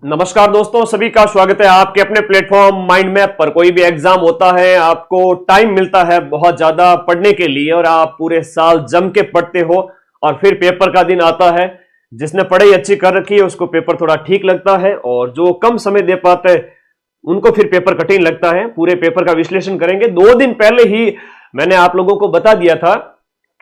नमस्कार दोस्तों, सभी का स्वागत है आपके अपने प्लेटफॉर्म माइंड मैप पर। कोई भी एग्जाम होता है, आपको टाइम मिलता है बहुत ज्यादा पढ़ने के लिए और आप पूरे साल जम के पढ़ते हो और फिर पेपर का दिन आता है। जिसने पढ़ाई अच्छी कर रखी है उसको पेपर थोड़ा ठीक लगता है और जो कम समय दे पाते हैं उनको फिर पेपर कठिन लगता है। पूरे पेपर का विश्लेषण करेंगे। 2 दिन पहले ही मैंने आप लोगों को बता दिया था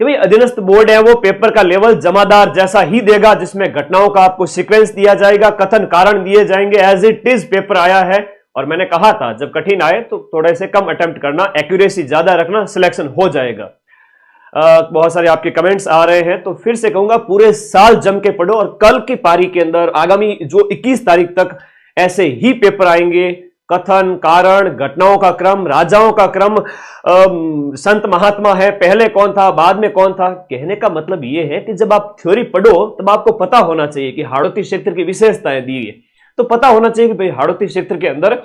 कि भाई अधीनस्थ बोर्ड है वो पेपर का लेवल जमादार जैसा ही देगा, जिसमें घटनाओं का आपको सीक्वेंस दिया जाएगा, कथन कारण दिए जाएंगे, एज इट इज पेपर आया है। और मैंने कहा था जब कठिन आए तो थोड़े से कम अटेम्प्ट करना, एक्यूरेसी ज्यादा रखना, सिलेक्शन हो जाएगा। बहुत सारे आपके कमेंट्स आ रहे हैं तो फिर से कहूंगा पूरे साल जम के पढ़ो और कल की पारी के अंदर आगामी जो 21 तारीख तक ऐसे ही पेपर आएंगे। कथन कारण, घटनाओं का क्रम, राजाओं का क्रम, संत महात्मा है, पहले कौन था बाद में कौन था। कहने का मतलब यह है कि जब आप थ्योरी पढ़ो तब आपको पता होना चाहिए कि हाड़ौती क्षेत्र की विशेषताएं दी है, तो पता होना चाहिए कि भाई हाड़ौती क्षेत्र के अंदर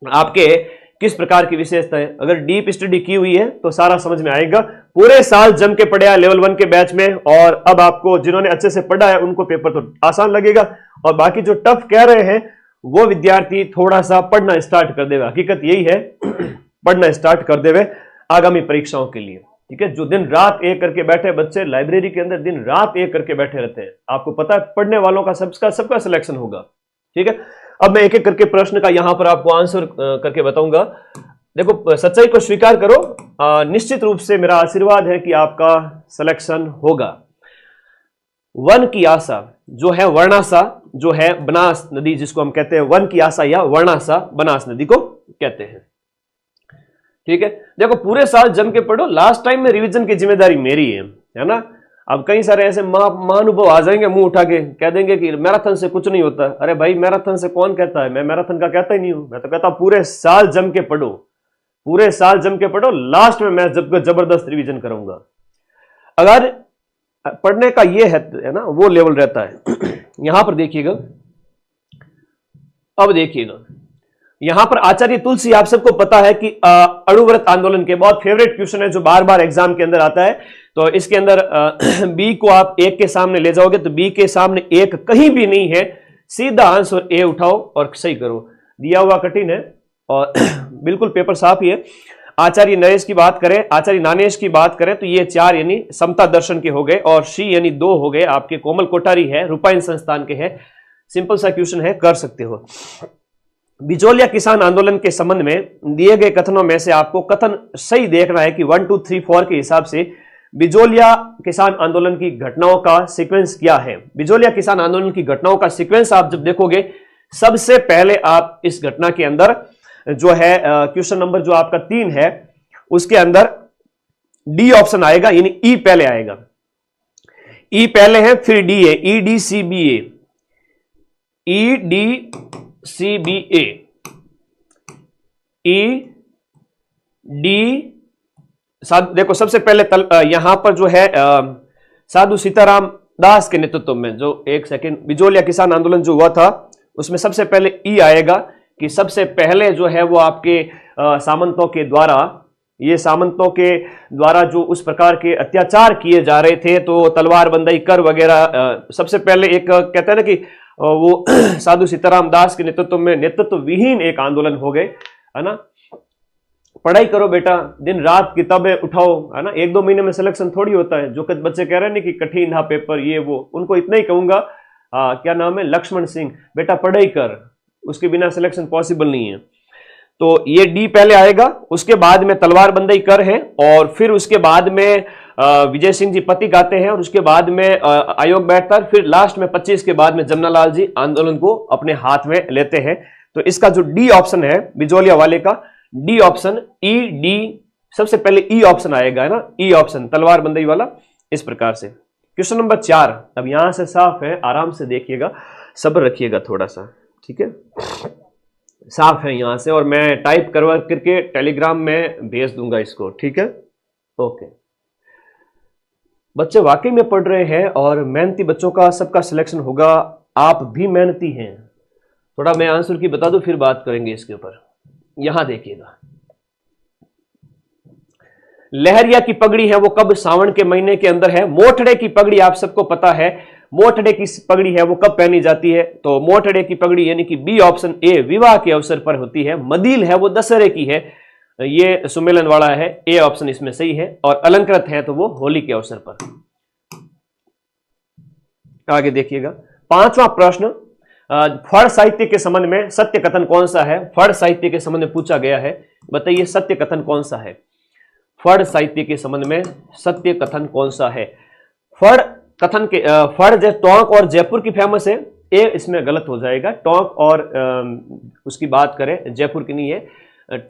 आपके किस प्रकार की विशेषता है। अगर डीप स्टडी की हुई है तो सारा समझ में आएगा। पूरे साल जम के पढ़े लेवल 1 के बैच में और अब आपको जिन्होंने अच्छे से पढ़ा है उनको पेपर तो आसान लगेगा और बाकी जो टफ कह रहे हैं वो विद्यार्थी थोड़ा सा पढ़ना स्टार्ट कर देवे। हकीकत यही है पढ़ना स्टार्ट कर देवे आगामी परीक्षाओं के लिए। ठीक है, जो दिन रात एक करके बैठे बच्चे लाइब्रेरी के अंदर दिन रात एक करके बैठे रहते हैं, आपको पता है पढ़ने वालों का सबका सिलेक्शन होगा। ठीक है, अब मैं एक एक करके प्रश्न का यहां पर आपको आंसर करके बताऊंगा। देखो, सच्चाई को स्वीकार करो, निश्चित रूप से मेरा आशीर्वाद है कि आपका सिलेक्शन होगा। वन की आशा जो है, वर्णाशा जो है, बनास नदी जिसको हम कहते हैं, वन की आशा या वर्णाशा बनास नदी को कहते हैं। ठीक है, देखो पूरे साल जम के पढ़ो, लास्ट टाइम में रिवीजन की जिम्मेदारी मेरी है ना। अब कई सारे ऐसे महानुभव आ जाएंगे मुंह उठा के कह देंगे कि मैराथन से कुछ नहीं होता। अरे भाई, मैराथन से कौन कहता है? मैं मैराथन का कहता ही नहीं हूं। मैं तो कहता हूं पूरे साल जम के पढ़ो, पूरे साल जम के पढ़ो, लास्ट में मैं जबरदस्त रिवीजन करूंगा। अगर पढ़ने का ये है ना, वो लेवल रहता है। यहां पर देखिएगा, अब देखिएगा यहां पर आचार्य तुलसी, आप सबको पता है कि अणुव्रत आंदोलन के बहुत फेवरेट क्वेश्चन है जो बार बार एग्जाम के अंदर आता है। तो इसके अंदर बी को आप 1 के सामने ले जाओगे तो बी के सामने 1 कहीं भी नहीं है, सीधा आंसर ए उठाओ और सही करो। दिया हुआ कठिन है और बिल्कुल पेपर साफ ही है। आचार्य नरेश की बात करें, आचार्य नानेश की बात करें तो ये 4 यानी समता दर्शन के हो गए और सी यानी 2 हो गए आपके। कोमल कोठारी है, रूपायन संस्थान के है। सिंपल सा क्वेश्चन है, कर सकते हो। बिजोलिया किसान आंदोलन के संबंध में दिए गए कथनों में से आपको कथन सही देखना है कि 1 2 3 4 के हिसाब से बिजोलिया किसान आंदोलन की घटनाओं का सीक्वेंस क्या है। बिजोलिया किसान आंदोलन की घटनाओं का सीक्वेंस आप जब देखोगे, सबसे पहले आप इस घटना के अंदर जो है क्वेश्चन नंबर जो आपका 3 है उसके अंदर डी ऑप्शन आएगा, यानी ई पहले आएगा। ई पहले है, फिर डी है, ई डी सी बी ए, ई डी सी बी ए, ई डी। देखो सबसे पहले यहां पर जो है साधु सीताराम दास के नेतृत्व में जो, एक सेकेंड, बिजोलिया किसान आंदोलन जो हुआ था उसमें सबसे पहले ई आएगा कि सबसे पहले जो है वो आपके सामंतों के द्वारा, ये सामंतों के द्वारा जो उस प्रकार के अत्याचार किए जा रहे थे तो तलवार बंदाई कर वगैरह, सबसे पहले एक कहते हैं ना कि वो साधु सीताराम दास के नेतृत्व में नेतृत्व विहीन एक आंदोलन हो गए, है ना। पढ़ाई करो बेटा, दिन रात किताबें उठाओ, है ना। 1 2 महीने में सिलेक्शन थोड़ी होता है। जो बच्चे कह रहे हैं कि कठिन था पेपर ये वो, उनको इतना ही कहूंगा, क्या नाम है, लक्ष्मण सिंह, बेटा पढ़ाई कर, उसके बिना सिलेक्शन पॉसिबल नहीं है। तो ये डी पहले आएगा, उसके बाद में तलवार बंदाई कर है और फिर उसके बाद में विजय सिंह जी पति गाते हैं और उसके बाद में आयोग बैठता है, फिर लास्ट में 25 के बाद में जमनालाल जी आंदोलन को अपने हाथ में लेते हैं। तो इसका जो डी ऑप्शन है बिजोलिया वाले का, डी ऑप्शन, ई डी, सबसे पहले ई ऑप्शन आएगा, है ना, ई ऑप्शन तलवार बंदाई वाला। इस प्रकार से क्वेश्चन नंबर 4, अब यहां से साफ है, आराम से देखिएगा, सब्र रखिएगा थोड़ा सा, ठीक है, साफ है यहां से, और मैं टाइप करवा करके टेलीग्राम में भेज दूंगा इसको, ठीक है, ओके। बच्चे वाकई में पढ़ रहे हैं और मेहनती बच्चों का सबका सिलेक्शन होगा। आप भी मेहनती हैं थोड़ा मैं आंसर की बता दूं, फिर बात करेंगे इसके ऊपर। यहां देखिएगा, लहरिया की पगड़ी है वो कब सावन के महीने के अंदर है। मोठड़े की पगड़ी आप सबको पता है, मोठड़े की पगड़ी है वो कब पहनी जाती है, तो मोठड़े की पगड़ी यानी कि बी ऑप्शन ए विवाह के अवसर पर होती है। मदील है वो दशहरे की है, ये सुमेलन वाला है, ए ऑप्शन इसमें सही है। और अलंकृत है तो वो होली के अवसर पर। आगे देखिएगा, पांचवा प्रश्न, फड़ साहित्य के संबंध में सत्य कथन कौन सा है। फड़ साहित्य के संबंध में पूछा गया है, बताइए सत्य कथन कौन सा है। फड़ साहित्य के संबंध में सत्य कथन कौन सा है। फड़ कथन के फड़ टोंक और जयपुर की फेमस है, ए इसमें गलत हो जाएगा। टोंक और उसकी बात करें, जयपुर की नहीं है।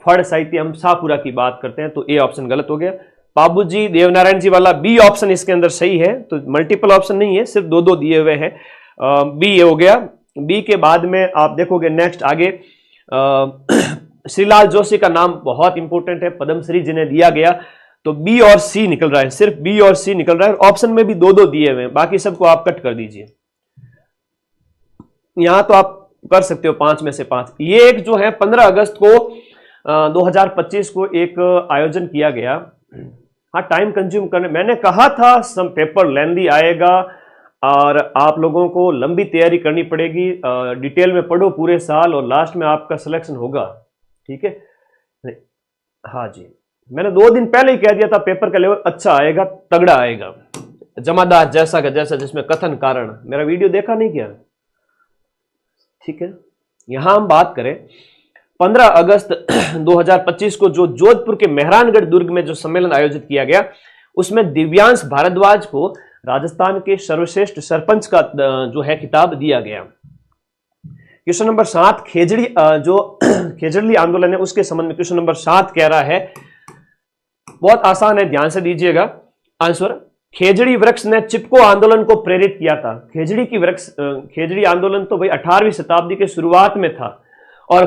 फड़ साहित्य हम शाहपुरा की बात करते हैं, तो ए ऑप्शन गलत हो गया। बाबूजी देवनारायण जी वाला बी ऑप्शन इसके अंदर सही है, तो मल्टीपल ऑप्शन नहीं है, सिर्फ दो दो दिए हुए हैं, बी ए हो गया। बी के बाद में आप देखोगे नेक्स्ट आगे श्रीलाल जोशी का नाम बहुत इंपॉर्टेंट है, पद्मश्री जिन्हें दिया गया, तो बी और सी निकल रहा है, सिर्फ बी और सी निकल रहा है। ऑप्शन में भी दो दो दिए हुए हैं, बाकी सबको आप कट कर दीजिए। यहां तो आप कर सकते हो 5 में से 5। ये एक जो है 15 अगस्त को 2025 को एक आयोजन किया गया। हाँ, टाइम कंज्यूम करने, मैंने कहा था सम पेपर लेंदी आएगा और आप लोगों को लंबी तैयारी करनी पड़ेगी, डिटेल में पढ़ो पूरे साल और लास्ट में आपका सिलेक्शन होगा, ठीक है। हाँ जी, मैंने 2 दिन पहले ही कह दिया था पेपर का लेवल अच्छा आएगा, तगड़ा आएगा, जमादार जैसा का जैसा, जिसमें कथन कारण। मेरा वीडियो देखा नहीं क्या, ठीक है। यहां हम बात करें 15 अगस्त 2025 को जो जोधपुर के मेहरानगढ़ दुर्ग में जो सम्मेलन आयोजित किया गया, उसमें दिव्यांश भारद्वाज को राजस्थान के सर्वश्रेष्ठ सरपंच का जो है खिताब दिया गया। क्वेश्चन नंबर 7, खेजड़ी जो खेजड़ली आंदोलन है उसके संबंध में क्वेश्चन नंबर 7 कह रहा है, बहुत आसान है, ध्यान से दीजिएगा आंसर। खेजड़ी वृक्ष ने चिपको आंदोलन को प्रेरित किया था। खेजड़ी आंदोलन तो भाई 18वीं शताब्दी के शुरुआत में था और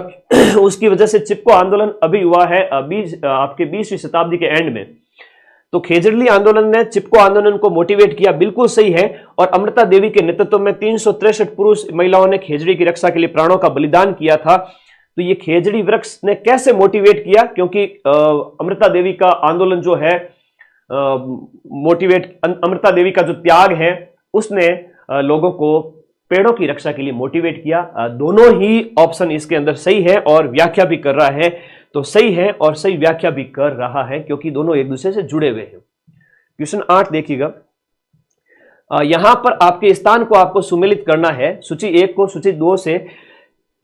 उसकी वजह से चिपको आंदोलन अभी हुआ है आपके 20वीं शताब्दी के एंड में। तो खेजड़ली आंदोलन ने चिपको आंदोलन को मोटिवेट किया, बिल्कुल सही है। और अमृता देवी के नेतृत्व में 363 पुरुष महिलाओं ने खेजड़ी की रक्षा के लिए प्राणों का बलिदान किया था। तो ये खेजड़ी वृक्ष ने कैसे मोटिवेट किया, क्योंकि अमृता देवी का आंदोलन जो है अमृता देवी का जो त्याग है उसने लोगों को पेड़ों की रक्षा के लिए मोटिवेट किया। दोनों ही ऑप्शन इसके अंदर सही है और व्याख्या भी कर रहा है, तो सही है और सही व्याख्या भी कर रहा है, क्योंकि दोनों एक दूसरे से जुड़े हुए हैं। क्वेश्चन 8 देखिएगा, यहां पर आपके स्थान को आपको सुमेलित करना है सूची 1 को सूची 2 से,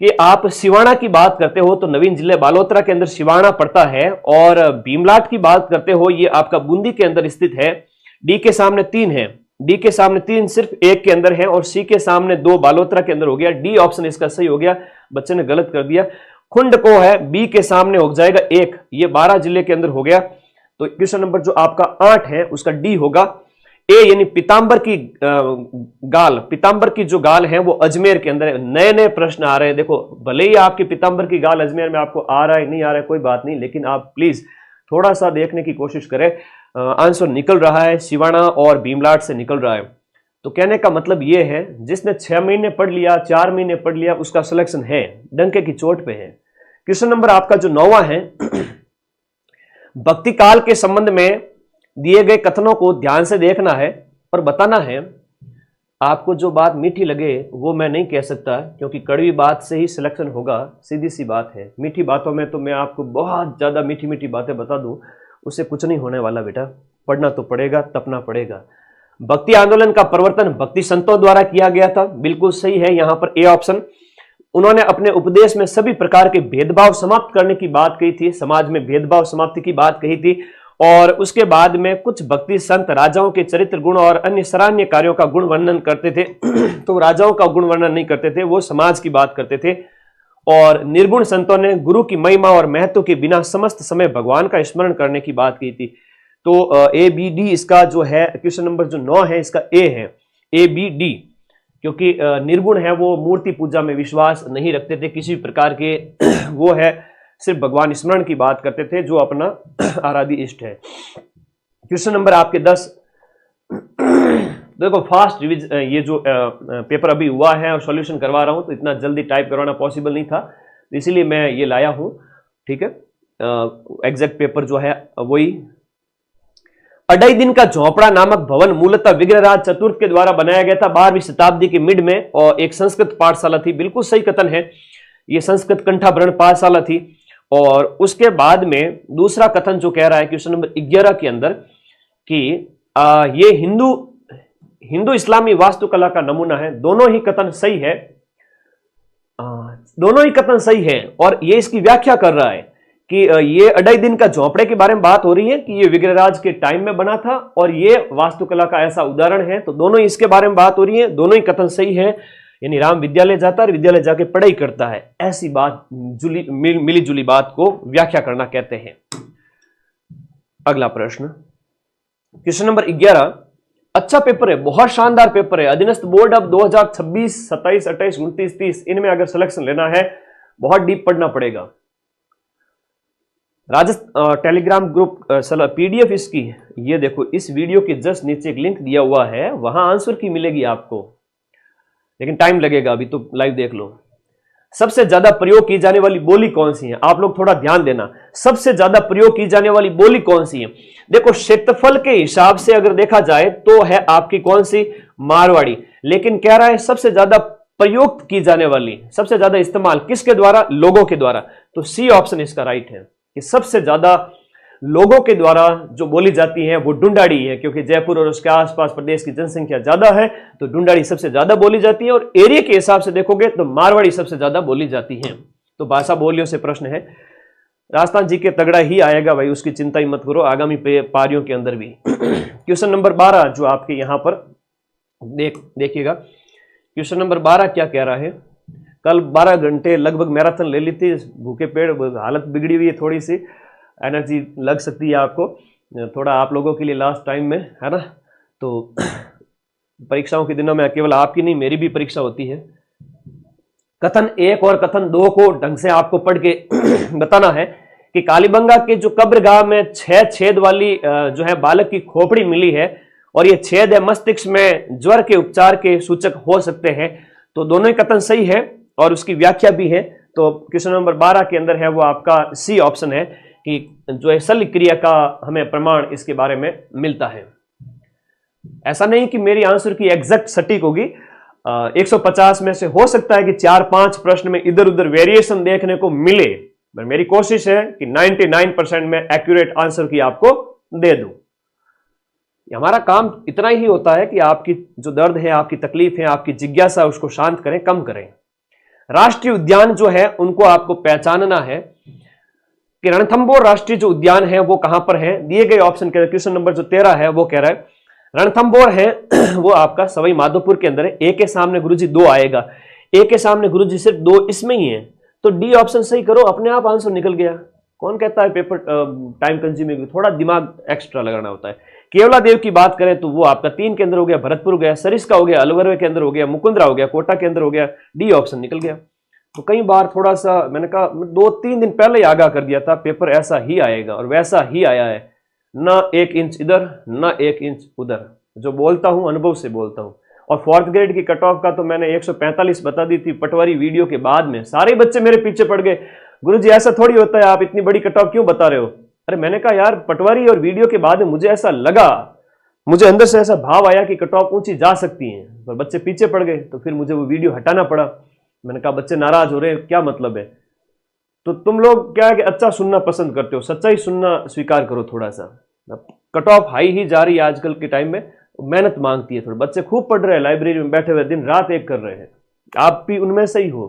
कि आप सिवाना की बात करते हो तो नवीन जिले बालोतरा के अंदर सिवाना पड़ता है, और भीमलाट की बात करते हो ये आपका बूंदी के अंदर स्थित है। डी के सामने 3 है, डी के सामने 3 सिर्फ 1 के अंदर है, और सी के सामने 2 बालोतरा के अंदर हो गया। डी ऑप्शन इसका सही हो गया, बच्चे ने गलत कर दिया। खुंड को है, बी के सामने हो जाएगा 1, ये 12 जिले के अंदर हो गया। तो क्वेश्चन नंबर जो आपका 8 है उसका डी होगा। ए यानी पीताम्बर की गाल, पीताम्बर की जो गाल है वो अजमेर के अंदर है। नए नए प्रश्न आ रहे हैं, देखो भले ही आपकी पीताम्बर की गाल अजमेर में आपको आ रहा है नहीं आ रहा है कोई बात नहीं, लेकिन आप प्लीज थोड़ा सा देखने की कोशिश करें। आंसर निकल रहा है सिवाना और भीमलाट से निकल रहा है। तो कहने का मतलब ये है, जिसने 6 महीने पढ़ लिया, 4 महीने पढ़ लिया, उसका सिलेक्शन है, डंके की चोट पे है। क्वेश्चन नंबर आपका जो 9वां है, भक्ति काल के संबंध में दिए गए कथनों को ध्यान से देखना है और बताना है। आपको जो बात मीठी लगे वो मैं नहीं कह सकता, क्योंकि कड़वी बात से ही सिलेक्शन होगा, सीधी सी बात है। मीठी बातों में तो मैं आपको बहुत ज्यादा मीठी मीठी बातें बता दूं, उससे कुछ नहीं होने वाला बेटा। पढ़ना तो पड़ेगा, तपना पड़ेगा। भक्ति आंदोलन का प्रवर्तन भक्ति संतों द्वारा किया गया था, बिल्कुल सही है यहां पर ए ऑप्शन। उन्होंने अपने उपदेश में सभी प्रकार के भेदभाव समाप्त करने की बात कही थी, समाज में भेदभाव समाप्ति की बात कही थी। और उसके बाद में कुछ भक्ति संत राजाओं के चरित्र गुण और अन्य सराहनीय कार्यों का गुण वर्णन करते थे तो राजाओं का गुण वर्णन नहीं करते थे, वो समाज की बात करते थे। और निर्गुण संतों ने गुरु की महिमा और महत्व के बिना समस्त समय भगवान का स्मरण करने की बात की थी। तो ए बी डी इसका जो है क्वेश्चन नंबर जो 9 है इसका ए है, ए बी डी। क्योंकि निर्गुण है वो मूर्ति पूजा में विश्वास नहीं रखते थे किसी प्रकार के, वो है सिर्फ भगवान स्मरण की बात करते थे जो अपना आराध्य इष्ट है। क्वेश्चन नंबर आपके 10, देखो फास्ट रिविज ये जो पेपर अभी हुआ है और सॉल्यूशन करवा रहा हूं, तो इतना जल्दी टाइप करवाना पॉसिबल नहीं था, तो इसीलिए मैं ये लाया हूं। ठीक है, एग्जैक्ट पेपर जो है वही। अढ़ाई दिन का झोपड़ा नामक भवन मूलतः विग्रहराज चतुर्थ के द्वारा बनाया गया था 12वीं शताब्दी की मिड में, और एक संस्कृत पाठशाला थी। बिल्कुल सही कथन है, ये संस्कृत कंठाभरण पाठशाला थी। और उसके बाद में दूसरा कथन जो कह रहा है क्वेश्चन नंबर 11 के अंदर कि ये हिंदू इस्लामी वास्तुकला का नमूना है। दोनों ही कथन सही है, दोनों ही कथन सही है। और ये इसकी व्याख्या कर रहा है कि ये अढ़ाई दिन का झोंपड़े के बारे में बात हो रही है कि ये विग्रहराज के टाइम में बना था और ये वास्तुकला का ऐसा उदाहरण है, तो दोनों ही इसके बारे में बात हो रही है, दोनों ही कथन सही है। यानी राम विद्यालय जाता है और विद्यालय जाके पढ़ाई करता है, ऐसी बात मिली जुली बात को व्याख्या करना कहते हैं। अगला प्रश्न क्वेश्चन नंबर 11, अच्छा पेपर है, बहुत शानदार पेपर है। अधीनस्थ बोर्ड अब 2026, 27, 28, 29, 30 इनमें अगर सिलेक्शन लेना है बहुत डीप पढ़ना पड़ेगा। टेलीग्राम ग्रुप पीडीएफ इसकी, ये देखो इस वीडियो के जस्ट नीचे एक लिंक दिया हुआ है, वहां आंसर की मिलेगी आपको, लेकिन टाइम लगेगा, अभी तो लाइव देख लो। सबसे ज्यादा प्रयोग की जाने वाली बोली कौन सी है? आप लोग थोड़ा ध्यान देना, सबसे ज्यादा प्रयोग की जाने वाली बोली कौन सी है? देखो क्षेत्रफल के हिसाब से अगर देखा जाए तो है आपकी कौन सी? मारवाड़ी। लेकिन कह रहा है सबसे ज्यादा प्रयोग की जाने वाली, सबसे ज्यादा इस्तेमाल किसके द्वारा? लोगों के द्वारा। तो सी ऑप्शन इसका राइट है कि सबसे ज्यादा लोगों के द्वारा जो बोली जाती है वो ढूंढाड़ी है, क्योंकि जयपुर और उसके आसपास प्रदेश की जनसंख्या ज्यादा है, तो ढूंढाड़ी सबसे ज्यादा बोली जाती है। और एरिया के हिसाब से देखोगे तो मारवाड़ी सबसे ज्यादा बोली जाती है। तो भाषा बोलियों से प्रश्न है, राजस्थान जी के तगड़ा ही आएगा भाई, उसकी चिंता ही मत करो, आगामी पारियों के अंदर भी। क्वेश्चन नंबर 12 जो आपके यहां पर देखिएगा, क्वेश्चन नंबर 12 क्या कह रहा है? कल 12 घंटे लगभग मैराथन ले ली थी, भूखे पेट, हालत बिगड़ी हुई है, थोड़ी सी एनर्जी लग सकती है आपको, थोड़ा आप लोगों के लिए लास्ट टाइम में, है ना। तो परीक्षाओं के दिनों में केवल आपकी नहीं मेरी भी परीक्षा होती है। कथन 1 और कथन 2 को ढंग से आपको पढ़ के बताना है कि कालीबंगा के जो कब्रगाह में 6 छेद वाली जो है बालक की खोपड़ी मिली है, और ये छेद है मस्तिष्क में ज्वर के उपचार के सूचक हो सकते हैं। तो दोनों ही कथन सही है और उसकी व्याख्या भी है। तो क्वेश्चन नंबर 12 के अंदर है वो आपका सी ऑप्शन है कि जो है शल्य क्रिया का हमें प्रमाण इसके बारे में मिलता है। ऐसा नहीं कि मेरी आंसर की एग्जैक्ट सटीक होगी, 150 में से हो सकता है कि 4-5 प्रश्न में इधर उधर वेरिएशन देखने को मिले, पर मेरी कोशिश है कि 99% में एक्यूरेट आंसर की आपको दे दूं। हमारा काम इतना ही होता है कि आपकी जो दर्द है, आपकी तकलीफ है, आपकी जिज्ञासा, उसको शांत करें, कम करें। राष्ट्रीय उद्यान जो है उनको आपको पहचानना है कि रणथंभौर राष्ट्रीय जो उद्यान है वो कहां पर है। दिए गए ऑप्शन के क्वेश्चन नंबर जो 13 है वो कह रहा है रणथंभौर है वो आपका सवाई माधोपुर के अंदर है। ए के सामने गुरुजी 2 आएगा, ए के सामने गुरुजी सिर्फ 2 इसमें ही है, तो डी ऑप्शन सही करो, अपने आप आंसर निकल गया। कौन कहता है पेपर टाइम कंज्यूमिंग? थोड़ा दिमाग एक्स्ट्रा लगाना होता है। केवला देव की बात करें तो वो आपका 3 के अंदर हो गया, भरतपुर हो गया, सरिस्का हो गया, अलवर के अंदर हो गया, मुकुंदरा हो गया, कोटा के अंदर हो गया, डी ऑप्शन निकल गया। तो कई बार थोड़ा सा मैंने कहा 2-3 दिन पहले ही आगाह कर दिया था पेपर ऐसा ही आएगा, और वैसा ही आया है। ना 1 इंच इधर ना 1 इंच उधर, जो बोलता हूं अनुभव से बोलता हूं। और 4th ग्रेड की कट ऑफ का तो मैंने 145 बता दी थी पटवारी वीडियो के बाद में, सारे बच्चे मेरे पीछे पड़ गए, गुरुजी ऐसा थोड़ी होता है, आप इतनी बड़ी कट ऑफ क्यों बता रहे हो? अरे मैंने कहा यार पटवारी और वीडियो के बाद में मुझे ऐसा लगा, मुझे अंदर से ऐसा भाव आया कि कट ऑफ ऊंची जा सकती है, पर बच्चे पीछे पड़ गए, तो फिर मुझे वो वीडियो हटाना पड़ा। मैंने कहा बच्चे नाराज हो रहे हैं, क्या मतलब है? तो तुम लोग क्या है कि अच्छा सुनना पसंद करते हो, सच्चाई सुनना स्वीकार करो थोड़ा सा। कट ऑफ हाई ही जा रही है आजकल के टाइम में, मेहनत मांगती है थोड़ा। बच्चे खूब पढ़ रहे हैं, लाइब्रेरी में बैठे हुए दिन रात एक कर रहे हैं, आप भी उनमें से ही हो।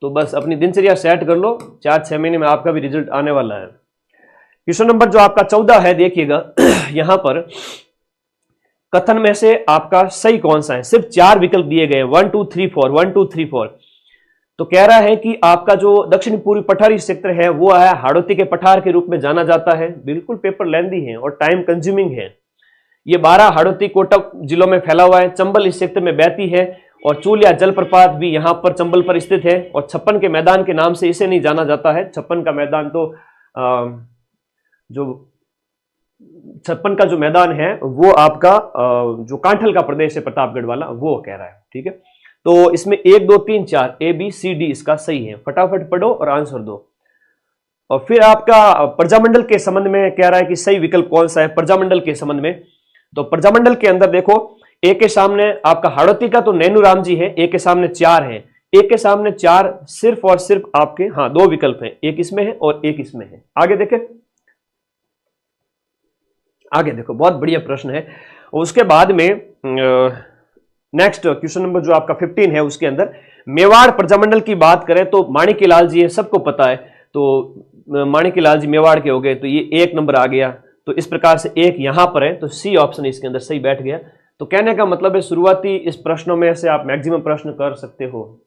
तो बस अपनी दिनचर्या सेट कर लो, 4-6 महीने में आपका भी रिजल्ट आने वाला है। क्वेश्चन नंबर जो आपका 14 है देखिएगा, यहां पर कथन में से आपका सही कौन सा है? सिर्फ 4 विकल्प दिए गए, 1 2 3 4, 1 2 3 4। तो कह रहा है कि आपका जो दक्षिण पूर्वी पठारी क्षेत्र है वो है हाड़ौती के पठार के रूप में जाना जाता है। बिल्कुल पेपर लेंदी है और टाइम कंज्यूमिंग है। ये 12 हाड़ौती कोटक जिलों में फैला हुआ है, चंबल इस क्षेत्र में बहती है, और चूलिया जलप्रपात भी यहां पर चंबल पर स्थित है, और छप्पन के मैदान के नाम से इसे नहीं जाना जाता है। छप्पन का मैदान तो जो 56 का जो मैदान है वो आपका जो कांठल का प्रदेश है प्रतापगढ़ वाला, वो कह रहा है। ठीक है, तो इसमें 1 2 3 4 ABCD इसका सही है। फटाफट पढ़ो और आंसर दो। और फिर आपका प्रजामंडल के संबंध में कह रहा है कि सही विकल्प कौन सा है प्रजामंडल के संबंध में। तो प्रजामंडल के अंदर देखो, ए के सामने आपका हाड़ौती का तो नैनू राम जी है, ए के सामने 4 है, एक के सामने 4 सिर्फ और सिर्फ आपके, हाँ 2 विकल्प हैं, एक इसमें है और एक इसमें है। आगे देखें, आगे देखो, बहुत बढ़िया प्रश्न है। उसके बाद में नेक्स्ट क्वेश्चन नंबर जो आपका 15 है, उसके अंदर मेवाड़ प्रजामंडल की बात करें तो माणिक्यलाल जी है, सबको पता है। तो माणिक्यलाल जी मेवाड़ के हो गए, तो ये 1 नंबर आ गया। तो इस प्रकार से 1 यहां पर है, तो सी ऑप्शन इसके अंदर सही बैठ गया। तो कहने का मतलब है शुरुआती इस प्रश्नों में से आप मैक्सिमम प्रश्न कर सकते हो।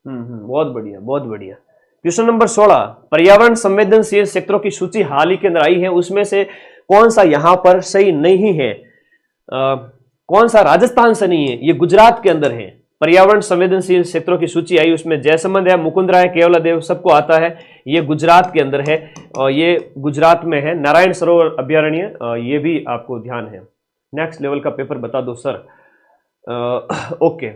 बहुत बढ़िया, बहुत बढ़िया। क्वेश्चन नंबर 16, पर्यावरण संवेदनशील क्षेत्रों की सूची हाल ही के अंदर आई है, उसमें से कौन सा यहां पर सही नहीं है? कौन सा राजस्थान से नहीं है? ये गुजरात के अंदर है। पर्यावरण संवेदनशील क्षेत्रों की सूची आई, उसमें जयसमंद है, मुकुंदरा है, केवलादेव, सबको आता है। ये गुजरात के अंदर है और ये गुजरात में है। नारायण सरोवर अभ्यारण्य, ये भी आपको ध्यान है। नेक्स्ट लेवल का पेपर बता दो सर। ओके,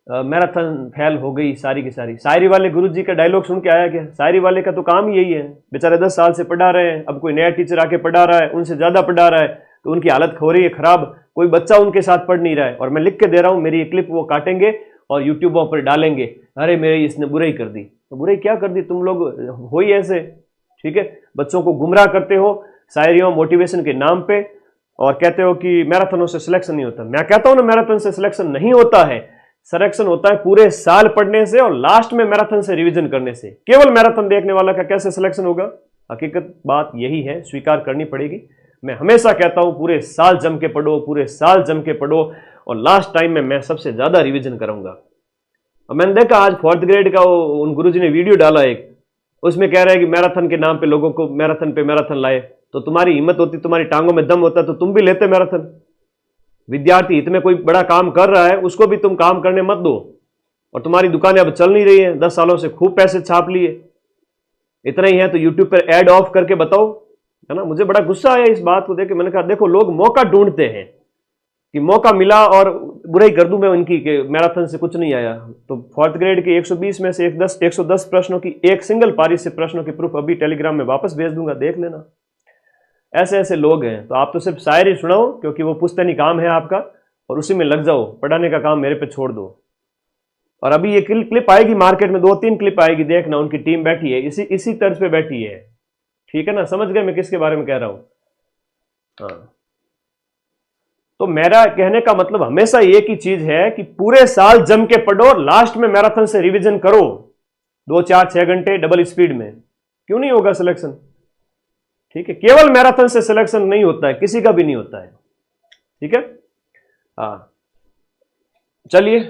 मैराथन फेल हो गई सारी की सारी। शायरी वाले गुरुजी का डायलॉग सुन के आया क्या? शायरी वाले का तो काम ही यही है, बेचारे 10 साल से पढ़ा रहे हैं, अब कोई नया टीचर आके पढ़ा रहा है, उनसे ज्यादा पढ़ा रहा है, तो उनकी हालत हो रही है खराब। कोई बच्चा उनके साथ पढ़ नहीं रहा है, और मैं लिख के दे रहा हूं, मेरी क्लिप वो काटेंगे और यूट्यूबों पर डालेंगे, अरे मेरी इसने बुराई कर दी। तो बुराई क्या कर दी? तुम लोग हो ही ऐसे। ठीक है, बच्चों को गुमराह करते हो शायरियों मोटिवेशन के नाम पे, और कहते हो कि मैराथनों से सिलेक्शन नहीं होता। मैं कहता हूं ना, मैराथन से सिलेक्शन नहीं होता है, सिलेक्शन होता है पूरे साल पढ़ने से और लास्ट में मैराथन से रिवीजन करने से। केवल मैराथन देखने वाला का कैसे सिलेक्शन होगा? हकीकत बात यही है, स्वीकार करनी पड़ेगी। मैं हमेशा कहता हूं पूरे साल जम के पढ़ो, पूरे साल जम के पढ़ो, और लास्ट टाइम में मैं सबसे ज्यादा रिवीजन करूंगा। और मैंने देखा आज 4th ग्रेड का उन गुरुजी ने वीडियो डाला एक, उसमें कह रहा है कि मैराथन के नाम पे लोगों को मैराथन पे मैराथन लाए। तो तुम्हारी हिम्मत होती, तुम्हारी टांगों में दम होता, तो तुम भी लेते मैराथन। विद्यार्थी हित में कोई बड़ा काम कर रहा है, उसको भी तुम काम करने मत दो। और तुम्हारी दुकानें अब चल नहीं रही है, 10 सालों से खूब पैसे छाप लिए, इतना ही है तो यूट्यूब पर ऐड ऑफ करके बताओ, है ना। मुझे बड़ा गुस्सा आया इस बात को देख के। मैंने कहा देखो, लोग मौका ढूंढते हैं कि मौका मिला और बुराई कर दूं मैं उनकी कि मैराथन से कुछ नहीं आया। तो 4th ग्रेड के 120 में से 110 प्रश्नों की एक सिंगल पारी से प्रश्नों की प्रूफ अभी टेलीग्राम में वापस भेज दूंगा, देख लेना। ऐसे ऐसे लोग हैं। तो आप तो सिर्फ शायरी सुनाओ क्योंकि वो पुश्तैनी काम है आपका, और उसी में लग जाओ, पढ़ाने का काम मेरे पे छोड़ दो। और अभी ये क्लिप आएगी मार्केट में, 2-3 क्लिप आएगी, देखना, उनकी टीम बैठी है इसी तर्ज पे बैठी है। ठीक है ना, समझ गए मैं किसके बारे में कह रहा हूं? हाँ, तो मेरा कहने का मतलब हमेशा एक ही चीज है कि पूरे साल जम के पढ़ो, लास्ट में मैराथन से रिवीजन करो 2 4 6 घंटे डबल स्पीड में। क्यों नहीं होगा सिलेक्शन? ठीक है, केवल मैराथन से सिलेक्शन नहीं होता है, किसी का भी नहीं होता है। ठीक है, हाँ चलिए,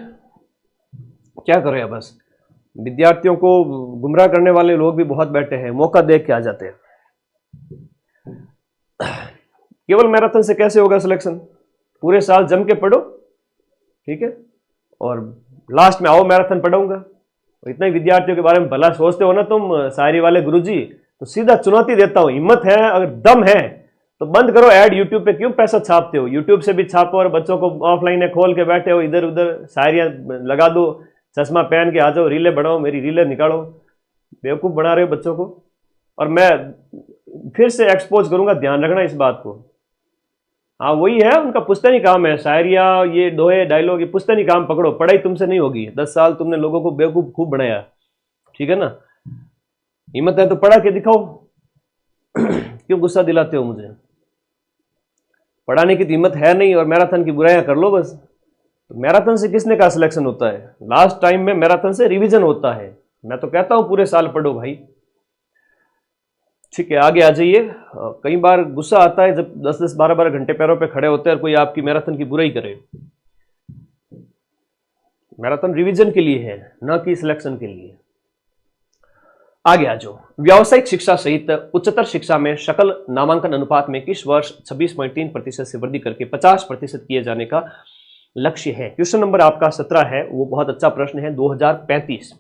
क्या करें अब, बस विद्यार्थियों को गुमराह करने वाले लोग भी बहुत बैठे हैं, मौका देख के आ जाते हैं। केवल मैराथन से कैसे होगा सिलेक्शन? पूरे साल जम के पढ़ो, ठीक है, और लास्ट में आओ मैराथन पढ़ाऊंगा। इतना ही विद्यार्थियों के बारे में भला सोचते हो ना तुम शायरी वाले गुरुजी, तो सीधा चुनौती देता हूं, हिम्मत है, अगर दम है तो बंद करो ऐड यूट्यूब पे। क्यों पैसा छापते हो? यूट्यूब से भी छापो, और बच्चों को ऑफलाइन है खोल के बैठे हो, इधर उधर शायरियां लगा दो, चश्मा पहन के आ जाओ, रीलें बढ़ाओ, मेरी रीलें निकालो, बेवकूफ बना रहे हो बच्चों को। और मैं फिर से एक्सपोज करूंगा, ध्यान रखना इस बात को। हाँ वही है, उनका पुश्तैनी काम है, शायरिया, ये दोहे डायलॉग, ये पुश्तैनी काम पकड़ो, पढ़ाई तुमसे नहीं होगी। 10 साल तुमने लोगों को बेवकूफ खूब बनाया, ठीक है ना। हिम्मत है तो पढ़ा के दिखाओ। क्यों गुस्सा दिलाते हो मुझे? पढ़ाने की तो हिम्मत है नहीं और मैराथन की बुराइयां कर लो बस। तो मैराथन से किसने कहा सिलेक्शन होता है? लास्ट टाइम में मैराथन से रिवीजन होता है। मैं तो कहता हूं पूरे साल पढ़ो भाई। ठीक है, आगे आ जाइए। कई बार गुस्सा आता है जब 10-10, 12-12 घंटे पैरों पे खड़े होते हैं और कोई आपकी मैराथन की बुराई करे। मैराथन रिवीजन के लिए है, न कि सिलेक्शन के लिए। आगे आ जाओ। व्यावसायिक शिक्षा सहित उच्चतर शिक्षा में सकल नामांकन अनुपात में किस वर्ष 26.3% से वृद्धि करके 50% किए जाने का लक्ष्य है? क्वेश्चन नंबर आपका 17 है, वो बहुत अच्छा प्रश्न है। 2035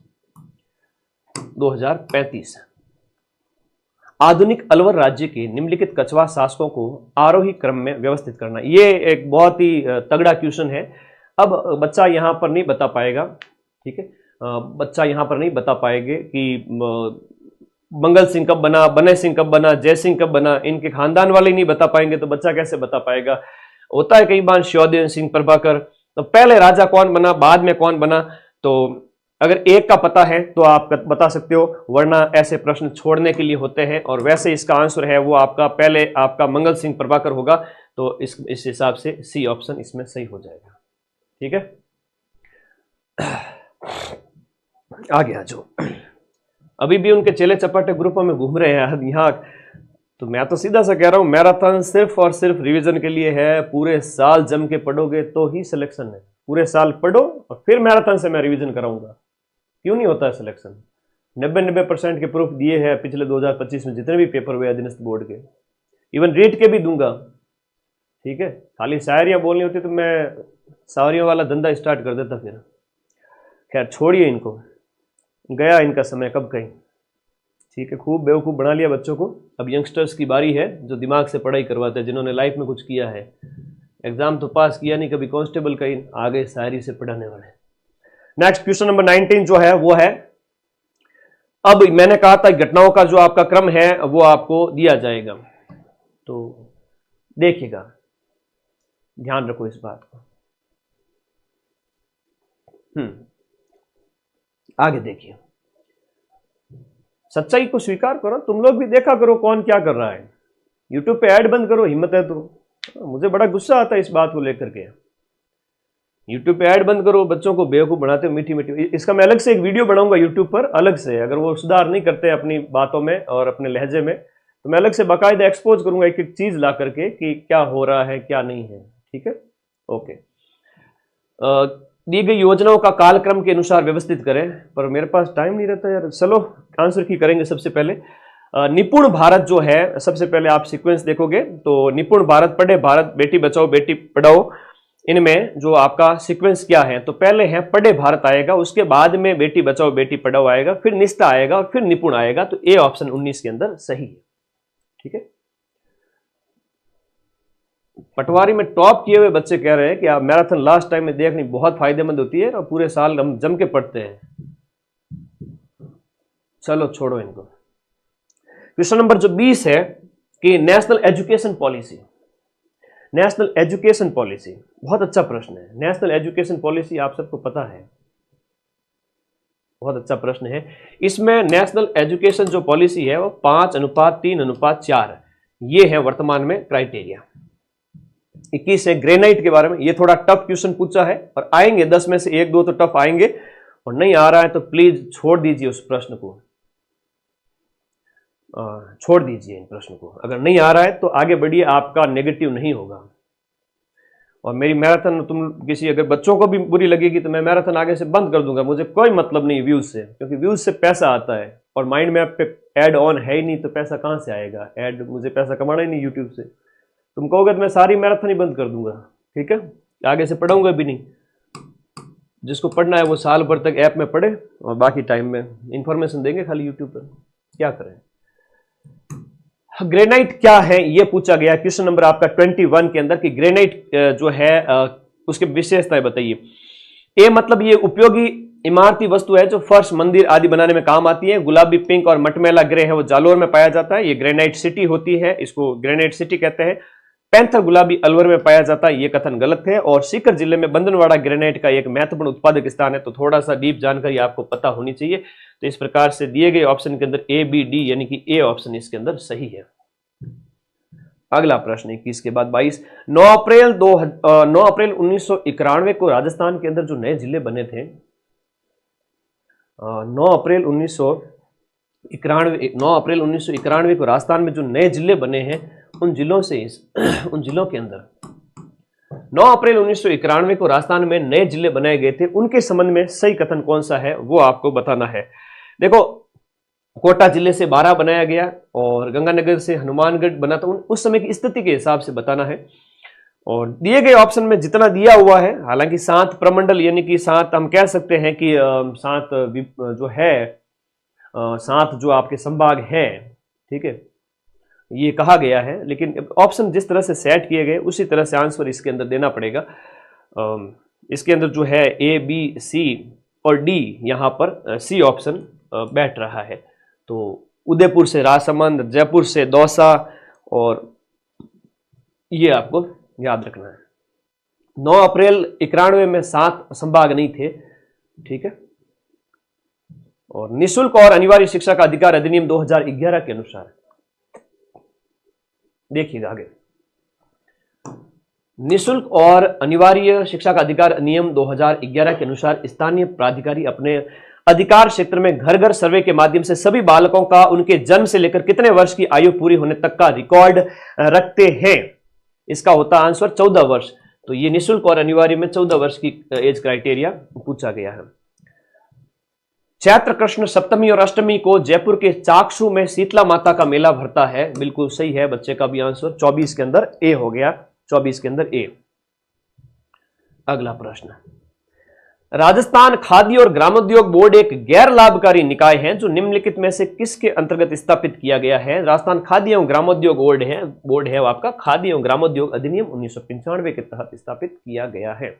आधुनिक अलवर राज्य के निम्नलिखित कछवा शासकों को आरोही क्रम में व्यवस्थित करना। ये एक बहुत ही तगड़ा क्वेश्चन है। अब बच्चा यहां पर नहीं बता पाएगा, ठीक है, बच्चा यहां पर नहीं बता पाएंगे कि मंगल सिंह कब बना, बनय सिंह कब बना, जय सिंह कब बना, इनके खानदान वाले नहीं बता पाएंगे तो बच्चा कैसे बता पाएगा। होता है कई बार शिवोदय सिंह प्रभाकर, तो पहले राजा कौन बना बाद में कौन बना, तो अगर एक का पता है तो आप बता सकते हो, वरना ऐसे प्रश्न छोड़ने के लिए होते हैं। और वैसे इसका आंसर है वो आपका पहले आपका मंगल सिंह प्रभाकर होगा, तो इस हिसाब से सी ऑप्शन इसमें सही हो जाएगा। ठीक है, आगे आ जाओ। अभी भी उनके चेले चपाटे ग्रुपों में घूम रहे हैं यहाँ, तो मैं तो सीधा सा कह रहा हूं मैराथन सिर्फ और सिर्फ रिवीजन के लिए है। पूरे साल जम के पढ़ोगे तो ही सिलेक्शन है। पूरे साल पढ़ो और फिर मैराथन से मैं रिवीजन कराऊंगा। क्यों नहीं होता है सिलेक्शन? 90% के प्रूफ दिए हैं पिछले 2025 में जितने भी पेपर हुए अधीनस्थ बोर्ड के, इवन रीट के भी दूंगा। ठीक है, खाली शायरियां बोलनी होती तो मैं शायरियों वाला धंधा स्टार्ट कर देता फिर। खैर छोड़िए इनको, गया इनका समय कब कहीं। ठीक है, खूब बेवकूफ़ बना लिया बच्चों को। अब यंगस्टर्स की बारी है जो दिमाग से पढ़ाई करवाते हैं, जिन्होंने लाइफ में कुछ किया है। एग्जाम तो पास किया नहीं कभी कांस्टेबल का, आगे शायरी से पढ़ाने वाले। नेक्स्ट क्वेश्चन नंबर 19 जो है वो है, अब मैंने कहा था घटनाओं का जो आपका क्रम है वो आपको दिया जाएगा, तो देखिएगा, ध्यान रखो इस बात को। आगे देखिए, सच्चाई को स्वीकार करो। तुम लोग भी देखा करो कौन क्या कर रहा है। यूट्यूब पे ऐड बंद करो, हिम्मत है तो। मुझे बड़ा गुस्सा आता है इस बात को लेकर के। यूट्यूब पे ऐड बंद करो, बच्चों को बेवकूफ बनाते हो मीठी मीठी। इसका मैं अलग से एक वीडियो बनाऊंगा यूट्यूब पर अलग से, अगर वो सुधार नहीं करते अपनी बातों में और अपने लहजे में, तो मैं अलग से बाकायदा एक्सपोज करूंगा एक एक चीज ला करके कि क्या हो रहा है क्या नहीं है। ठीक है, ओके। दी गई योजनाओं का कालक्रम के अनुसार व्यवस्थित करें, पर मेरे पास टाइम नहीं रहता यार। चलो आंसर की करेंगे। सबसे पहले निपुण भारत जो है, सबसे पहले आप सीक्वेंस देखोगे तो निपुण भारत, पढ़े भारत, बेटी बचाओ बेटी पढ़ाओ, इनमें जो आपका सीक्वेंस क्या है, तो पहले है पढ़े भारत आएगा, उसके बाद में बेटी बचाओ बेटी पढ़ाओ आएगा, फिर निष्ठा आएगा और फिर निपुण आएगा। तो ए ऑप्शन 19 के अंदर सही है। ठीक है, पटवारी में टॉप किए हुए बच्चे कह रहे हैं कि आप मैराथन लास्ट टाइम में देखनी बहुत फायदेमंद होती है और पूरे साल हम जम के पढ़ते हैं। चलो छोड़ो इनको। क्वेश्चन नंबर जो 20 है कि national education policy, national education policy बहुत अच्छा प्रश्न है। नेशनल एजुकेशन पॉलिसी आप सबको पता है, बहुत अच्छा प्रश्न है। इसमें नेशनल एजुकेशन जो पॉलिसी है वो 5:3:4 ये है वर्तमान में क्राइटेरिया। 21 है ग्रेनाइट के बारे में, ये थोड़ा टफ क्वेश्चन पूछा है और आएंगे 10 में से 1-2 तो टफ आएंगे, और नहीं आ रहा है तो प्लीज छोड़ दीजिए उस प्रश्न को, छोड़ दीजिए इन प्रश्न को। अगर नहीं आ रहा है तो आगे बढ़िए, आपका नेगेटिव नहीं होगा। और मेरी मैराथन तुम किसी अगर बच्चों को भी बुरी लगेगी तो मैं मैराथन आगे से बंद कर दूंगा। मुझे कोई मतलब नहीं व्यूज से, क्योंकि व्यूज से पैसा आता है और माइंड मैप पे ऐड ऑन है ही नहीं, तो पैसा कहां से आएगा? ऐड, मुझे पैसा कमाना ही नहीं यूट्यूब से। तुम कहोगे तो मैं सारी मैराथन ही बंद कर दूंगा। ठीक है, आगे से पढ़ाऊंगा भी नहीं। जिसको पढ़ना है वो साल भर तक ऐप में पढ़े और बाकी टाइम में इंफॉर्मेशन देंगे खाली यूट्यूब पर। क्या करें? ग्रेनाइट क्या है ये पूछा गया क्वेश्चन नंबर आपका 21 के अंदर कि ग्रेनाइट जो है उसके विशेषताएं बताइए। ए मतलब ये उपयोगी इमारती वस्तु है जो फर्श, मंदिर आदि बनाने में काम आती है। गुलाबी, पिंक और मटमैला ग्रे है वो जालोर में पाया जाता है, ये ग्रेनाइट सिटी होती है, इसको ग्रेनाइट सिटी कहते हैं। पैंथर गुलाबी अलवर में पाया जाता है, ये कथन गलत है। और सीकर जिले में बंदनवाड़ा ग्रेनाइट का एक महत्वपूर्ण उत्पादक स्थान है। तो थोड़ा सा डीप जानकारी आपको पता होनी चाहिए। तो इस प्रकार से दिए गए ऑप्शन के अंदर ए, बी, डी यानी कि ए ऑप्शन इसके अंदर सही है। अगला प्रश्न 21 के बाद 22, 9 अप्रैल 1991 को राजस्थान के अंदर जो नए जिले बने थे, 9 अप्रैल 1991 को राजस्थान में जो नए जिले बने हैं, उन जिलों के अंदर 9 अप्रैल 1991 को राजस्थान में नए जिले बनाए गए थे, उनके संबंध में सही कथन कौन सा है वो आपको बताना है। देखो, कोटा जिले से 12 बनाया गया और गंगानगर से हनुमानगढ़ बना था, उस समय की स्थिति के हिसाब से बताना है। और दिए गए ऑप्शन में जितना दिया हुआ है, हालांकि 7 प्रमंडल यानी कि 7 हम कह सकते हैं कि 7 जो है 7 जो आपके संभाग हैं, ठीक है, ये कहा गया है, लेकिन ऑप्शन जिस तरह से सेट किए गए उसी तरह से आंसर इसके अंदर देना पड़ेगा। इसके अंदर जो है ए, बी, सी और डी, यहाँ पर सी ऑप्शन बैठ रहा है। तो उदयपुर से राजसमंद, जयपुर से दौसा, और ये आपको याद रखना है। 9 अप्रैल 91 में 7 संभाग नहीं थे, ठीक है। और निःशुल्क और अनिवार्य शिक्षा का अधिकार अधिनियम 2011 के अनुसार, देखिएगा आगे, निःशुल्क और अनिवार्य शिक्षा का अधिकार अधिनियम 2011 के अनुसार स्थानीय प्राधिकारी अपने अधिकार क्षेत्र में घर घर सर्वे के माध्यम से सभी बालकों का उनके जन्म से लेकर कितने वर्ष की आयु पूरी होने तक का रिकॉर्ड रखते हैं। इसका होता आंसर 14 वर्ष। तो ये निःशुल्क और अनिवार्य में 14 वर्ष की एज क्राइटेरिया पूछा गया है। चैत्र कृष्ण सप्तमी और अष्टमी को जयपुर के चाकसू में शीतला माता का मेला भरता है। बिल्कुल सही है बच्चे का भी आंसर। 24 के अंदर ए हो गया, 24 के अंदर ए। अगला प्रश्न, राजस्थान खादी और ग्रामोद्योग बोर्ड एक गैर लाभकारी निकाय है जो निम्नलिखित में से किसके अंतर्गत स्थापित किया गया है। राजस्थान खादी एवं ग्रामोद्योग बोर्ड है वो आपका खादी एवं ग्रामोद्योग अधिनियम 1995 के तहत स्थापित किया गया है।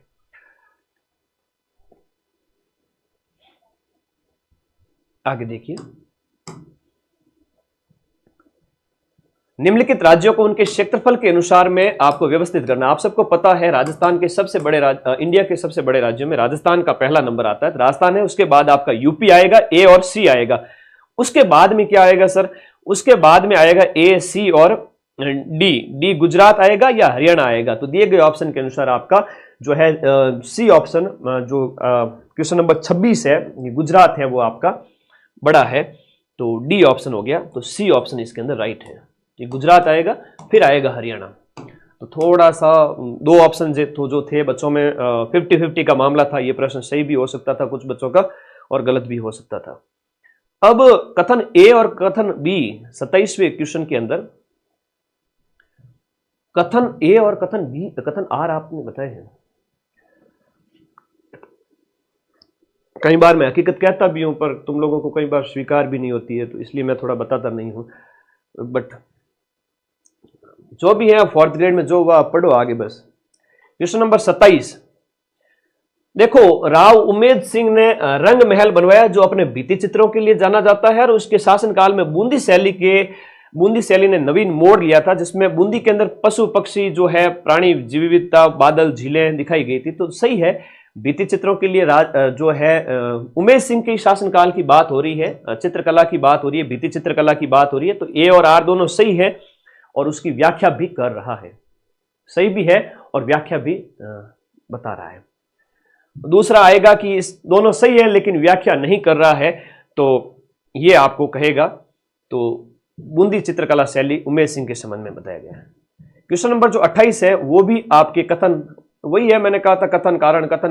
आगे देखिए, निम्नलिखित राज्यों को उनके क्षेत्रफल के अनुसार में आपको व्यवस्थित करना। आप सबको पता है राजस्थान के सबसे बड़े इंडिया के सबसे बड़े राज्यों में राजस्थान का पहला नंबर आता है, राजस्थान है। उसके बाद आपका यूपी आएगा, ए और सी आएगा। उसके बाद में क्या आएगा सर? उसके बाद में आएगा ए, सी और डी गुजरात आएगा या हरियाणा आएगा। तो दिए गए ऑप्शन के अनुसार आपका जो है सी ऑप्शन, जो क्वेश्चन नंबर 26 है, गुजरात है, वो आपका बड़ा है। तो डी ऑप्शन हो गया। तो सी ऑप्शन इसके अंदर राइट है। ये गुजरात आएगा, फिर आएगा हरियाणा। तो थोड़ा सा 2 ऑप्शन जो थे बच्चों में 50-50 का मामला था। ये प्रश्न सही भी हो सकता था कुछ बच्चों का और गलत भी हो सकता था। अब कथन ए और कथन बी 27वें क्वेश्चन के अंदर कथन ए और कथन बी, कथन आर आपने बताए हैं। कई बार मैं हकीकत कहता भी हूं पर तुम लोगों को कई बार स्वीकार भी नहीं होती है, तो इसलिए मैं थोड़ा बताता नहीं हूं। बट जो भी है 4th ग्रेड में जो हुआ पढ़ो आगे बस। क्वेश्चन नंबर 27 देखो, राव उमेद सिंह ने रंग महल बनवाया जो अपने भित्ति चित्रों के लिए जाना जाता है और उसके शासनकाल में बूंदी शैली ने नवीन मोड़ लिया था, जिसमें बूंदी के अंदर पशु पक्षी जो है, प्राणी विविधता, बादल, झीलें दिखाई गई थी। तो सही है, भित्ति चित्रों के लिए जो है उमेद सिंह के शासनकाल की बात हो रही है, चित्रकला की बात हो रही है, भित्ति चित्रकला की बात हो रही है। तो ए और आर दोनों सही है और उसकी व्याख्या भी कर रहा है, सही भी है और व्याख्या भी बता रहा है। दूसरा आएगा कि इस दोनों सही है लेकिन व्याख्या नहीं कर रहा है, तो ये आपको कहेगा तो बूंदी चित्रकला शैली उमेद सिंह के संबंध में बताया गया है। क्वेश्चन नंबर जो 28 है वो भी आपके कथन वही है। मैंने कहा था कथन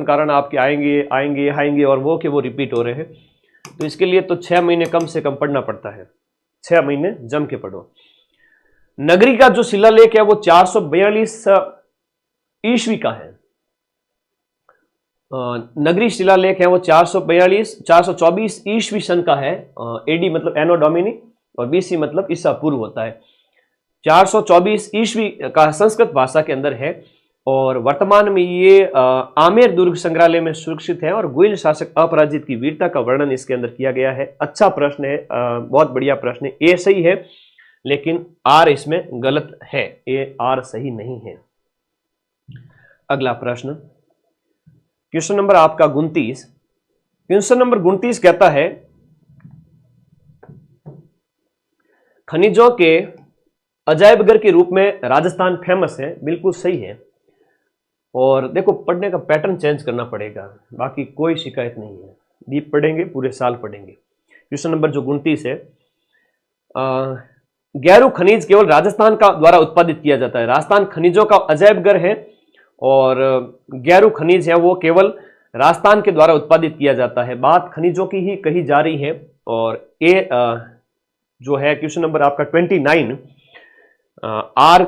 कारण आपके आएंगे और वो कि वो रिपीट हो रहे हैं। तो इसके लिए तो 6 महीने कम से कम पढ़ना पड़ता है, 6 महीने जम के पढ़ो। नगरी का जो शिलालेख है वो 442 ईस्वी का है। नगरी शिलालेख है वो 424 ईस्वी सन का है। एडी मतलब एनो डोमिनी और बीसी मतलब ईसा पूर्व होता है। 424 ईस्वी का संस्कृत भाषा के अंदर है और वर्तमान में ये आमेर दुर्ग संग्रहालय में सुरक्षित है और गुइल शासक अपराजित की वीरता का वर्णन इसके अंदर किया गया है। अच्छा प्रश्न है, बहुत बढ़िया प्रश्न है। ए सही है लेकिन आर इसमें गलत है, ए आर सही नहीं है। अगला प्रश्न क्वेश्चन नंबर आपका 29। क्वेश्चन नंबर 29 कहता है खनिजों के अजायबघर के रूप में राजस्थान फेमस है। बिल्कुल सही है। और देखो पढ़ने का पैटर्न चेंज करना पड़ेगा, बाकी कोई शिकायत नहीं है। डीप पढ़ेंगे, पूरे साल पढ़ेंगे। क्वेश्चन नंबर जो 29 है, गैरू खनिज केवल राजस्थान का द्वारा उत्पादित किया जाता है। राजस्थान खनिजों का अजायबघर है और गैरू खनिज है वो केवल राजस्थान के द्वारा उत्पादित किया जाता है। बात खनिजों की ही कही जा रही है। और ए जो है क्वेश्चन नंबर आपका 29, आर,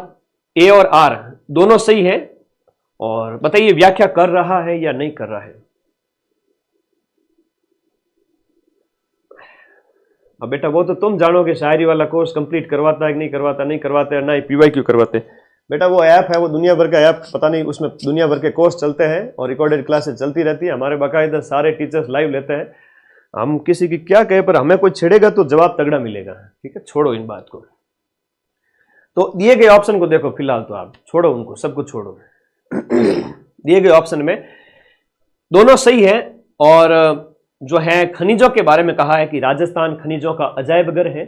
ए और आर दोनों सही है। और बताइए व्याख्या कर रहा है या नहीं कर रहा है? अब बेटा वो तो तुम जानो शायरी वाला कोर्स कंप्लीट करवाता है कि नहीं करवाता, नहीं करवाते हैं, ना ही PYQ करवाते। बेटा वो ऐप है, वो दुनिया भर का ऐप, पता नहीं उसमें दुनिया भर के कोर्स चलते हैं और रिकॉर्डेड क्लासेस चलती रहती है। हमारे बाकायदा सारे टीचर्स लाइव लेते हैं। हम किसी की क्या कहे, पर हमें कोई छेड़ेगा तो जवाब तगड़ा मिलेगा। ठीक है, छोड़ो इन बात को। तो दिए गए ऑप्शन को देखो, फिलहाल तो आप छोड़ो उनको, सब कुछ छोड़ो। दिए गए ऑप्शन में दोनों सही है। और जो है खनिजों के बारे में कहा है कि राजस्थान खनिजों का अजायब घर है,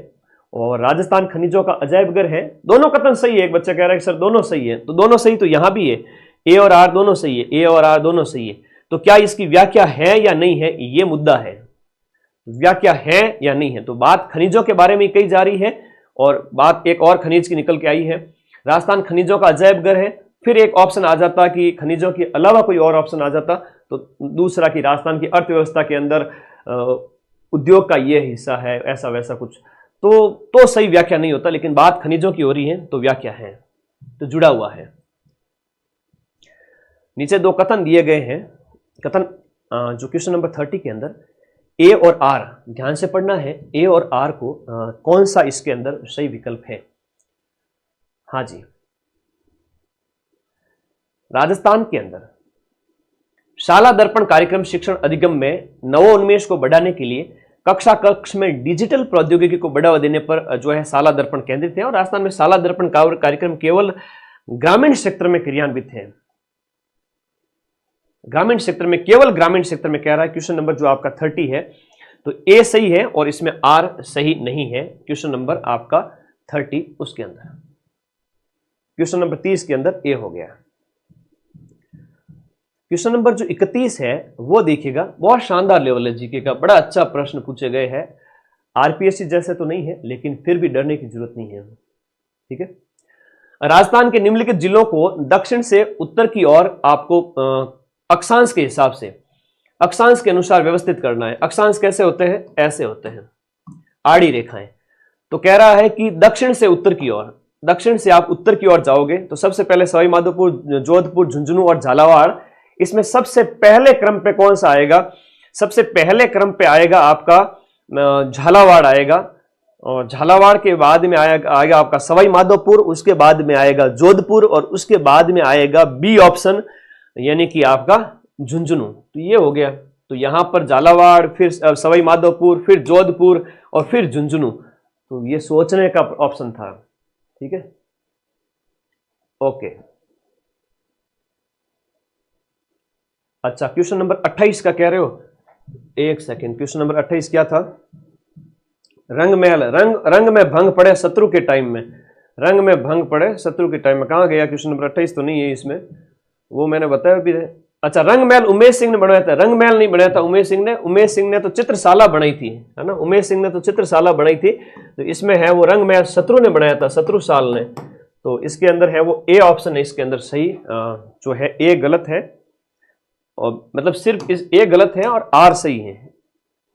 और राजस्थान खनिजों का अजायब घर है। दोनों कथन सही है। एक बच्चा कह रहा है कि सर दोनों सही है, तो दोनों सही तो यहां भी है, ए और आर दोनों सही है, ए और आर दोनों सही है। तो क्या इसकी व्याख्या है या नहीं है, ये मुद्दा है। व्याख्या है या नहीं है। तो बात खनिजों के बारे में कही जा रही है और बात एक और खनिज की निकल के आई है। राजस्थान खनिजों का अजायब घर है। फिर एक ऑप्शन आ जाता कि खनिजों के अलावा कोई और ऑप्शन आ जाता, तो दूसरा कि राजस्थान की अर्थव्यवस्था के अंदर उद्योग का ये हिस्सा है, ऐसा वैसा कुछ, तो सही व्याख्या नहीं होता। लेकिन बात खनिजों की हो रही है तो व्याख्या है, तो जुड़ा हुआ है। नीचे दो कथन दिए गए हैं। कथन जो क्वेश्चन नंबर 30 के अंदर ए और आर, ध्यान से पढ़ना है, ए और आर को कौन सा इसके अंदर सही विकल्प है। हाँ जी, राजस्थान के अंदर शाला दर्पण कार्यक्रम शिक्षण अधिगम में नवोन्मेष को बढ़ाने के लिए कक्षा कक्ष में डिजिटल प्रौद्योगिकी को बढ़ावा देने पर जो है शाला दर्पण केंद्रित है। और राजस्थान में शाला दर्पण कार्यक्रम केवल ग्रामीण क्षेत्र में क्रियान्वित है। ग्रामीण क्षेत्र में, केवल ग्रामीण क्षेत्र में कह रहा है क्वेश्चन नंबर जो आपका 30 है। तो ए सही है और इसमें आर सही नहीं है। क्वेश्चन नंबर आपका 30 उसके अंदर, क्वेश्चन नंबर 30 के अंदर ए हो गया। क्वेश्चन नंबर जो 31 है वो देखिएगा, बहुत शानदार लेवल है जीके का, बड़ा अच्छा प्रश्न पूछे गए हैं। आरपीएससी जैसे तो नहीं है, लेकिन फिर भी डरने की जरूरत नहीं है। ठीक है, राजस्थान के निम्नलिखित जिलों को दक्षिण से उत्तर की ओर आपको अक्षांश के हिसाब से, अक्षांश के अनुसार व्यवस्थित करना है। अक्षांश कैसे होते हैं, ऐसे होते हैं, आड़ी रेखाएं। तो कह रहा है कि दक्षिण से उत्तर की ओर, दक्षिण से आप उत्तर की ओर जाओगे तो सबसे पहले सवाई माधोपुर, जोधपुर, झुंझुनू और झालावाड़। इसमें सबसे पहले क्रम पे कौन सा आएगा, सबसे पहले क्रम पे आएगा आपका झालावाड़ आएगा, और झालावाड़ के बाद में आएगा आपका सवाई माधोपुर, उसके बाद में आएगा जोधपुर, और उसके बाद में आएगा बी ऑप्शन यानी कि आपका झुंझुनू। तो ये हो गया। तो यहां पर झालावाड़, फिर सवाई माधोपुर, फिर जोधपुर और फिर झुंझुनू। तो ये सोचने का ऑप्शन था। ठीक है, ओके। अच्छा, क्वेश्चन नंबर 28 का कह रहे हो, एक सेकेंड। क्वेश्चन नंबर 28 क्या था, रंग महल, रंग में भंग पड़े शत्रु के टाइम में, रंग में भंग पड़े शत्रु के टाइम में कहां गया। क्वेश्चन नंबर 28 तो नहीं है इसमें, वो मैंने बताया भी है। अच्छा, रंग महल उमेश सिंह ने बनाया था, रंग महल नहीं बनाया था उमेश सिंह ने। उमेश सिंह ने तो चित्रशाला बनाई थी, है ना, उमेश सिंह ने तो चित्रशाला बनाई थी। तो इसमें है वो रंग महल शत्रु ने बनाया था, शत्रुसाल ने। तो इसके अंदर है वो ए ऑप्शन है इसके अंदर सही, जो है ए गलत है, और मतलब सिर्फ इस ए गलत है और आर सही है।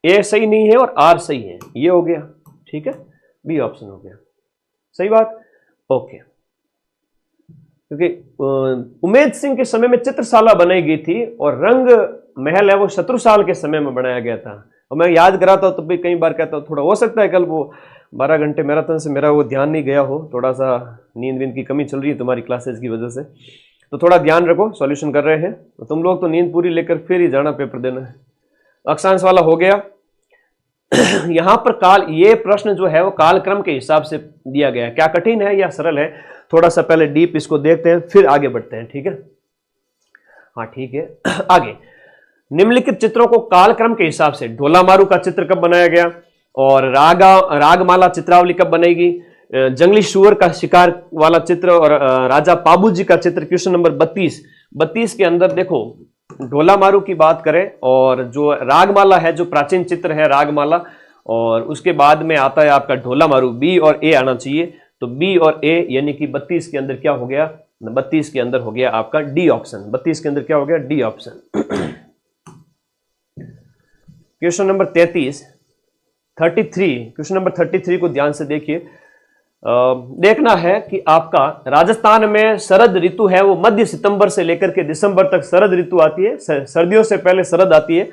ए सही नहीं है और आर सही है, ये हो गया। ठीक है, बी ऑप्शन हो गया। सही बात, ओके। क्योंकि उमेश सिंह के समय में चित्रशाला बनाई गई थी और रंग महल है वो शत्रुसाल के समय में बनाया गया था। और मैं याद कराता हूं तो भी कई बार कहता हूं, थोड़ा हो सकता है कल वो 12 घंटे मैराथन से मेरा वो ध्यान नहीं गया हो, थोड़ा सा नींद वींद की कमी चल रही है तुम्हारी क्लासेस की वजह से। तो थोड़ा ध्यान रखो, सॉल्यूशन कर रहे हैं तो तुम लोग तो नींद पूरी लेकर फिर ही जाना पेपर देना है। अक्षांश वाला हो गया। यहां पर काल, ये प्रश्न जो है वो कालक्रम के हिसाब से दिया गया है। क्या कठिन है या सरल है, थोड़ा सा पहले डीप इसको देखते हैं फिर आगे बढ़ते हैं। ठीक है, हाँ ठीक है। आगे, निम्नलिखित चित्रों को कालक्रम के हिसाब से, ढोला मारू का चित्र कब बनाया गया, और रागमाला चित्रावली कब बनेगी, जंगली शुअर का शिकार वाला चित्र और राजा पाबू जी का चित्र। क्वेश्चन नंबर 32 के अंदर देखो, ढोला मारू की बात करें और जो रागमाला है, जो प्राचीन चित्र है रागमाला, और उसके बाद में आता है आपका ढोला मारू। बी और ए आना चाहिए, तो बी और ए यानी कि 32 के अंदर क्या हो गया, 32 के अंदर हो गया आपका डी ऑप्शन। 32 के अंदर क्या हो गया, D option. Question number 33 question number 33 को ध्यान से देखिए। देखना है कि आपका राजस्थान में शरद ऋतु है वो मध्य सितंबर से लेकर के दिसंबर तक शरद ऋतु आती है, सर्दियों से पहले शरद आती है,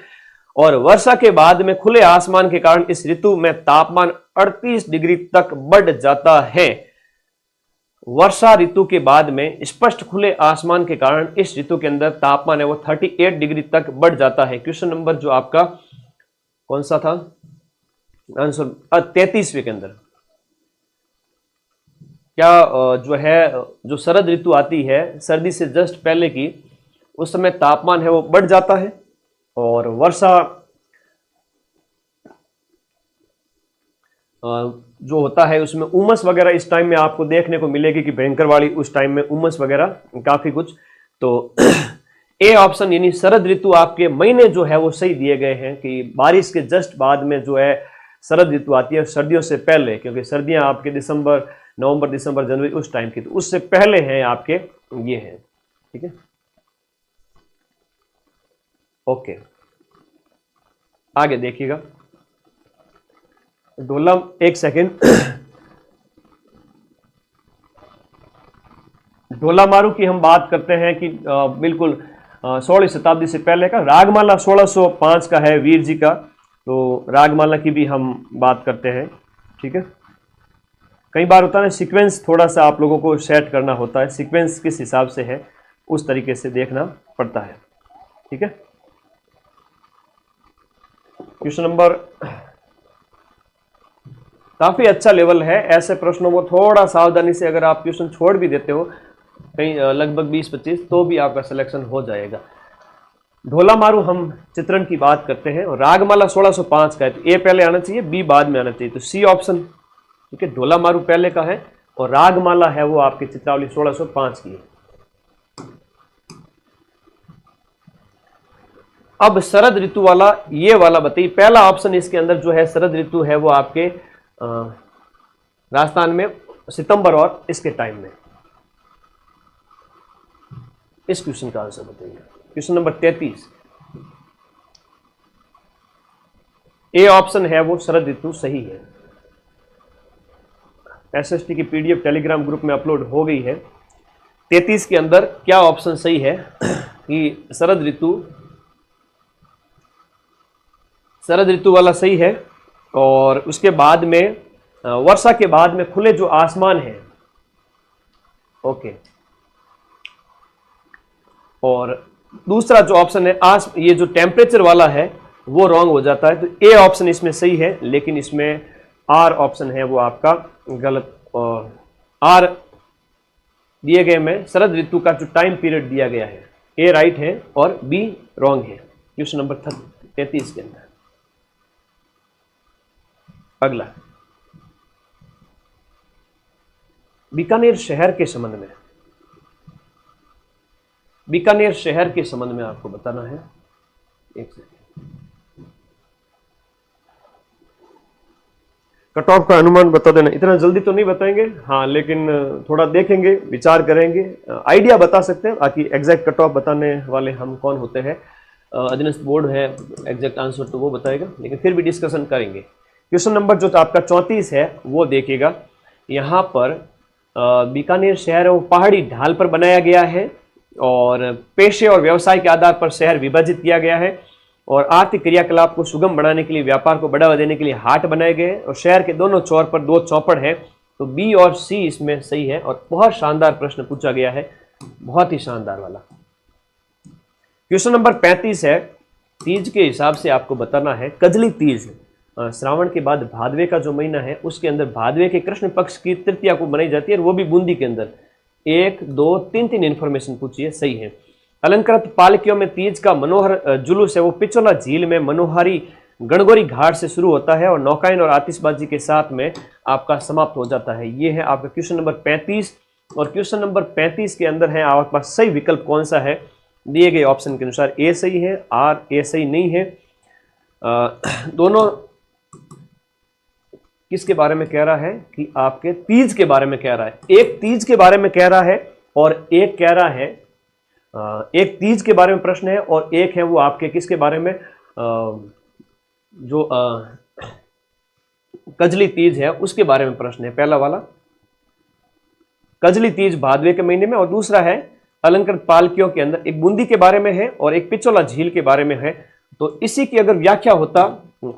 और वर्षा के बाद में खुले आसमान के कारण इस ऋतु में तापमान 38 डिग्री तक बढ़ जाता है। वर्षा ऋतु के बाद में स्पष्ट खुले आसमान के कारण इस ऋतु के अंदर तापमान है वो 38 डिग्री तक बढ़ जाता है। क्वेश्चन नंबर जो आपका कौन सा था, आंसर 33वें के अंदर क्या जो है, जो शरद ऋतु आती है सर्दी से जस्ट पहले की, उस समय तापमान है वो बढ़ जाता है और वर्षा जो होता है उसमें उमस वगैरह इस टाइम में आपको देखने को मिलेगी कि भयंकर वाली उस टाइम में उमस वगैरह काफी कुछ। तो ए ऑप्शन यानी शरद ऋतु आपके महीने जो है वो सही दिए गए हैं कि बारिश के जस्ट बाद में जो है शरद ऋतु आती है, सर्दियों से पहले, क्योंकि सर्दियां आपके दिसंबर, नवंबर, दिसंबर, जनवरी उस टाइम की, तो उससे पहले हैं आपके ये हैं। ठीक है, ओके, आगे देखिएगा। डोला, एक सेकेंड, डोला मारू की हम बात करते हैं कि बिल्कुल 16वीं शताब्दी से पहले का। रागमाला 1605 का है वीर जी का, तो रागमाला की भी हम बात करते हैं। ठीक है, कई बार होता है सीक्वेंस थोड़ा सा आप लोगों को सेट करना होता है, सीक्वेंस किस हिसाब से है उस तरीके से देखना पड़ता है। ठीक है, क्वेश्चन नंबर काफी अच्छा लेवल है। ऐसे प्रश्नों को थोड़ा सावधानी से अगर आप क्वेश्चन छोड़ भी देते हो कहीं लगभग 20-25, तो भी आपका सिलेक्शन हो जाएगा। ढोला मारू हम चित्रण की बात करते हैं और रागमाला 1605 का है, तो ए पहले आना चाहिए, बी बाद में आना चाहिए, तो सी ऑप्शन। ठीक है, ढोला मारू पहले का है और रागमाला है वो आपकी चित्रावली 1605 की है। अब शरद ऋतु वाला ये वाला बताइए, पहला ऑप्शन इसके अंदर जो है शरद ऋतु है वो आपके राजस्थान में सितंबर और इसके टाइम में। इस क्वेश्चन का आंसर बताइए, क्वेश्चन नंबर 33। ए ऑप्शन है वो शरद ऋतु सही है। एसएसटी की पीडीएफ टेलीग्राम ग्रुप में अपलोड हो गई है। 33 के अंदर क्या ऑप्शन सही है कि शरद ऋतु वाला सही है। और उसके बाद में वर्षा के बाद में खुले जो आसमान है, ओके, और दूसरा जो ऑप्शन है ये जो टेम्परेचर वाला है वो रॉन्ग हो जाता है। तो ए ऑप्शन इसमें सही है, लेकिन इसमें आर ऑप्शन है वो आपका गलत। और आर दिए गए में शरद ऋतु का जो टाइम पीरियड दिया गया है, ए राइट है और बी रॉन्ग है क्वेश्चन नंबर 33 के अंदर। अगला, बीकानेर शहर के संबंध में, बीकानेर शहर के संबंध में आपको बताना है। एक सेकंड, कट ऑफ का अनुमान बता देना। इतना जल्दी तो नहीं बताएंगे, हाँ, लेकिन थोड़ा देखेंगे, विचार करेंगे, आइडिया बता सकते हैं। बाकी एग्जैक्ट कट ऑफ बताने वाले हम कौन होते हैं, अधीनस्थ बोर्ड है, एग्जैक्ट आंसर तो वो बताएगा, लेकिन फिर भी डिस्कशन करेंगे। क्वेश्चन नंबर जो आपका 34 है वो देखिएगा। यहाँ पर बीकानेर शहर वो पहाड़ी ढाल पर बनाया गया है और पेशे और व्यवसाय के आधार पर शहर विभाजित किया गया है और आर्थिक क्रियाकलाप को सुगम बनाने के लिए, व्यापार को बढ़ावा देने के लिए हाट बनाए गए और शहर के दोनों छोर पर 2 चौपड़ है। तो बी और सी इसमें सही है और बहुत शानदार प्रश्न पूछा गया है, बहुत ही शानदार वाला। क्वेश्चन नंबर 35 है, तीज के हिसाब से आपको बताना है। कजली तीज श्रावण के बाद भादवे का जो महीना है उसके अंदर भादवे के कृष्ण पक्ष की तृतीया को मनाई जाती है और वो भी बूंदी के अंदर। 1, 2, 3 इन्फॉर्मेशन पूछिए, सही है। अलंकृत पालकियों में तीज का मनोहर जुलूस है वो पिछोला झील में मनोहारी गणगौरी घाट से शुरू होता है और नौकायन और आतिशबाजी के साथ में आपका समाप्त हो जाता है। ये है आपका क्वेश्चन नंबर 35 और क्वेश्चन नंबर 35 के अंदर है आपके पास सही विकल्प कौन सा है, दिए गए ऑप्शन के अनुसार ए सही है, आर ए सही नहीं है। दोनों किसके बारे में कह रहा है कि आपके तीज के बारे में कह रहा है। एक तीज के बारे में कह रहा है और एक कह रहा है, एक तीज के बारे में प्रश्न है और एक है वो आपके किसके बारे में, जो कजली तीज है उसके बारे में प्रश्न है। पहला वाला कजली तीज भादवे के महीने में और दूसरा है अलंकृत पालकियों के अंदर, एक बूंदी के बारे में है और एक पिछोला झील के बारे में है। तो इसी की अगर व्याख्या होता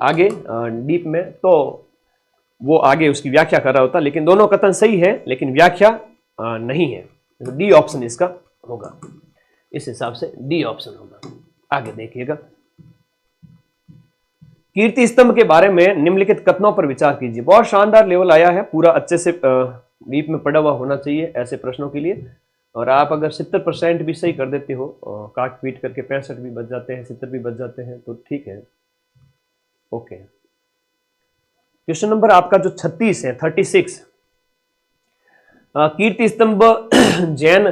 आगे डीप में तो वो आगे उसकी व्याख्या कर रहा होता, लेकिन दोनों कथन सही है लेकिन व्याख्या नहीं है। तो डी ऑप्शन इसका होगा, इस हिसाब से डी ऑप्शन होगा। आगे देखिएगा, कीर्ति स्तंभ के बारे में निम्नलिखित कथनों पर विचार कीजिए। बहुत शानदार लेवल आया है, पूरा अच्छे से डीप में पढ़ा हुआ होना चाहिए ऐसे प्रश्नों के लिए। और आप अगर 70% भी सही कर देते हो, काट पीट करके 65 भी बच जाते हैं, 70 भी बच जाते हैं, तो ठीक है। ओके, क्वेश्चन नंबर आपका जो 36 है, 36, कीर्ति स्तंभ जैन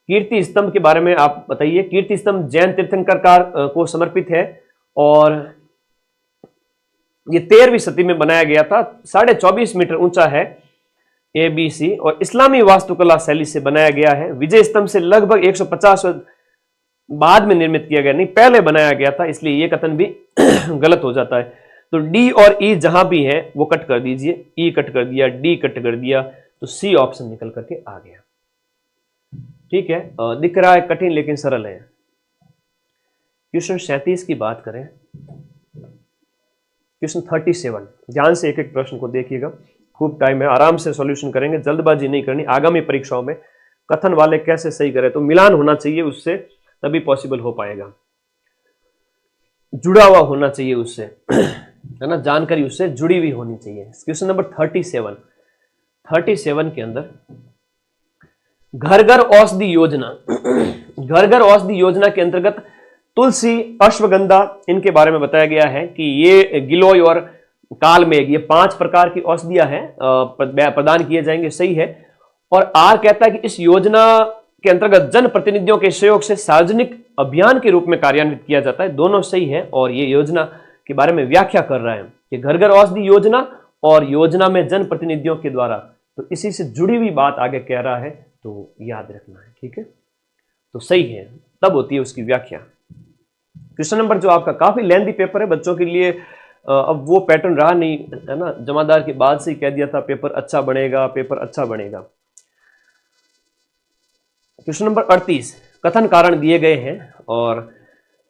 कीर्ति स्तंभ के बारे में आप बताइए। कीर्ति स्तंभ जैन तीर्थंकर को समर्पित है और ये 13वीं सदी में बनाया गया था। 24.5 मीटर ऊंचा है, ABC, और इस्लामी वास्तुकला शैली से बनाया गया है। विजय स्तंभ से लगभग 150 बाद में निर्मित किया गया, नहीं पहले बनाया गया था, इसलिए ये कथन भी गलत हो जाता है। तो डी और ई जहां भी है वो कट कर दीजिए, ई कट कर दिया, डी कट कर दिया, तो सी ऑप्शन निकल करके आ गया। ठीक है, दिख रहा है कठिन लेकिन सरल है। क्वेश्चन 37 की बात करें, क्वेश्चन 37, ध्यान से एक एक प्रश्न को देखिएगा, खूब टाइम है, आराम से सॉल्यूशन करेंगे, जल्दबाजी नहीं करनी। आगामी परीक्षाओं में कथन वाले कैसे सही करें, तो मिलान होना चाहिए उससे, तभी पॉसिबल हो पाएगा, जुड़ा हुआ होना चाहिए उससे, है ना, जानकारी उससे जुड़ी हुई होनी चाहिए। क्वेश्चन नंबर 37 के अंदर घर घर औषधि योजना, घर घर औषधि योजना के अंतर्गत तुलसी, अश्वगंधा, इनके बारे में बताया गया है कि ये गिलोय और कालमेघ, ये 5 प्रकार की औषधियां हैं, प्रदान किए जाएंगे, सही है। और आर कहता है कि इस योजना के अंतर्गत जन प्रतिनिधियों के सहयोग से सार्वजनिक अभियान के रूप में कार्यान्वित किया जाता है, दोनों सही है। और ये योजना के बारे में व्याख्या कर रहा है कि घर घर औषधि योजना और योजना में जन प्रतिनिधियों के द्वारा, तो इसी से जुड़ी हुई बात आगे कह रहा है, तो याद रखना है। ठीक है, तो सही है, तब होती है उसकी व्याख्या। क्वेश्चन नंबर जो आपका काफी लेंथी पेपर है बच्चों के लिए, अब वो पैटर्न रहा नहीं, है ना, जमादार के बाद से ही कह दिया था पेपर अच्छा बनेगा, पेपर अच्छा बनेगा। क्वेश्चन नंबर 38, कथन कारण दिए गए हैं और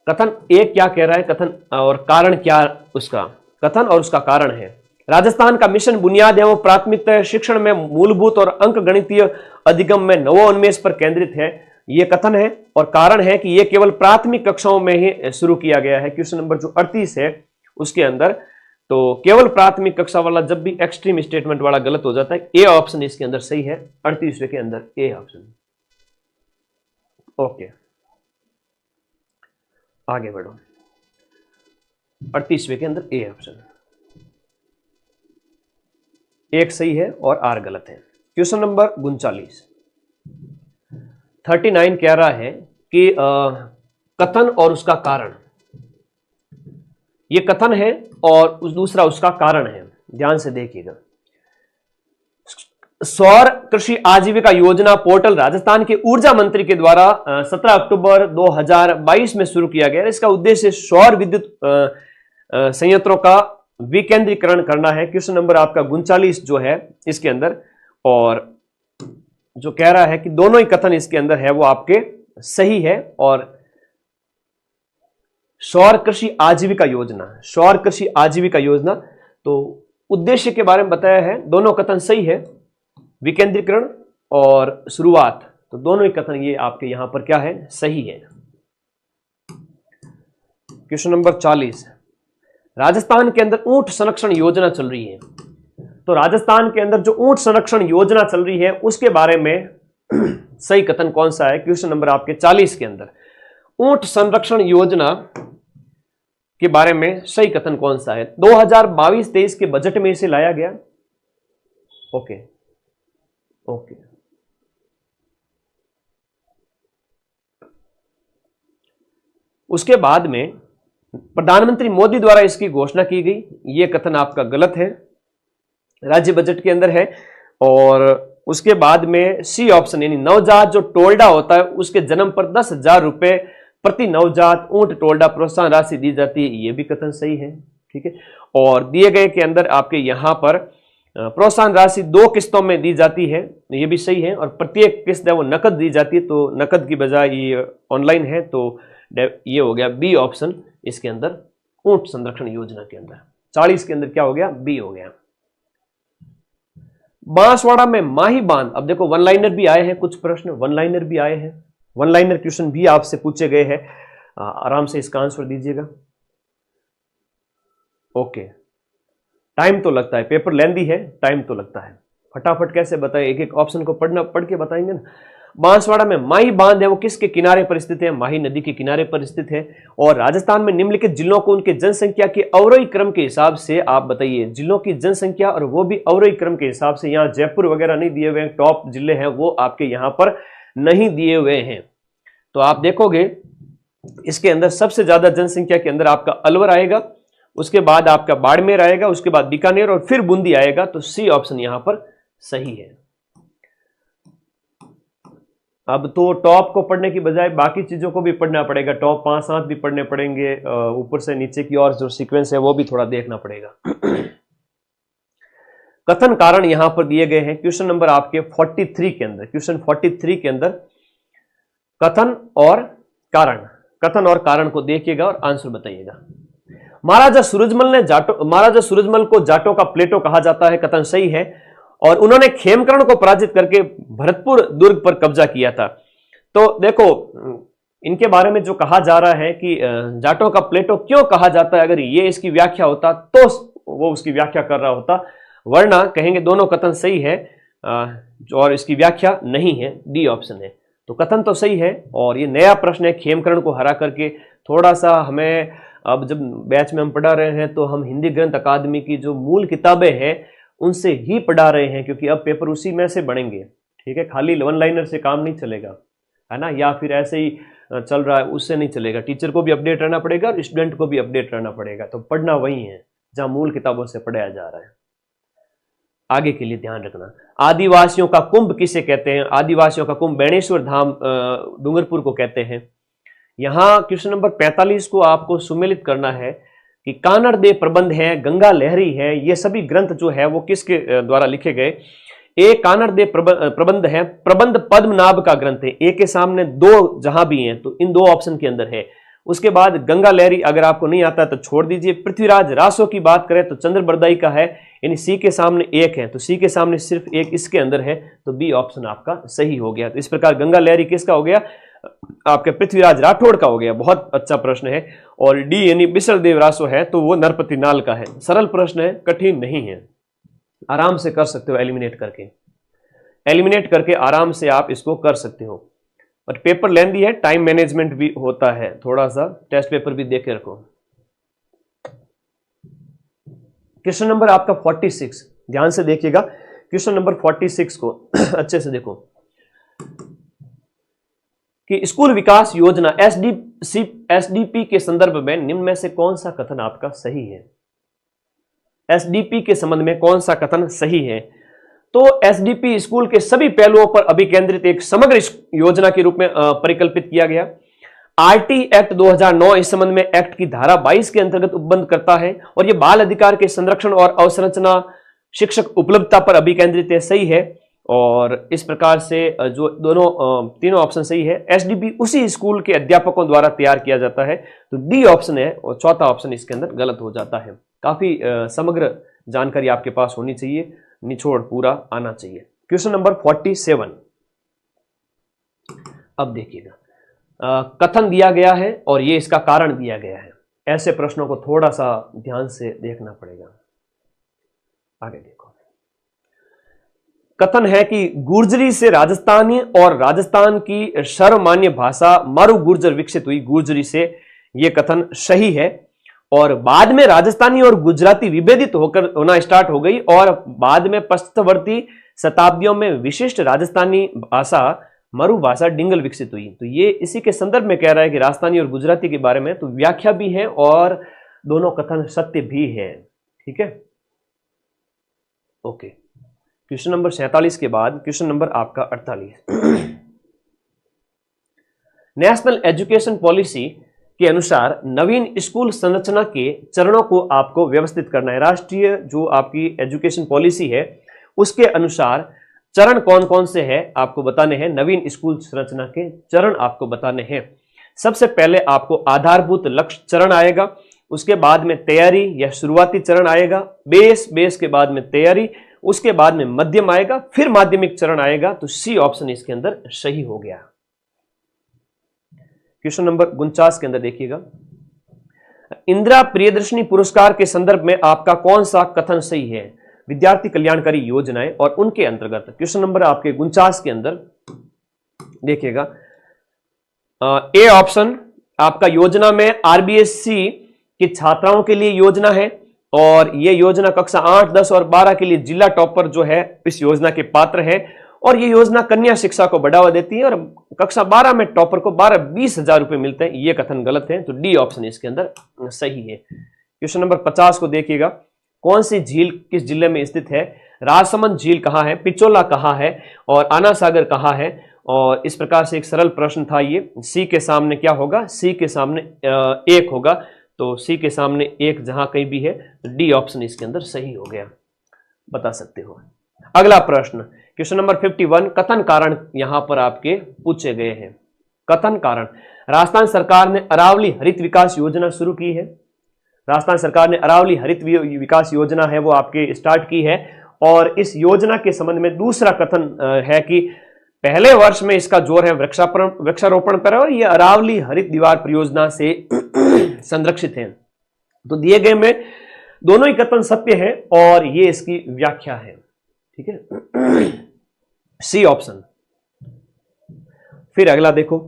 कथन एक क्या कह रहा है, कथन और कारण क्या, उसका कथन और उसका कारण है। राजस्थान का मिशन बुनियाद एवं प्राथमिक शिक्षण में मूलभूत और अंक गणितीय अधिगम में नवोन्मेष पर केंद्रित है, ये कथन है। और कारण है कि यह केवल प्राथमिक कक्षाओं में ही शुरू किया गया है। क्वेश्चन नंबर जो 38 है उसके अंदर, तो केवल प्राथमिक कक्षा वाला जब भी एक्सट्रीम स्टेटमेंट वाला गलत हो जाता है। ए ऑप्शन इसके अंदर सही है, 38वें के अंदर ए ऑप्शन। ओके, आगे बढ़ो, 38वें के अंदर ए ऑप्शन, एक सही है और आर गलत है। क्वेश्चन नंबर 39 कह रहा है कि कथन और उसका कारण, ये कथन है और दूसरा उसका कारण है, ध्यान से देखिएगा। सौर कृषि आजीविका योजना पोर्टल राजस्थान के ऊर्जा मंत्री के द्वारा 17 अक्टूबर 2022 में शुरू किया गया। इसका उद्देश्य सौर विद्युत संयंत्रों का विकेंद्रीकरण करना है। क्वेश्चन नंबर आपका 39 जो है इसके अंदर, और जो कह रहा है कि दोनों ही कथन इसके अंदर है वो आपके सही है। और सौर कृषि आजीविका योजना, सौर कृषि आजीविका योजना, तो उद्देश्य के बारे में बताया है, दोनों कथन सही है, विकेंद्रीकरण और शुरुआत, तो दोनों ही कथन ये आपके यहां पर क्या है, सही है। क्वेश्चन नंबर 40, राजस्थान के अंदर ऊंट संरक्षण योजना चल रही है। तो राजस्थान के अंदर जो ऊंट संरक्षण योजना चल रही है उसके बारे में सही कथन कौन सा है। क्वेश्चन नंबर आपके 40 के अंदर ऊंट संरक्षण योजना के बारे में सही कथन कौन सा है। 2022-23 के बजट में इसे लाया गया। ओके ओके, उसके बाद में प्रधानमंत्री मोदी द्वारा इसकी घोषणा की गई, यह कथन आपका गलत है, राज्य बजट के अंदर है। और उसके बाद में सी ऑप्शन, यानी नवजात जो टोल्डा होता है उसके जन्म पर 10,000 रुपए प्रति नवजात ऊंट टोल्डा प्रोत्साहन राशि दी जाती है, यह भी कथन सही है। ठीक है, और दिए गए के अंदर आपके यहां पर प्रोत्साहन राशि 2 किस्तों में दी जाती है, यह भी सही है। और प्रत्येक किस्त है वो नकद दी जाती है, तो नकद की बजाय ये ऑनलाइन है, तो ये हो गया बी ऑप्शन, इसके अंदर ऊंट संरक्षण योजना के अंदर। 40 के अंदर क्या हो गया, बी हो गया। बांसवाड़ा में माही बांध, अब देखो वन लाइनर भी आए हैं, कुछ प्रश्न वन लाइनर भी आए हैं, वन लाइनर क्वेश्चन भी आपसे पूछे गए हैं, आराम से इसका आंसर दीजिएगा। ओके, टाइम तो लगता है, पेपर लेंदी है, टाइम तो लगता है, फटाफट कैसे बताए, एक एक ऑप्शन को पढ़ के बताएंगे ना। बांसवाड़ा में माही बांध है वो किसके किनारे पर स्थित है, माही नदी के किनारे पर स्थित है। और राजस्थान में निम्नलिखित जिलों को उनके जनसंख्या के अवरोही क्रम के हिसाब से आप बताइए, जिलों की जनसंख्या और वो भी अवरोही क्रम के हिसाब से। यहाँ जयपुर वगैरह नहीं दिए हुए हैं, टॉप जिले हैं वो आपके यहाँ पर नहीं दिए हुए हैं। तो आप देखोगे इसके अंदर सबसे ज्यादा जनसंख्या के अंदर आपका अलवर आएगा, उसके बाद आपका बाड़मेर आएगा, उसके बाद बीकानेर और फिर बूंदी आएगा। तो सी ऑप्शन यहां पर सही है। अब तो टॉप को पढ़ने की बजाय बाकी चीजों को भी पढ़ना पड़ेगा, टॉप 5-7 भी पढ़ने पड़ेंगे, ऊपर से नीचे की और जो सीक्वेंस है वो भी थोड़ा देखना पड़ेगा। कथन कारण यहां पर दिए गए हैं क्वेश्चन नंबर आपके 43 के अंदर, क्वेश्चन 43 के अंदर कथन और कारण को देखिएगा और आंसर बताइएगा। महाराजा सूरजमल को जाटों का प्लेटो कहा जाता है, कथन सही है। और उन्होंने खेमकरण को पराजित करके भरतपुर दुर्ग पर कब्जा किया था। तो देखो इनके बारे में जो कहा जा रहा है कि जाटों का प्लेटो क्यों कहा जाता है, अगर ये इसकी व्याख्या होता तो वो उसकी व्याख्या कर रहा होता, वरना कहेंगे दोनों कथन सही है और इसकी व्याख्या नहीं है, डी ऑप्शन है। तो कथन तो सही है और ये नया प्रश्न है, खेमकरण को हरा करके। थोड़ा सा हमें अब जब बैच में हम पढ़ा रहे हैं तो हम हिंदी ग्रंथ अकादमी की जो मूल किताबें हैं उनसे ही पढ़ा रहे हैं, क्योंकि अब पेपर उसी में से बनेंगे, ठीक है। खाली वन लाइनर से काम नहीं चलेगा, है ना, या फिर ऐसे ही चल रहा है उससे नहीं चलेगा। टीचर को भी अपडेट रहना पड़ेगा और स्टूडेंट को भी अपडेट रहना पड़ेगा। तो पढ़ना वही है जहां मूल किताबों से पढ़ाया जा रहा है। आगे के लिए ध्यान रखना। आदिवासियों का कुंभ किसे कहते हैं, आदिवासियों का कुंभ बेणेश्वर धाम डूंगरपुर को कहते हैं। यहां क्वेश्चन नंबर 45 को आपको सुमेलित करना है कि कानड़ दे प्रबंध है, गंगा लहरी है, ये सभी ग्रंथ जो है वो किसके द्वारा लिखे गए। ए कानड़ दे प्रबंध है, प्रबंध पद्मनाभ का ग्रंथ है। ए के सामने दो जहां भी हैं तो इन दो ऑप्शन के अंदर है। उसके बाद गंगा लहरी अगर आपको नहीं आता तो छोड़ दीजिए। पृथ्वीराज रासो की बात करें तो चंद्र बरदाई का है, यानी सी के सामने एक है तो सी के सामने सिर्फ एक इसके अंदर है, तो बी ऑप्शन आपका सही हो गया। तो इस प्रकार गंगा लहरी किसका हो गया, आपके पृथ्वीराज राठौड़ का हो गया। बहुत अच्छा प्रश्न है। और डी यानी बिसल देव रासो है तो वो नरपति नाल का है। सरल प्रश्न है, कठिन नहीं है, आराम से कर सकते हो एलिमिनेट करके आराम से आप इसको कर सकते हो। और पेपर लेंदी है, टाइम मैनेजमेंट भी होता है, थोड़ा सा टेस्ट पेपर भी देख के रखो। क्वेश्चन नंबर आपका 46, ध्यान से देखिएगा क्वेश्चन नंबर 46 को अच्छे से देखो कि स्कूल विकास योजना एसडीपी के संदर्भ में निम्न में से कौन सा कथन आपका सही है। एसडीपी के संबंध में कौन सा कथन सही है। तो एसडीपी स्कूल के सभी पहलुओं पर अभिकेंद्रित एक समग्र योजना के रूप में परिकल्पित किया गया। आरटी एक्ट 2009 इस संबंध में एक्ट की धारा 22 के अंतर्गत उपबंध करता है और यह बाल अधिकार के संरक्षण और अवसंरचना शिक्षक उपलब्धता पर अभिकेंद्रित है, सही है। और इस प्रकार से जो तीनों ऑप्शन सही है। एसडीपी उसी स्कूल के अध्यापकों द्वारा तैयार किया जाता है, तो डी ऑप्शन है और चौथा ऑप्शन इसके अंदर गलत हो जाता है। काफी समग्र जानकारी आपके पास होनी चाहिए, निचोड़ पूरा आना चाहिए। क्वेश्चन नंबर 47, अब देखिएगा कथन दिया गया है और ये इसका कारण दिया गया है। ऐसे प्रश्नों को थोड़ा सा ध्यान से देखना पड़ेगा। आगे देखो, कथन है कि गुर्जरी से राजस्थानी और राजस्थान की सर्वमान्य भाषा मारू गुर्जर विकसित हुई, गुर्जरी से, यह कथन सही है। और बाद में राजस्थानी और गुजराती विभेदित होना स्टार्ट हो गई और बाद में पश्चिमवर्ती शताब्दियों में विशिष्ट राजस्थानी भाषा मरु भाषा डिंगल विकसित हुई। तो ये इसी के संदर्भ में कह रहा है कि राजस्थानी और गुजराती के बारे में, तो व्याख्या भी है और दोनों कथन सत्य भी है, ठीक है। ओके, क्वेश्चन नंबर 47 के बाद क्वेश्चन नंबर आपका 48। नेशनल एजुकेशन पॉलिसी के अनुसार नवीन स्कूल संरचना के चरणों को आपको व्यवस्थित करना है। राष्ट्रीय जो आपकी एजुकेशन पॉलिसी है उसके अनुसार चरण कौन कौन से हैं आपको बताने हैं। नवीन स्कूल संरचना के चरण आपको बताने हैं। सबसे पहले आपको आधारभूत लक्ष्य चरण आएगा, उसके बाद में तैयारी या शुरुआती चरण आएगा, बेस के बाद में तैयारी, उसके बाद में मध्यम आएगा, फिर माध्यमिक चरण आएगा। तो सी ऑप्शन इसके अंदर सही हो गया। क्वेश्चन नंबर 49 के अंदर देखिएगा, इंदिरा प्रियदर्शनी पुरस्कार के संदर्भ में आपका कौन सा कथन सही है? विद्यार्थी कल्याणकारी योजनाएं और उनके अंतर्गत। क्वेश्चन नंबर आपके 49 के अंदर देखिएगा, ए ऑप्शन आपका योजना में आरबीएससी की छात्राओं के लिए योजना है और यह योजना कक्षा 8, 10 और 12 के लिए जिला टॉपर जो है इस योजना के पात्र है और यह योजना कन्या शिक्षा को बढ़ावा देती है और कक्षा 12 में टॉपर को 12-20 हजार रुपए मिलते हैं। यह कथन गलत है, तो डी ऑप्शन इसके अंदर सही है। क्वेश्चन नंबर 50 को देखिएगा, कौन सी झील किस जिले में स्थित है? राजसमंद झील कहां है, पिचोला कहां है और आना सागर कहां है? और इस प्रकार से एक सरल प्रश्न था ये। सी के सामने क्या होगा? सी के सामने 1 होगा, तो सी के सामने 1 जहां कहीं भी है तो डी ऑप्शन इसके अंदर सही हो गया, बता सकते हो। अगला प्रश्न क्वेश्चन नंबर 51, कथन कारण यहां पर आपके पूछे गए हैं। कथन कारण, राजस्थान सरकार ने अरावली हरित विकास योजना शुरू की है। राजस्थान सरकार ने अरावली हरित विकास योजना है वो आपके स्टार्ट की है और इस योजना के संबंध में दूसरा कथन है कि पहले वर्ष में इसका जोर है वृक्षारोपण पर और यह अरावली हरित दीवार परियोजना से संरक्षित है। तो दिए गए में दोनों ही कथन सत्य है और ये इसकी व्याख्या है। ठीक है, सी ऑप्शन। फिर अगला देखो,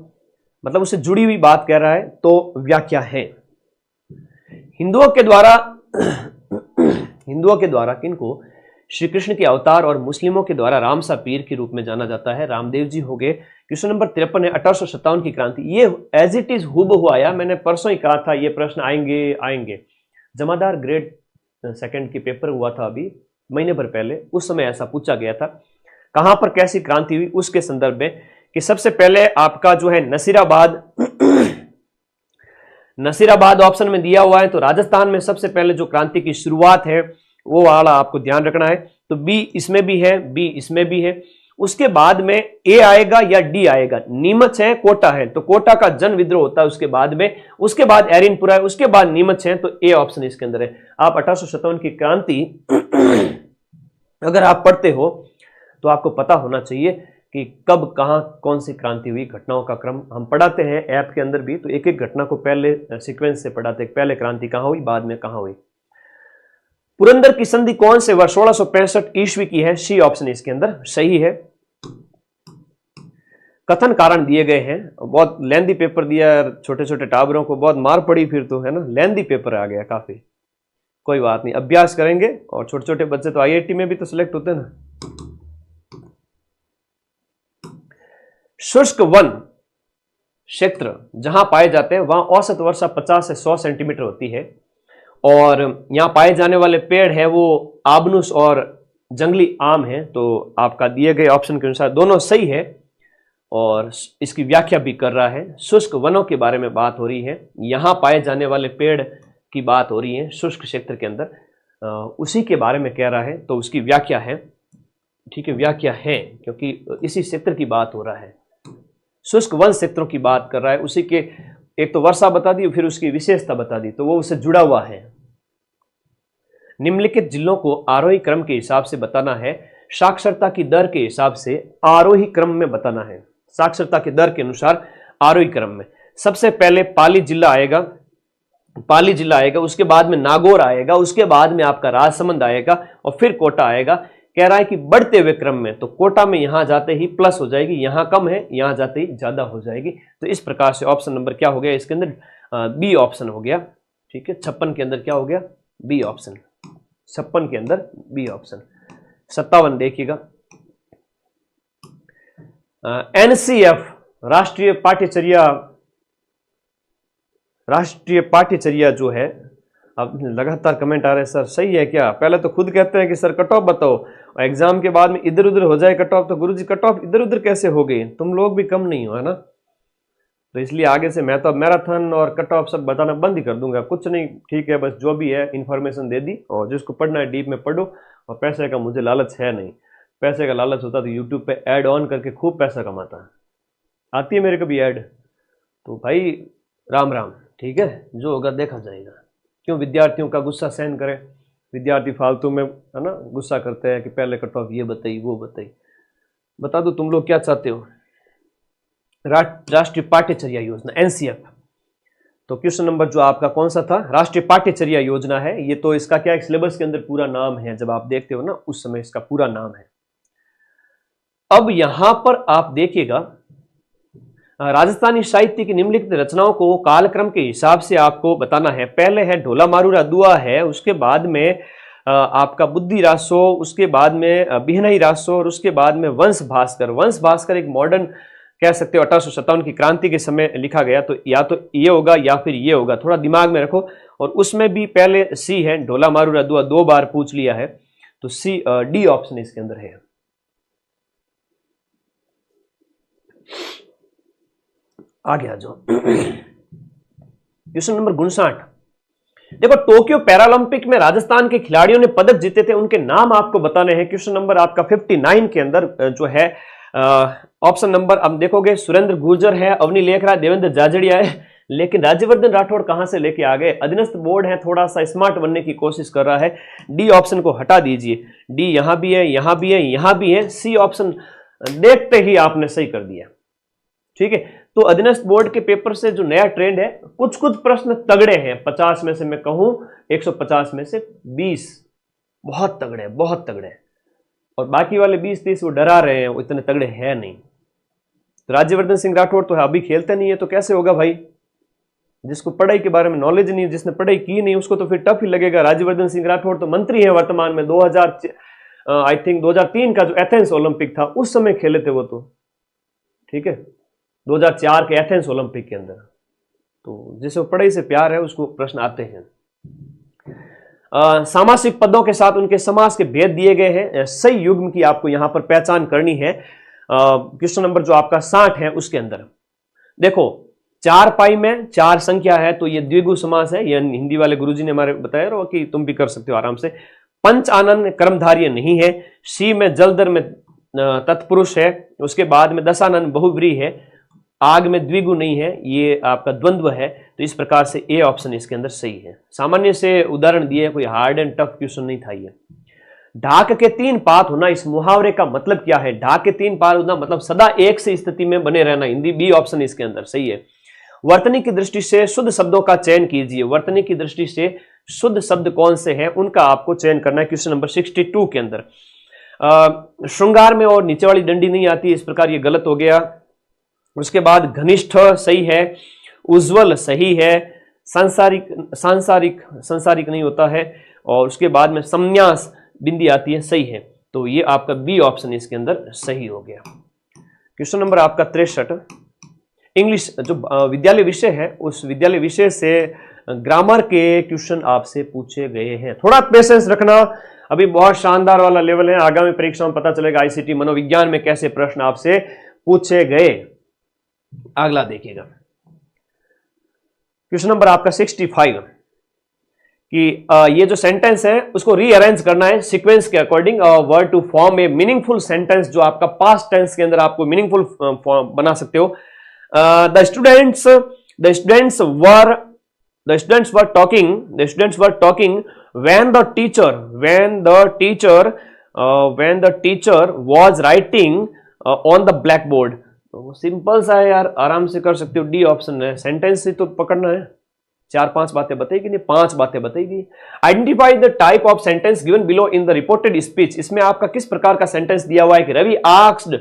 मतलब उससे जुड़ी हुई बात कह रहा है तो व्याख्या है। हिंदुओं के द्वारा किनको? श्री कृष्ण के अवतार और मुस्लिमों के द्वारा रामसा पीर के रूप में जाना जाता है। रामदेव जी हो गए। क्वेश्चन नंबर 53 है, 1857 की क्रांति। ये एज इट इज हुबहू आया, मैंने परसों ही कहा था ये प्रश्न आएंगे। जमादार ग्रेड 2 की पेपर हुआ था अभी महीने भर पहले, उस समय ऐसा पूछा गया था कहां पर कैसी क्रांति हुई उसके संदर्भ में कि सबसे पहले आपका जो है नसीराबाद ऑप्शन में दिया हुआ है, तो राजस्थान में सबसे पहले जो क्रांति की शुरुआत है वो वाला आपको ध्यान रखना है। तो बी इसमें भी है, बी इसमें भी है। उसके बाद में ए आएगा या डी आएगा? नीमच है, कोटा है, तो कोटा का जन विद्रोह होता है उसके बाद में, उसके बाद एरिनपुरा है, उसके बाद नीमच है, तो ए ऑप्शन इसके अंदर है। आप 1857 की क्रांति अगर आप पढ़ते हो तो आपको पता होना चाहिए कि कब कहां कौन सी क्रांति हुई। घटनाओं का क्रम हम पढ़ाते हैं ऐप के अंदर भी, तो एक एक घटना को पहले सीक्वेंस से पढ़ाते हैं, पहले क्रांति कहां हुई, बाद में कहां हुई। पुरंदर की संधि कौन से वर्ष 1665 ईस्वी की है? सी ऑप्शन इसके अंदर सही है। कथन कारण दिए गए हैं, बहुत लेंदी पेपर दिया, छोटे छोटे टाबरों को बहुत मार पड़ी फिर तो, है ना, लेंदी पेपर आ गया काफी। कोई बात नहीं, अभ्यास करेंगे और छोटे छोटे बच्चे तो आईआईटी में भी तो सिलेक्ट होते हैं ना। शुष्क वन क्षेत्र जहां पाए जाते हैं वहां औसत वर्षा 50 से 100 सेंटीमीटर होती है और यहां पाए जाने वाले पेड़ है वो आबनुस और जंगली आम है। तो आपका दिए गए ऑप्शन के अनुसार दोनों सही है और इसकी व्याख्या भी कर रहा है। शुष्क वनों के बारे में बात हो रही है, यहां पाए जाने वाले पेड़ की बात हो रही है शुष्क क्षेत्र के अंदर, उसी के बारे में कह रहा है, तो उसकी व्याख्या है। ठीक है, व्याख्या है क्योंकि इसी क्षेत्र की बात हो रहा है, शुष्क वन क्षेत्रों की बात कर रहा है। उसी के एक तो वर्षा बता दी, फिर उसकी विशेषता बता दी, तो वो उससे जुड़ा हुआ है। निम्नलिखित जिलों को आरोही क्रम के हिसाब से बताना है, साक्षरता की दर के हिसाब से आरोही क्रम में बताना है, साक्षरता की दर के अनुसार आरोही क्रम में। सबसे पहले पाली जिला आएगा, उसके बाद में नागौर आएगा, उसके बाद में आपका राजसमंद आएगा और फिर कोटा आएगा। कह रहा है कि बढ़ते हुए क्रम में, तो कोटा में यहां जाते ही प्लस हो जाएगी, यहां कम है, यहां जाते ही ज्यादा हो जाएगी। तो इस प्रकार से ऑप्शन नंबर क्या हो गया इसके अंदर? बी ऑप्शन हो गया। ठीक है, 56 के अंदर क्या हो गया? B option. 56 के अंदर बी ऑप्शन। 57 देखिएगा, एनसीएफ राष्ट्रीय पाठ्यचर्या जो है, अब लगातार कमेंट आ रहे हैं सर सही है क्या? पहले तो खुद कहते हैं कि सर कट ऑफ बताओ, और एग्जाम के बाद में इधर उधर हो जाए कट ऑफ, तो गुरुजी कट ऑफ इधर उधर कैसे हो गई? तुम लोग भी कम नहीं हो, है ना। तो इसलिए आगे से मैं तो मैराथन और कट ऑफ सब बताना बंद ही कर दूंगा, कुछ नहीं। ठीक है, बस जो भी है इन्फॉर्मेशन दे दी और जिसको पढ़ना है डीप में पढ़ो। और पैसे का मुझे लालच है नहीं, पैसे का लालच होता तो यूट्यूब पे ऐड ऑन करके खूब पैसा कमाता है। आती है मेरे को भी ऐड, तो भाई राम राम, ठीक है, जो होगा देखा जाएगा। क्यों विद्यार्थियों का गुस्सा सहन करें? विद्यार्थी फालतू में है ना गुस्सा करते हैं कि पहले कट ऑफ ये बताइए वो बताइए। बता दो तुम लोग क्या चाहते हो? राष्ट्रीय पाठ्यचर्या योजना एनसीएफ। तो क्वेश्चन नंबर जो आपका कौन सा था, राष्ट्रीय पाठ्यचर्या योजना है ये। तो इसका क्या सिलेबस के अंदर पूरा नाम है, जब आप देखते हो ना उस समय इसका पूरा नाम है। अब यहां पर आप देखिएगा, राजस्थानी साहित्य की निम्नलिखित रचनाओं को कालक्रम के हिसाब से आपको बताना है। पहले है ढोला मारूरा दुआ है, उसके बाद में आपका बुद्धि रासो, उसके बाद में बिहनई रासो, और उसके बाद में वंश भास्कर। वंश भास्कर एक मॉडर्न कह सकते हो 1857 की क्रांति के समय लिखा गया। तो या तो ये होगा या फिर ये होगा, थोड़ा दिमाग में रखो। और उसमें भी पहले सी है, ढोला मारूरा दुआ 2 बार पूछ लिया है, तो सी डी ऑप्शन इसके अंदर है। आगे आ जाओ। Question number 59। देखो, टोक्यो पैरालंपिक में राजस्थान के खिलाड़ियों ने पदक जीते थे, उनके नाम आपको बताने हैं। क्वेश्चन नंबर आपका 59 के अंदर जो है ऑप्शन नंबर अब देखोगे, सुरेंद्र गुर्जर है, अवनी लेखरा, देवेंद्र जाजड़िया है। लेकिन राज्यवर्धन राठौड़ कहां से लेके आ गए? अधीनस्थ बोर्ड है, थोड़ा सा स्मार्ट बनने की कोशिश कर रहा है। डी ऑप्शन को हटा दीजिए। डी यहां भी है, यहां भी है, यहां भी है। सी ऑप्शन देखते ही आपने सही कर दिया, ठीक है। तो अधीनस्थ बोर्ड के पेपर से जो नया ट्रेंड है, कुछ कुछ प्रश्न तगड़े हैं। 50 में से मैं कहूं 150 में से 20 बहुत तगड़े, बहुत तगड़े। और बाकी वाले 20-30 वो डरा रहे हैं, वो इतने तगड़े हैं नहीं। तो राज्यवर्धन सिंह राठौड़ तो अभी खेलते नहीं है, तो कैसे होगा भाई? जिसको पढ़ाई के बारे में नॉलेज नहीं, जिसने पढ़ाई की नहीं, उसको तो फिर टफ ही लगेगा। राज्यवर्धन सिंह राठौड़ तो मंत्री है वर्तमान में। 2003 का जो एथेंस ओलंपिक था उस समय खेले थे वो, तो ठीक है, 2004 के एथेंस ओलंपिक के अंदर। तो जिसे पढ़ाई से प्यार है उसको प्रश्न आते हैं। सामासिक पदों के साथ उनके समास के भेद दिए गए हैं। सही युग्म की आपको यहां पर पहचान करनी है। क्वेश्चन नंबर जो आपका 60 है उसके अंदर देखो, 4 पाई में 4 संख्या है, तो ये द्विगु समास है। ये हिंदी वाले गुरुजी ने हमारे बताया कि तुम भी कर सकते हो आराम से। पंच आनन कर्मधार्य नहीं है। सी में जलदर में तत्पुरुष है। उसके बाद में दशानन बहुव्रीहि है। आग में द्विगु नहीं है, ये आपका द्वंद्व है। तो इस प्रकार से ए ऑप्शन इसके अंदर सही है। सामान्य से उदाहरण दिए, कोई हार्ड एंड टफ क्वेश्चन नहीं था ये। ढाक के 3 पात होना, इस मुहावरे का मतलब क्या है? ढाक के 3 पात होना मतलब सदा एक से स्थिति में बने रहना। हिंदी बी ऑप्शन इसके अंदर सही है। वर्तनी की दृष्टि से शुद्ध शब्दों का चयन कीजिए। वर्तनी की दृष्टि से शुद्ध शब्द कौन से हैं उनका आपको चयन करना है। क्वेश्चन नंबर 62 के अंदर श्रृंगार में और नीचे वाली डंडी नहीं आती, इस प्रकार ये गलत हो गया। उसके बाद घनिष्ठ सही है, उज्जवल सही है, सांसारिक नहीं होता है, और उसके बाद में संन्यास बिंदी आती है, सही है। तो ये आपका बी ऑप्शन इसके अंदर सही हो गया। क्वेश्चन नंबर आपका 63, इंग्लिश जो विद्यालय विषय है उस विद्यालय विषय से ग्रामर के क्वेश्चन आपसे पूछे गए हैं। थोड़ा पेशेंस रखना, अभी बहुत शानदार वाला लेवल है। आगामी परीक्षा में पता चलेगा आईसीटी मनोविज्ञान में कैसे प्रश्न आपसे पूछे गए। अगला देखिएगा, क्वेश्चन नंबर आपका 65 कि ये जो सेंटेंस है उसको रीअरेंज करना है सीक्वेंस के according, word to form a meaningful sentence. जो आपका पास्ट टेंस के अंदर आपको मीनिंगफुल फॉर्म बना सकते हो। The students were talking when the teacher was writing on the blackboard। तो सिंपल सा है यार, आराम से कर सकते हो। डी ऑप्शन है। सेंटेंस ही तो पकड़ना है, 4-5 बातें बताएगी, नहीं 5 बातें बताएगी। Identify the type of sentence given below in the reported speech. इसमें आपका किस प्रकार का सेंटेंस दिया हुआ है कि Ravi asked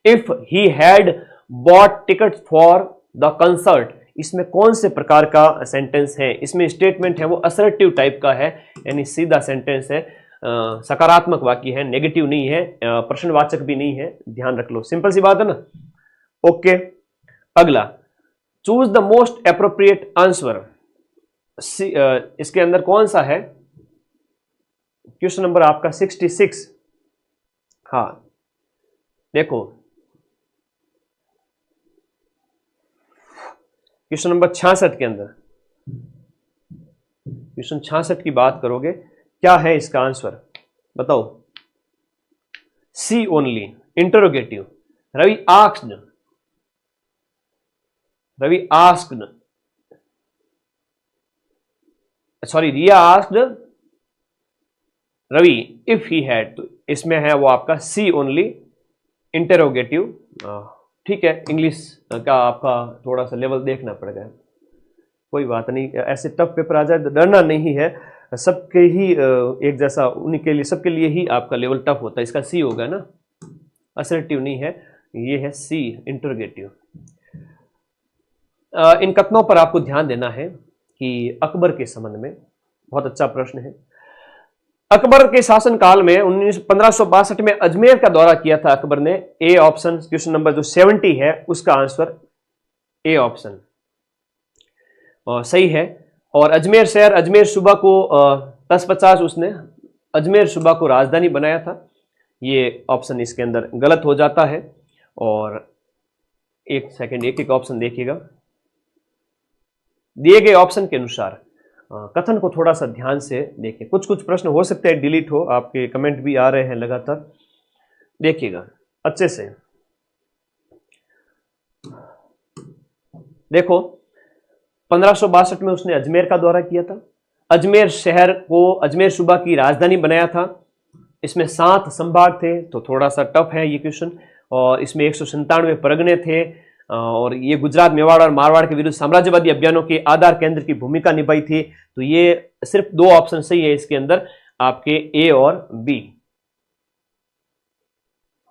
if he had bought ticket for the concert. इसमें कौन से प्रकार का सेंटेंस है? इसमें स्टेटमेंट है वो असर्टिव टाइप का है, यानी सीधा सेंटेंस है, सकारात्मक वाक्य है, नेगेटिव नहीं है, प्रश्नवाचक भी नहीं है। ध्यान रख लो, सिंपल सी बात है ना। ओके, अगला, choose the most appropriate answer. इसके अंदर कौन सा है? क्वेश्चन नंबर आपका 66। हाँ देखो, क्वेश्चन नंबर 66 के अंदर, क्वेश्चन 66 की बात करोगे, क्या है इसका आंसर बताओ? C only, interrogative. Ravi asked, Ravi asked, sorry Riya asked Ravi if he had, तो इसमें है वो आपका सी ओनली इंटेरोगेटिव। ठीक है, इंग्लिश का आपका थोड़ा सा लेवल देखना पड़ेगा, कोई बात नहीं, ऐसे टफ पेपर आ जाए तो डरना नहीं है, सबके ही एक जैसा, उन्हीं के लिए, सबके लिए ही आपका लेवल टफ होता है। इसका सी होगा ना, असर्टिव नहीं है, ये है सी इंटरोगेटिव। इन कथनों पर आपको ध्यान देना है कि अकबर के संबंध में, बहुत अच्छा प्रश्न है। अकबर के शासनकाल में 1562 में अजमेर का दौरा किया था अकबर ने। ए ऑप्शन, क्वेश्चन नंबर जो 70 है उसका आंसर ए ऑप्शन सही है। और अजमेर शहर, अजमेर सूबा को 1050 उसने अजमेर सूबा को राजधानी बनाया था, ये ऑप्शन इसके अंदर गलत हो जाता है। और एक सेकंड, एक एक ऑप्शन देखिएगा। दिए गए ऑप्शन के अनुसार कथन को थोड़ा सा ध्यान से देखिए, कुछ कुछ प्रश्न हो सकते हैं डिलीट हो, आपके कमेंट भी आ रहे हैं लगातार, देखिएगा अच्छे से। देखो 1562 में उसने अजमेर का दौरा किया था, अजमेर शहर को अजमेर सूबा की राजधानी बनाया था। इसमें 7 संभाग थे, तो थोड़ा सा टफ है ये क्वेश्चन। और इसमें 197 परगने थे, और ये गुजरात, मेवाड़ और मारवाड़ के विरुद्ध साम्राज्यवादी अभियानों के आधार केंद्र की भूमिका निभाई थी। तो ये सिर्फ 2 ऑप्शन सही है इसके अंदर, आपके ए और बी।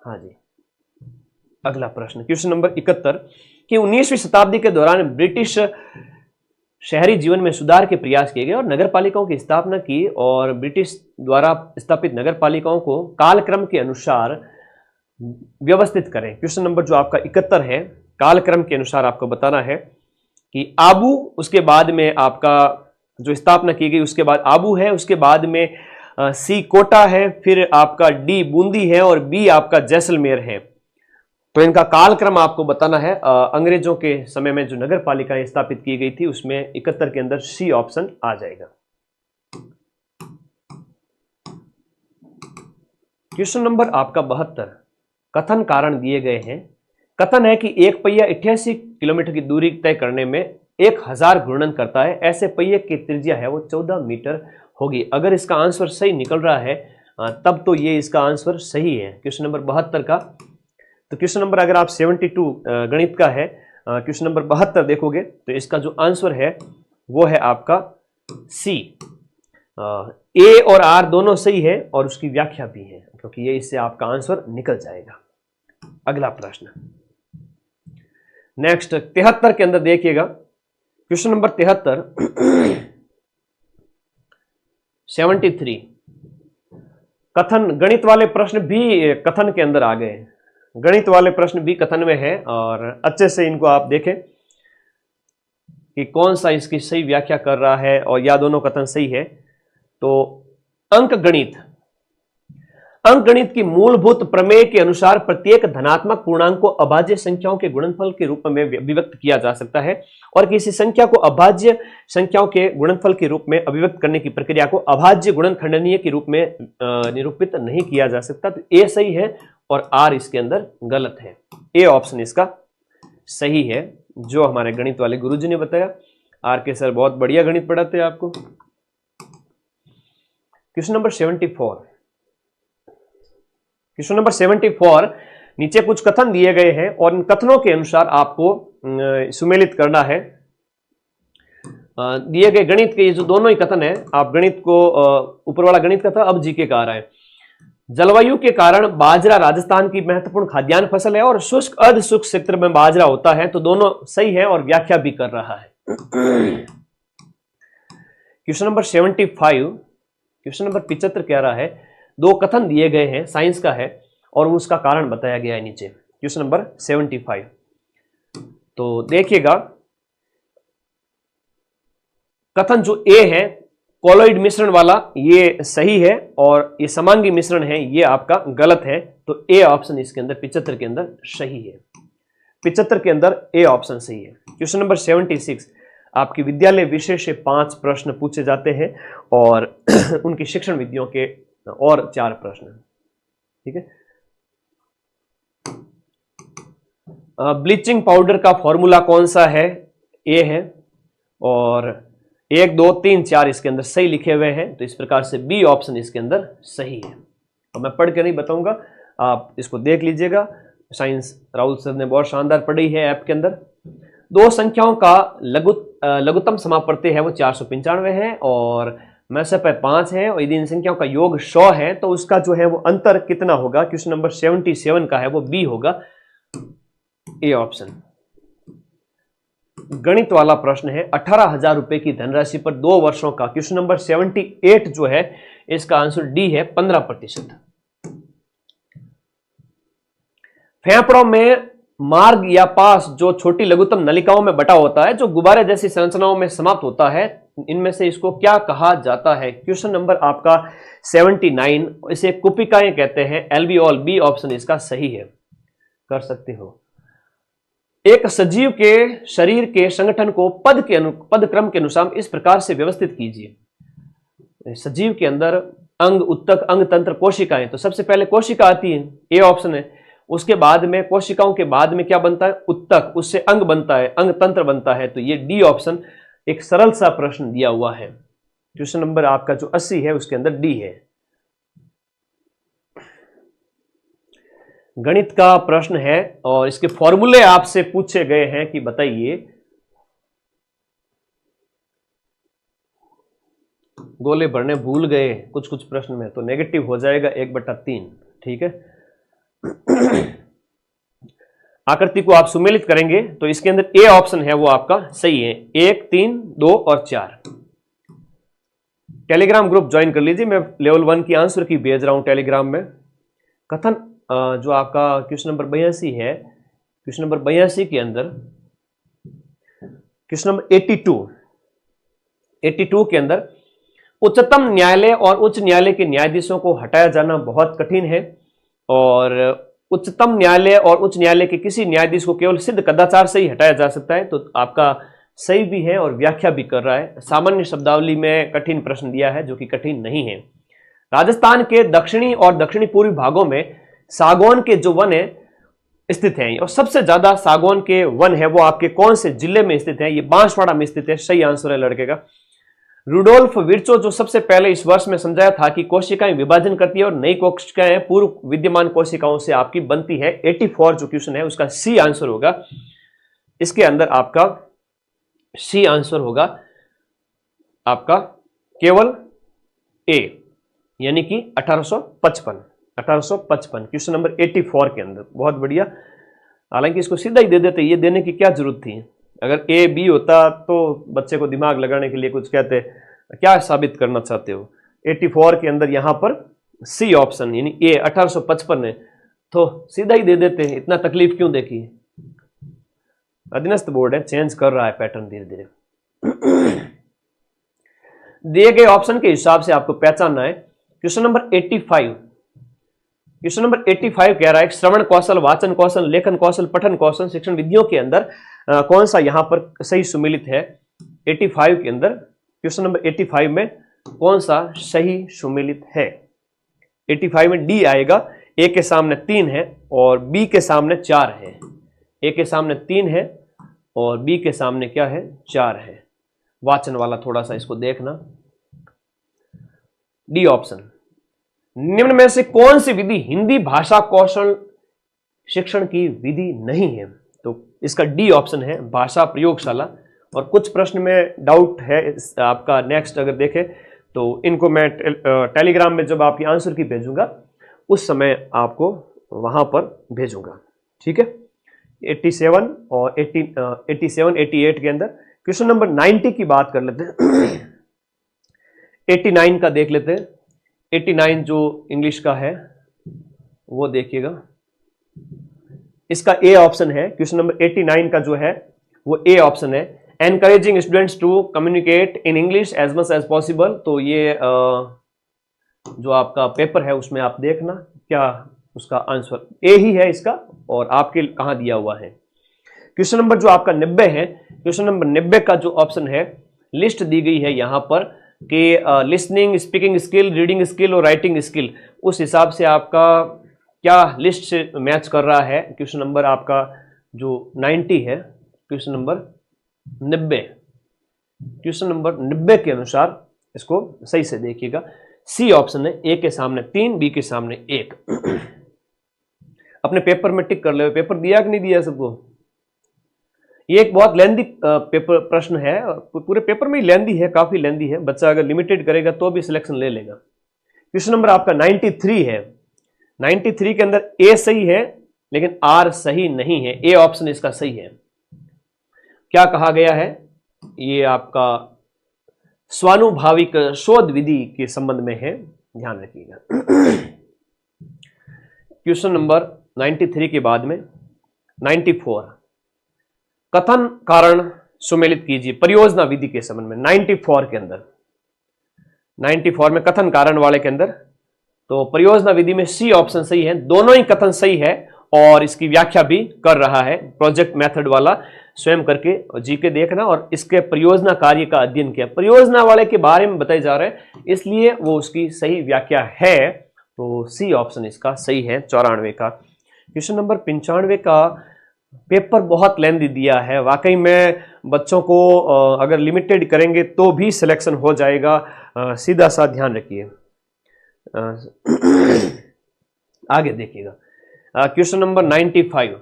हाँ जी, अगला प्रश्न क्वेश्चन नंबर 71 कि 19वीं शताब्दी के दौरान ब्रिटिश शहरी जीवन में सुधार के प्रयास किए गए और नगर पालिकाओं की स्थापना की, और ब्रिटिश द्वारा स्थापित नगर पालिकाओं को कालक्रम के अनुसार व्यवस्थित करें। क्वेश्चन नंबर जो आपका 71 है, कालक्रम के अनुसार आपको बताना है कि आबू, उसके बाद में आपका जो स्थापना की गई उसके बाद आबू है, उसके बाद में सी कोटा है, फिर आपका डी बूंदी है, और बी आपका जैसलमेर है। तो इनका कालक्रम आपको बताना है। अंग्रेजों के समय में जो नगर पालिकाएं स्थापित की गई थी उसमें 71 के अंदर सी ऑप्शन आ जाएगा। क्वेश्चन नंबर आपका 72 कथन कारण दिए गए हैं। कथन है कि एक पहिया 88 किलोमीटर की दूरी तय करने में 1000 घूर्णन करता है, ऐसे पहिए की त्रिज्या है वो 14 मीटर होगी। अगर इसका आंसर सही निकल रहा है तब तो ये इसका आंसर सही है क्वेश्चन नंबर 72 का। तो क्वेश्चन नंबर अगर आप 72 गणित का है, क्वेश्चन नंबर 72 देखोगे तो इसका जो आंसर है वो है आपका सी। ए और आर दोनों सही है और उसकी व्याख्या भी है, क्योंकि ये इससे आपका आंसर निकल जाएगा। अगला प्रश्न नेक्स्ट 73 के अंदर देखिएगा, क्वेश्चन नंबर 73 73 कथन, गणित वाले प्रश्न भी कथन के अंदर आ गए, गणित वाले प्रश्न भी कथन में है, और अच्छे से इनको आप देखें कि कौन सा इसकी सही व्याख्या कर रहा है और या दोनों कथन सही है। तो अंक गणित की मूलभूत प्रमेय के अनुसार प्रत्येक धनात्मक पूर्णांक को अभाज्य संख्याओं के गुणनफल के रूप में अभिव्यक्त किया जा सकता है, और किसी संख्या को अभाज्य संख्याओं के गुणनफल के रूप में अभिव्यक्त करने की प्रक्रिया को अभाज्य गुणनखंडनीय के रूप में निरूपित नहीं किया जा सकता। तो ए सही है और आर इसके अंदर गलत है। ए ऑप्शन इसका सही है, जो हमारे गणित वाले गुरुजी ने बताया। आर के सर बहुत बढ़िया गणित पढ़ाते हैं आपको। क्वेश्चन नंबर 74, क्वेश्चन नंबर 74 नीचे कुछ कथन दिए गए हैं और इन कथनों के अनुसार आपको सुमेलित करना है। दिए गए गणित के ये जो दोनों ही कथन है, आप गणित को ऊपर वाला गणित का था, अब जीके का आ रहा है। जलवायु के कारण बाजरा राजस्थान की महत्वपूर्ण खाद्यान्न फसल है और शुष्क अर्ध शुष्क क्षेत्र में बाजरा होता है, तो दोनों सही है और व्याख्या भी कर रहा है। क्वेश्चन नंबर 75, क्वेश्चन नंबर 75 कह रहा है 2 कथन दिए गए हैं, साइंस का है और उसका कारण बताया गया है नीचे। क्वेश्चन नंबर 75 तो देखिएगा, कथन जो ए है कोलोइड मिश्रण वाला ये सही है, और ये समांगी मिश्रण है ये आपका गलत है। तो ए ऑप्शन इसके अंदर 75 के अंदर सही है, 75 के अंदर ए ऑप्शन सही है। क्वेश्चन नंबर 76 आपकी विद्यालय विषय से 5 प्रश्न पूछे जाते हैं और उनकी शिक्षण विधियों के और 4 प्रश्न, ठीक है। ब्लीचिंग पाउडर का फॉर्मूला कौन सा है? ए है, और 1 2 3 4 इसके अंदर सही लिखे हुए हैं, तो इस प्रकार से बी ऑप्शन इसके अंदर सही है। और मैं पढ़ के नहीं बताऊंगा, आप इसको देख लीजिएगा। साइंस राहुल सर ने बहुत शानदार पढ़ी है ऐप के अंदर। दो संख्याओं का लघुत्तम समापवर्ती है वो 495 है, और मैसे पे 5 है, और यदि इन संख्याओं का योग 100 है तो उसका जो है वो अंतर कितना होगा? क्वेश्चन नंबर 77 का है वो बी होगा, ए ऑप्शन। गणित वाला प्रश्न है, 18,000 रुपए की धनराशि पर 2 वर्षों का। क्वेश्चन नंबर 78 जो है इसका आंसर डी है, 15%। फेफड़ों में मार्ग या पास जो छोटी लघुत्तम नलिकाओं में बटा होता है, जो गुब्बारे जैसी संरचनाओं में समाप्त होता है, इनमें से इसको क्या कहा जाता है? क्वेश्चन नंबर आपका 79, इसे कुपिकाएं कहते हैं, एल्वियोल, बी ऑप्शन इसका सही है। कर सकते हो। एक सजीव के शरीर के संगठन को पद क्रम के अनुसार इस प्रकार से व्यवस्थित कीजिए। सजीव के अंदर अंग, उत्तक, अंग तंत्र, कोशिकाएं, तो सबसे पहले कोशिका आती है, ए ऑप्शन है। उसके बाद में कोशिकाओं के बाद में क्या बनता है? उत्तक, उससे अंग बनता है, अंग तंत्र बनता है, तो ये डी ऑप्शन एक सरल सा प्रश्न दिया हुआ है। क्वेश्चन नंबर आपका जो 80 है उसके अंदर डी है। गणित का प्रश्न है और इसके फॉर्मूले आपसे पूछे गए हैं कि बताइए। गोले भरने भूल गए कुछ कुछ प्रश्न में, तो नेगेटिव हो जाएगा 1/3। ठीक है। आकृति को आप सुमेलित करेंगे तो इसके अंदर ए ऑप्शन है वो आपका सही है। 1 3 2 और 4। टेलीग्राम ग्रुप ज्वाइन कर लीजिए, मैं लेवल 1 की आंसर की भेज रहा हूं टेलीग्राम में। कथन जो आपका क्वेश्चन नंबर 82 है, क्वेश्चन नंबर 82 के अंदर क्वेश्चन नंबर 82 के अंदर उच्चतम न्यायालय और उच्च न्यायालय के न्यायाधीशों को हटाया जाना बहुत कठिन है, और उच्चतम न्यायालय और उच्च न्यायालय के किसी न्यायाधीश को केवल सिद्ध कदाचार से ही हटाया जा सकता है, तो आपका सही भी है और व्याख्या भी कर रहा है। सामान्य शब्दावली में कठिन प्रश्न दिया है जो कि कठिन नहीं है। राजस्थान के दक्षिणी और दक्षिणी पूर्वी भागों में सागौन के जो वन है स्थित हैं, और सबसे ज्यादा सागौन के वन है वो आपके कौन से जिले में स्थित है? ये बांसवाड़ा में स्थित है। सही आंसर है लड़के का। रुडोल्फ विर्चो जो सबसे पहले इस वर्ष में समझाया था कि कोशिकाएं विभाजन करती है और नई कोशिकाएं पूर्व विद्यमान कोशिकाओं से आपकी बनती है। 84 जो क्वेश्चन है उसका सी आंसर होगा। इसके अंदर आपका सी आंसर होगा आपका केवल ए, यानी कि 1855 क्वेश्चन नंबर 84 के अंदर। बहुत बढ़िया। हालांकि इसको सीधा ही दे देते, ये देने की क्या जरूरत थी? अगर ए बी होता तो बच्चे को दिमाग लगाने के लिए कुछ कहते, क्या साबित करना चाहते हो? 84 के अंदर यहां पर सी ऑप्शन यानी ए 1855 है, तो सीधा ही दे देते हैं। इतना तकलीफ क्यों देखी? अधीनस्थ बोर्ड है, चेंज कर रहा है पैटर्न धीरे धीरे। दिए गए ऑप्शन के हिसाब से आपको पहचानना है। क्वेश्चन नंबर 85, क्वेश्चन नंबर 85 कह रहा है श्रवण कौशल, वाचन कौशल, लेखन कौशल, पठन कौशल शिक्षण विधियों के अंदर कौन सा यहां पर सही सुमेलित है? 85 के अंदर क्वेश्चन नंबर 85 में कौन सा सही सुमेलित है? 85 में डी आएगा। ए के सामने 3 है और बी के सामने 4 है। ए के सामने 3 है और बी के सामने क्या है? 4 है। वाचन वाला थोड़ा सा इसको देखना। D option. निम्न में से कौन सी विधि हिंदी भाषा कौशल शिक्षण की विधि नहीं है? तो इसका डी ऑप्शन है, भाषा प्रयोगशाला। और कुछ प्रश्न में डाउट है आपका, नेक्स्ट अगर देखें तो इनको मैं टेलीग्राम में जब आपकी आंसर की भेजूंगा उस समय आपको वहां पर भेजूंगा। ठीक है। 87 और 87 88 के अंदर क्वेश्चन नंबर 90 की बात कर लेते हैं। 89 का देख लेते हैं। 89 जो इंग्लिश का है वो देखिएगा, इसका ए ऑप्शन है। क्वेश्चन नंबर 89 का जो है वो ए ऑप्शन है। Encouraging students to communicate in English as much as possible. तो ये जो आपका पेपर है उसमें आप देखना क्या उसका आंसर ए ही है इसका, और आपके कहां दिया हुआ है। क्वेश्चन नंबर जो आपका 90 है, क्वेश्चन नंबर 90 का जो ऑप्शन है, लिस्ट दी गई है यहां पर कि listening, speaking skill, reading skill और राइटिंग स्किल, उस हिसाब से आपका क्या लिस्ट से मैच कर रहा है। क्वेश्चन नंबर आपका जो 90 है, क्वेश्चन नंबर 90, क्वेश्चन नंबर 90 के अनुसार इसको सही से देखिएगा। सी ऑप्शन है, ए के सामने 3, बी के सामने 1। अपने पेपर में टिक कर ले, पेपर दिया कि नहीं दिया सबको। ये एक बहुत लेंदी पेपर प्रश्न है, पूरे पेपर में ही लेंदी है, काफी लेंदी है। बच्चा अगर लिमिटेड करेगा तो भी सिलेक्शन ले लेगा। क्वेश्चन नंबर आपका 93 है। 93 के अंदर ए सही है लेकिन आर सही नहीं है। ए ऑप्शन इसका सही है। क्या कहा गया है, ये आपका स्वानुभाविक शोध विधि के संबंध में है, ध्यान रखिएगा। क्वेश्चन नंबर 93 के बाद में 94, कथन कारण सुमेलित कीजिए परियोजना विधि के संबंध में। 94 के अंदर, 94 में कथन कारण वाले के अंदर तो परियोजना विधि में सी ऑप्शन सही है। दोनों ही कथन सही है और इसकी व्याख्या भी कर रहा है प्रोजेक्ट मेथड वाला, स्वयं करके जीके देखना और इसके परियोजना कार्य का अध्ययन किया। परियोजना वाले के बारे में बताए जा रहे हैं, इसलिए वो उसकी सही व्याख्या है, तो सी ऑप्शन इसका सही है 94 का। क्वेश्चन नंबर 95 का पेपर बहुत लेंदी दिया है, वाकई में बच्चों को अगर लिमिटेड करेंगे तो भी सिलेक्शन हो जाएगा, सीधा सा ध्यान रखिए। आगे देखिएगा, क्वेश्चन नंबर 95,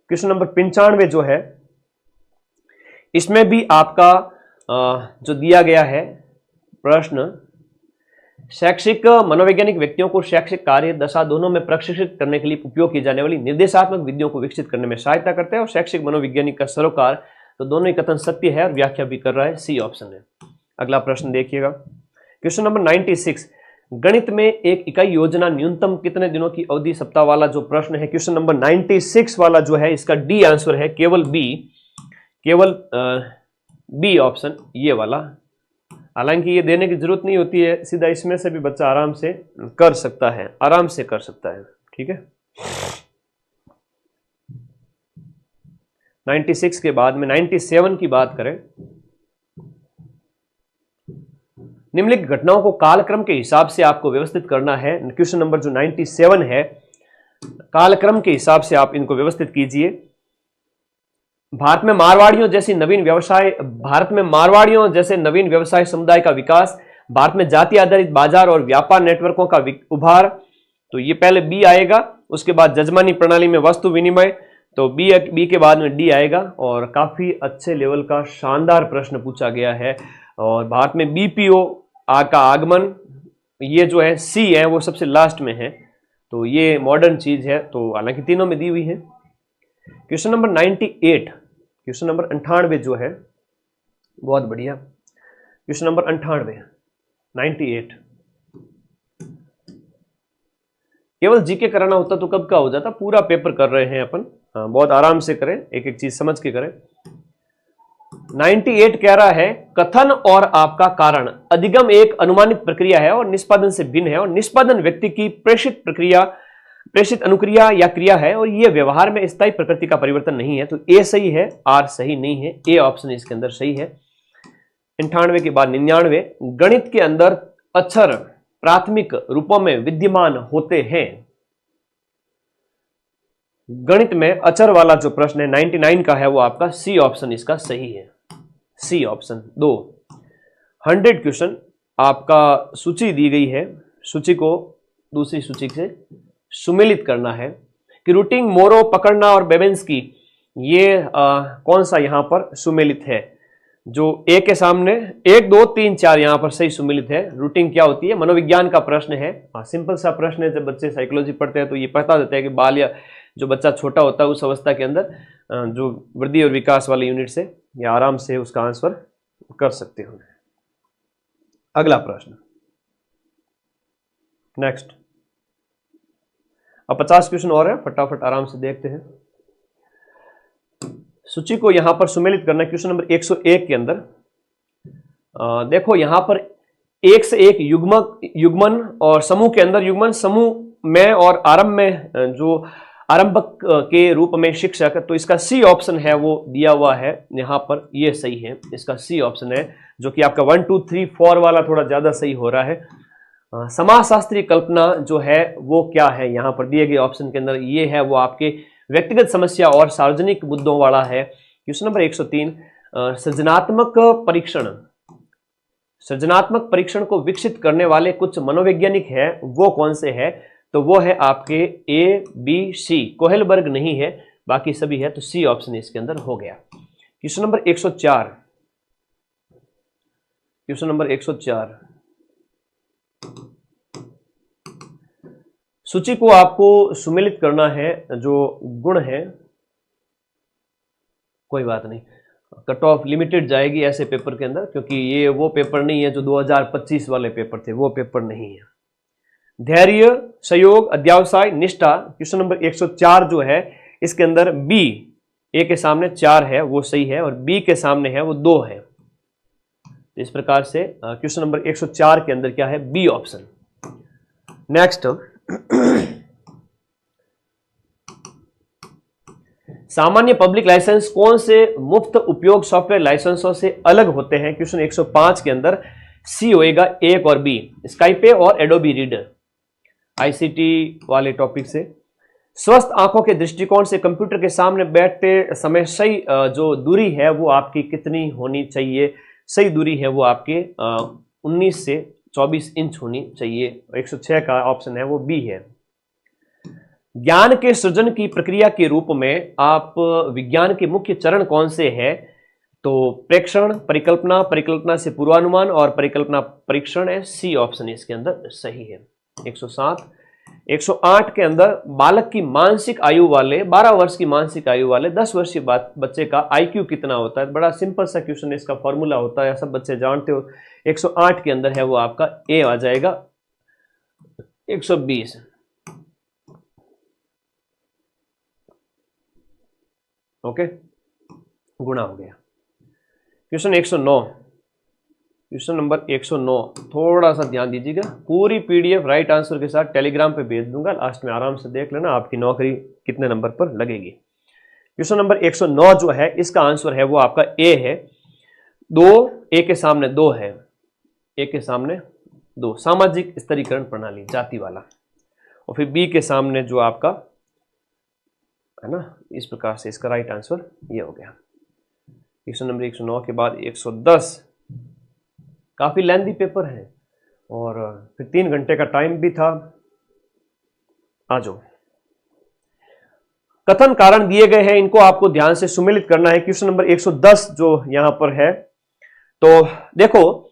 क्वेश्चन नंबर 95 जो है, इसमें भी आपका जो दिया गया है प्रश्न, शैक्षिक मनोवैज्ञानिक व्यक्तियों को शैक्षिक कार्य दशा दोनों में प्रशिक्षित करने के लिए उपयोग की जाने वाली निर्देशात्मक विधियों को विकसित करने में सहायता करते हैं और शैक्षिक मनोवैज्ञानिक का सरोकार, तो दोनों ही कथन सत्य है और व्याख्या भी कर रहा है, सी ऑप्शन है। अगला प्रश्न देखिएगा, क्वेश्चन नंबर 96, गणित में एक इकाई योजना न्यूनतम कितने दिनों की अवधि सप्ताह वाला जो प्रश्न है, क्वेश्चन नंबर 96 वाला जो है, इसका डी आंसर है, केवल बी, केवल बी ऑप्शन ये वाला। हालांकि ये देने की जरूरत नहीं होती है, सीधा इसमें से भी बच्चा आराम से कर सकता है, आराम से कर सकता है, ठीक है। 96 के बाद में 97 की बात करें, निम्नलिखित घटनाओं को कालक्रम के हिसाब से आपको व्यवस्थित करना है। क्वेश्चन नंबर जो 97 है, कालक्रम के हिसाब से आप इनको व्यवस्थित कीजिए। भारत में मारवाड़ियों जैसे नवीन व्यवसाय समुदाय का विकास, भारत में जाति आधारित बाजार और व्यापार नेटवर्कों का उभार, तो ये पहले बी आएगा, उसके बाद जजमानी प्रणाली में वस्तु विनिमय, तो बी के बाद में डी आएगा। और काफी अच्छे लेवल का शानदार प्रश्न पूछा गया है। और भारत में बीपीओ का आगमन, ये जो है सी है, वो सबसे लास्ट में है, तो ये मॉडर्न चीज है, तो हालांकि तीनों में दी हुई है। क्वेश्चन नंबर 98, क्वेश्चन नंबर 98 जो है, बहुत बढ़िया, क्वेश्चन नंबर 98 केवल जीके कराना होता तो कब का हो जाता, पूरा पेपर कर रहे हैं अपन, हाँ, बहुत आराम से करें, एक एक चीज समझ के करें। 98 कह रहा है, कथन और आपका कारण, अधिगम एक अनुमानित प्रक्रिया है और निष्पादन से भिन्न है, और निष्पादन व्यक्ति की प्रेषित अनुक्रिया या क्रिया है और यह व्यवहार में स्थायी प्रकृति का परिवर्तन नहीं है, तो ए सही है, आर सही नहीं है, ए ऑप्शन इसके अंदर सही है। 98 के बाद 99, गणित के अंदर अक्षर प्राथमिक रूपों में विद्यमान होते हैं। गणित में अचर वाला जो प्रश्न है 99 का है, वो आपका सी ऑप्शन इसका सही है, सी ऑप्शन 2। 100 क्वेश्चन आपका सूची दी गई है, सूची को दूसरी सूची से सुमेलित करना है कि रूटिंग, मोरो, पकड़ना और बेबेंस्की, ये कौन सा यहां पर सुमेलित है। जो ए के सामने 1 2 3 4 यहां पर सही सुमेलित है। रूटिंग क्या होती है, मनोविज्ञान का प्रश्न है, सिंपल सा प्रश्न है। जब बच्चे साइकोलॉजी पढ़ते हैं तो ये पता देता है कि बाल या जो बच्चा छोटा होता है उस अवस्था के अंदर जो वृद्धि और विकास वाले यूनिट से या आराम से उसका आंसर कर सकते हो। अगला प्रश्न, नेक्स्ट। अब 50 क्वेश्चन और है, फटाफट आराम से देखते हैं। सूची को यहां पर सुमेलित करना है। क्वेश्चन नंबर 101 के अंदर देखो, यहां पर एक से एक युग्मन और समूह के अंदर युग्मन, समूह में और आरंभ में जो आरंभक के रूप में शिक्षक, तो इसका सी ऑप्शन है वो दिया हुआ है यहां पर, ये सही है, इसका सी ऑप्शन है, जो कि आपका 1 2 3 4 वाला थोड़ा ज्यादा सही हो रहा है। समाजशास्त्रीय कल्पना जो है वो क्या है, यहां पर दिए गए ऑप्शन के अंदर ये है, वो आपके व्यक्तिगत समस्या और सार्वजनिक मुद्दों वाला है। क्वेश्चन नंबर 103, सृजनात्मक परीक्षण, सृजनात्मक परीक्षण को विकसित करने वाले कुछ मनोवैज्ञानिक हैं, वो कौन से हैं? तो वो है आपके ए बी सी, कोहेलबर्ग नहीं है, बाकी सभी है, तो सी ऑप्शन इसके अंदर हो गया। क्वेश्चन नंबर 104, क्वेश्चन नंबर 104, सूची को आपको सुमेलित करना है, जो गुण है, कोई बात नहीं, कट ऑफ लिमिटेड जाएगी ऐसे पेपर के अंदर, क्योंकि ये वो पेपर नहीं है जो 2025 वाले पेपर थे, वो पेपर नहीं है। धैर्य, सहयोग, अध्यावसाय, निष्ठा, क्वेश्चन नंबर 104 जो है इसके अंदर बी, ए के सामने 4 है वो सही है, और बी के सामने है वो 2 है। इस प्रकार से क्वेश्चन नंबर 104 के अंदर क्या है? B option. नेक्स्ट, सामान्य पब्लिक लाइसेंस कौन से मुफ्त उपयोग सॉफ्टवेयर लाइसेंसों से अलग होते हैं? क्वेश्चन 105 के अंदर सी होएगा, 1 और बी, स्काइपे और एडोबी रीडर, आईसीटी वाले टॉपिक से। स्वस्थ आंखों के दृष्टिकोण से कंप्यूटर के सामने बैठते समय सही जो दूरी है वो आपकी कितनी होनी चाहिए? सही दूरी है वो आपके 19 से 24 इंच होनी चाहिए। 106 का ऑप्शन है वो बी है। ज्ञान के सृजन की प्रक्रिया के रूप में आप विज्ञान के मुख्य चरण कौन से हैं? तो प्रेक्षण, परिकल्पना, परिकल्पना से पूर्वानुमान और परिकल्पना परीक्षण है, सी ऑप्शन इसके अंदर सही है। 107, 108 के अंदर बालक की मानसिक आयु वाले 12 वर्ष की मानसिक आयु वाले 10 वर्षीय बच्चे का आईक्यू कितना होता है? बड़ा सिंपल सा क्वेश्चन है, इसका फॉर्मूला होता है, सब बच्चे जानते हो। 108 के अंदर है वो आपका ए आ जाएगा, 120। ओके, गुणा हो गया। क्वेश्चन 109, क्वेश्चन नंबर 109, थोड़ा सा ध्यान दीजिएगा, पूरी पीडीएफ राइट आंसर के साथ टेलीग्राम पे भेज दूंगा, लास्ट में आराम से देख लेना आपकी नौकरी कितने नंबर पर लगेगी। क्वेश्चन नंबर 109 जो है इसका आंसर है वो आपका ए है, 2, ए के सामने 2 है, ए के सामने 2, सामाजिक स्तरीकरण प्रणाली, जाति वाला, और फिर बी के सामने जो आपका है ना, इस प्रकार से इसका राइट आंसर ये हो गया। क्वेश्चन नंबर 109 के बाद 110, काफी लेंथी पेपर है और फिर 3 घंटे का टाइम भी था। आ जाओ, कथन कारण दिए गए हैं, इनको आपको ध्यान से सुमेलित करना है। क्वेश्चन नंबर 110 जो यहां पर है, तो देखो,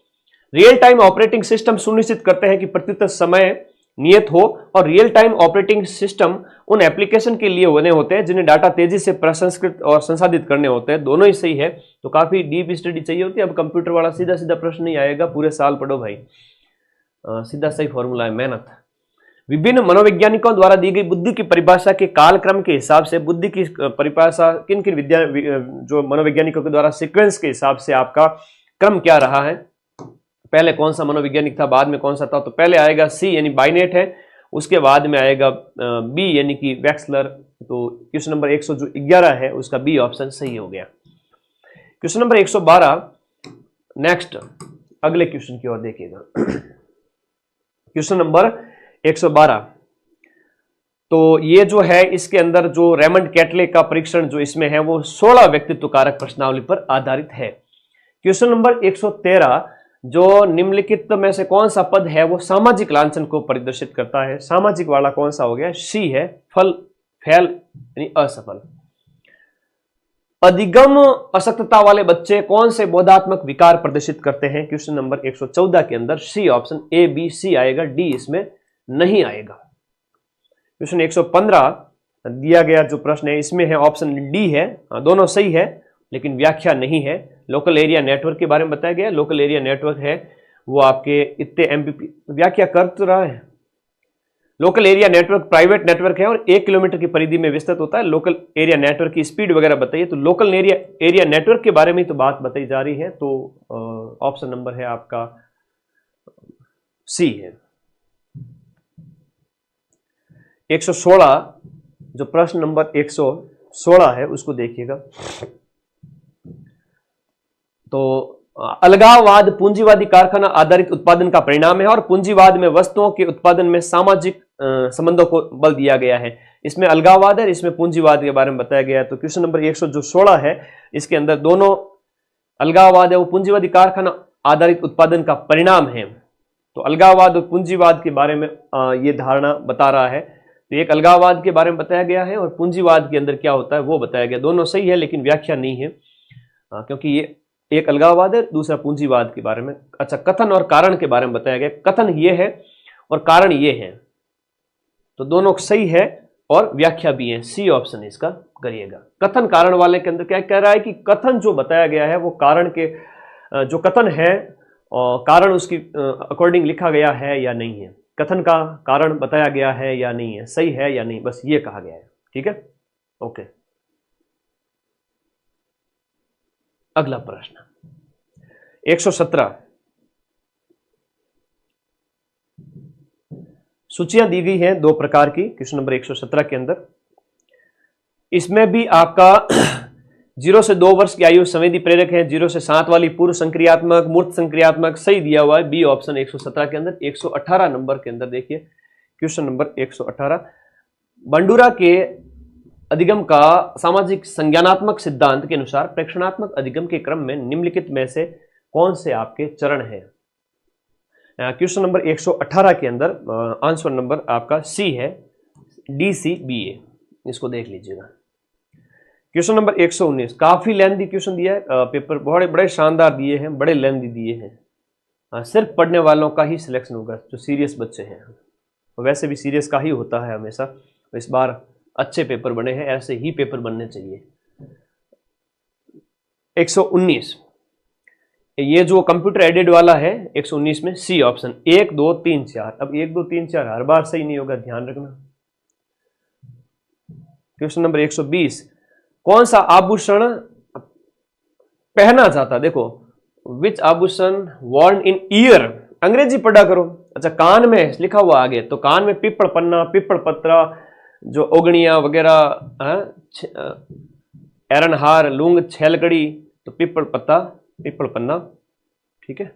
रियल टाइम ऑपरेटिंग सिस्टम सुनिश्चित करते हैं कि प्रत्युत्तर समय नियत हो, और रियल टाइम ऑपरेटिंग सिस्टम उन एप्लीकेशन के लिए बने होते हैं जिन्हें डाटा तेजी से प्रसंस्कृत और संसाधित करने होते हैं। दोनों ही सही है, तो काफी डीप स्टडी चाहिए होती है। अब कंप्यूटर वाला सीधा सीधा प्रश्न नहीं आएगा, पूरे साल पढ़ो भाई, सीधा सही फॉर्मूला है, मेहनत। विभिन्न मनोवैज्ञानिकों द्वारा दी गई बुद्धि की परिभाषा के कालक्रम के हिसाब से बुद्धि की परिभाषा किन किन जो मनोवैज्ञानिकों के द्वारा सीक्वेंस के हिसाब से आपका क्रम क्या रहा है? पहले कौन सा मनोवैज्ञानिक था, बाद में कौन सा था? तो पहले आएगा सी यानी बाइनेट है, उसके बाद में आएगा बी यानी कि वेक्सलर। तो क्वेश्चन नंबर 111 है उसका बी ऑप्शन सही हो गया। क्वेश्चन नंबर 112, नेक्स्ट अगले क्वेश्चन की ओर देखिएगा। क्वेश्चन नंबर 112, तो ये जो है इसके अंदर जो रेमंड कैटले का परीक्षण जो इसमें है वो 16 व्यक्तित्व कारक प्रश्नावली पर आधारित है। क्वेश्चन नंबर 113, जो निम्नलिखित में से कौन सा पद है वो सामाजिक लांछन को प्रदर्शित करता है? सामाजिक वाला कौन सा हो गया? सी है, फल, फैल यानी असफल। अधिगम अशक्तता वाले बच्चे कौन से बोधात्मक विकार प्रदर्शित करते हैं? क्वेश्चन नंबर 114 के अंदर C option, A B C आएगा, डी इसमें नहीं आएगा। क्वेश्चन 115 दिया गया जो प्रश्न है इसमें है ऑप्शन डी है, दोनों सही है लेकिन व्याख्या नहीं है। लोकल एरिया नेटवर्क के बारे में बताया गया, लोकल एरिया नेटवर्क है वो आपके इतने एमबीपी, व्याख्या कर तो रहा है। Local area network private network है और 1 किलोमीटर की परिधि में विस्तृत होता है। लोकल एरिया नेटवर्क की स्पीड वगैरह बताइए, तो लोकल एरिया नेटवर्क के बारे में तो बात बताई जा रही है, तो ऑप्शन नंबर है आपका सी है। 116 जो प्रश्न नंबर 116 है उसको देखिएगा। तो अलगाववाद पूंजीवादी कारखाना आधारित उत्पादन का परिणाम है और पूंजीवाद में वस्तुओं के उत्पादन में सामाजिक संबंधों को बल दिया गया है। इसमें अलगाववाद है, इसमें पूंजीवाद के बारे में बताया गया है। तो क्वेश्चन नंबर 116 है, इसके अंदर दोनों अलगाववाद है वो पूंजीवादी कारखाना आधारित उत्पादन का परिणाम है। तो अलगाववाद और पूंजीवाद के बारे में ये धारणा बता रहा है। तो एक अलगाववाद के बारे में बताया गया है और पूंजीवाद के अंदर क्या होता है वो बताया गया। दोनों सही है लेकिन व्याख्या नहीं है, क्योंकि ये एक अलगाववाद है, दूसरा पूंजीवाद के बारे में। अच्छा, कथन और कारण के बारे में बताया गया। कथन ये है और कारण ये है, तो दोनों सही है और व्याख्या भी है। सी ऑप्शन इसका करिएगा। कथन कारण वाले के अंदर क्या कह रहा है कि कथन जो बताया गया है वो कारण के जो कथन है और कारण उसकी अकॉर्डिंग लिखा गया है या नहीं है, कथन का कारण बताया गया है या नहीं है, सही है या नहीं, बस ये कहा गया है। ठीक है, ओके। अगला प्रश्न 117। सूचियां दी गई हैं दो प्रकार की क्वेश्चन नंबर 117 के अंदर। इसमें भी आपका 0 से 2 वर्ष की आयु संवेदी प्रेरक है, 0 से 7 वाली पूर्व संक्रियात्मक, मूर्त संक्रियात्मक सही दिया हुआ है। बी ऑप्शन 117 के अंदर। 118 नंबर के अंदर देखिए क्वेश्चन नंबर 118। बंडूरा के अधिगम का सामाजिक संज्ञानात्मक सिद्धांत के अनुसार प्रेक्षणात्मक अधिगम के क्रम में निम्नलिखित में से कौन से आपके चरण हैं? क्वेश्चन नंबर 118 के अंदर आंसर नंबर आपका सी है, DCBA। इसको देख लीजिएगा। क्वेश्चन नंबर 119 काफी लेंथी क्वेश्चन दिया है, पेपर बड़े बड़े शानदार दिए हैं, बड़े लेंथी दिए हैं। सिर्फ पढ़ने वालों का ही सिलेक्शन होगा, जो सीरियस बच्चे हैं। वैसे भी सीरियस का ही होता है हमेशा, तो इस बार अच्छे पेपर बने हैं, ऐसे ही पेपर बनने चाहिए। 119 ये जो कंप्यूटर एडेड वाला है 119 में सी ऑप्शन 1 2 3 4। अब 1 2 3 4 हर बार सही नहीं होगा, ध्यान रखना। क्वेश्चन नंबर 120 कौन सा आभूषण पहना जाता? देखो, विच आभूषण वर्न इन ईयर, अंग्रेजी पढ़ा करो। अच्छा, कान में लिखा हुआ आगे, तो कान में पिपड़ पन्ना, पिपड़ पत्रा, जो ओगणिया वगैरह, एरनहार, लूंग, छेलकड़ी, तो पिपड़ पत्ता, पिपड़ पन्ना। ठीक है,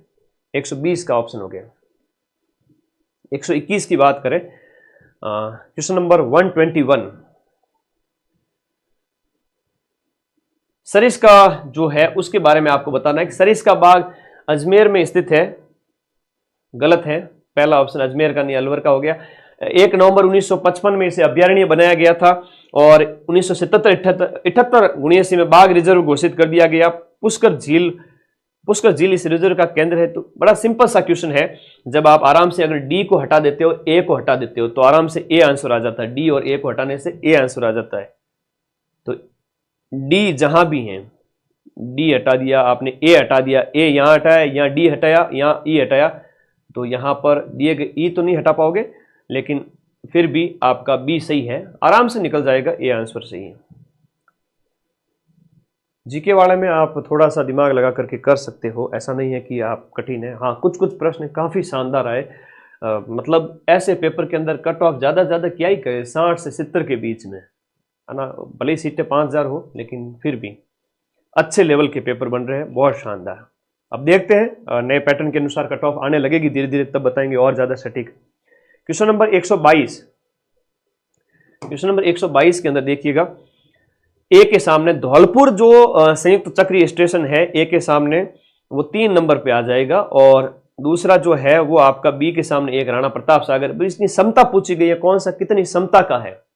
120 का ऑप्शन हो गया। 121 की बात करें, क्वेश्चन नंबर 121 सरिस्का जो है उसके बारे में आपको बताना है कि सरिस्का बाग अजमेर में स्थित है। गलत है, पहला ऑप्शन अजमेर का नहीं अलवर का हो गया। 1 नवंबर 1955 में इसे अभ्यारण्य बनाया गया था और 1977-78 1980 में बाघ रिजर्व घोषित कर दिया गया। पुष्कर झील इस रिजर्व का केंद्र है। तो बड़ा सिंपल सा क्वेश्चन है, जब आप आराम से अगर डी को हटा देते हो, ए को हटा देते हो, तो आराम से ए आंसर आ जाता है। डी और ए को हटाने से ए आंसर आ जाता है। तो डी जहां भी है, डी हटा दिया आपने, ए हटा दिया, ए यहां हटाया, यहां डी हटाया, यहां ई हटाया, तो यहां पर दिए गए ई तो नहीं हटा पाओगे, लेकिन फिर भी आपका बी सही है, आराम से निकल जाएगा, ए आंसर सही है। जीके वाले में आप थोड़ा सा दिमाग लगा करके कर सकते हो, ऐसा नहीं है कि आप कठिन है। हाँ, कुछ कुछ प्रश्न काफी शानदार आए, मतलब ऐसे पेपर के अंदर कट ऑफ ज्यादा क्या ही कहे, 60 से 70 के बीच में, है ना। भले ही सीटें 5000 हो, लेकिन फिर भी अच्छे लेवल के पेपर बन रहे हैं, बहुत शानदार। अब देखते हैं नए पैटर्न के अनुसार कट ऑफ आने लगेगी धीरे धीरे, तब बताएंगे और ज्यादा सटीक। क्वेश्चन नंबर 122, क्वेश्चन नंबर 122 के अंदर देखिएगा, ए के सामने धौलपुर जो संयुक्त चक्रीय स्टेशन है, ए के सामने वो 3 नंबर पे आ जाएगा, और दूसरा जो है वो आपका बी के सामने एक राणा प्रताप सागर। इसकी समता पूछी गई है, कौन सा कितनी समता का है,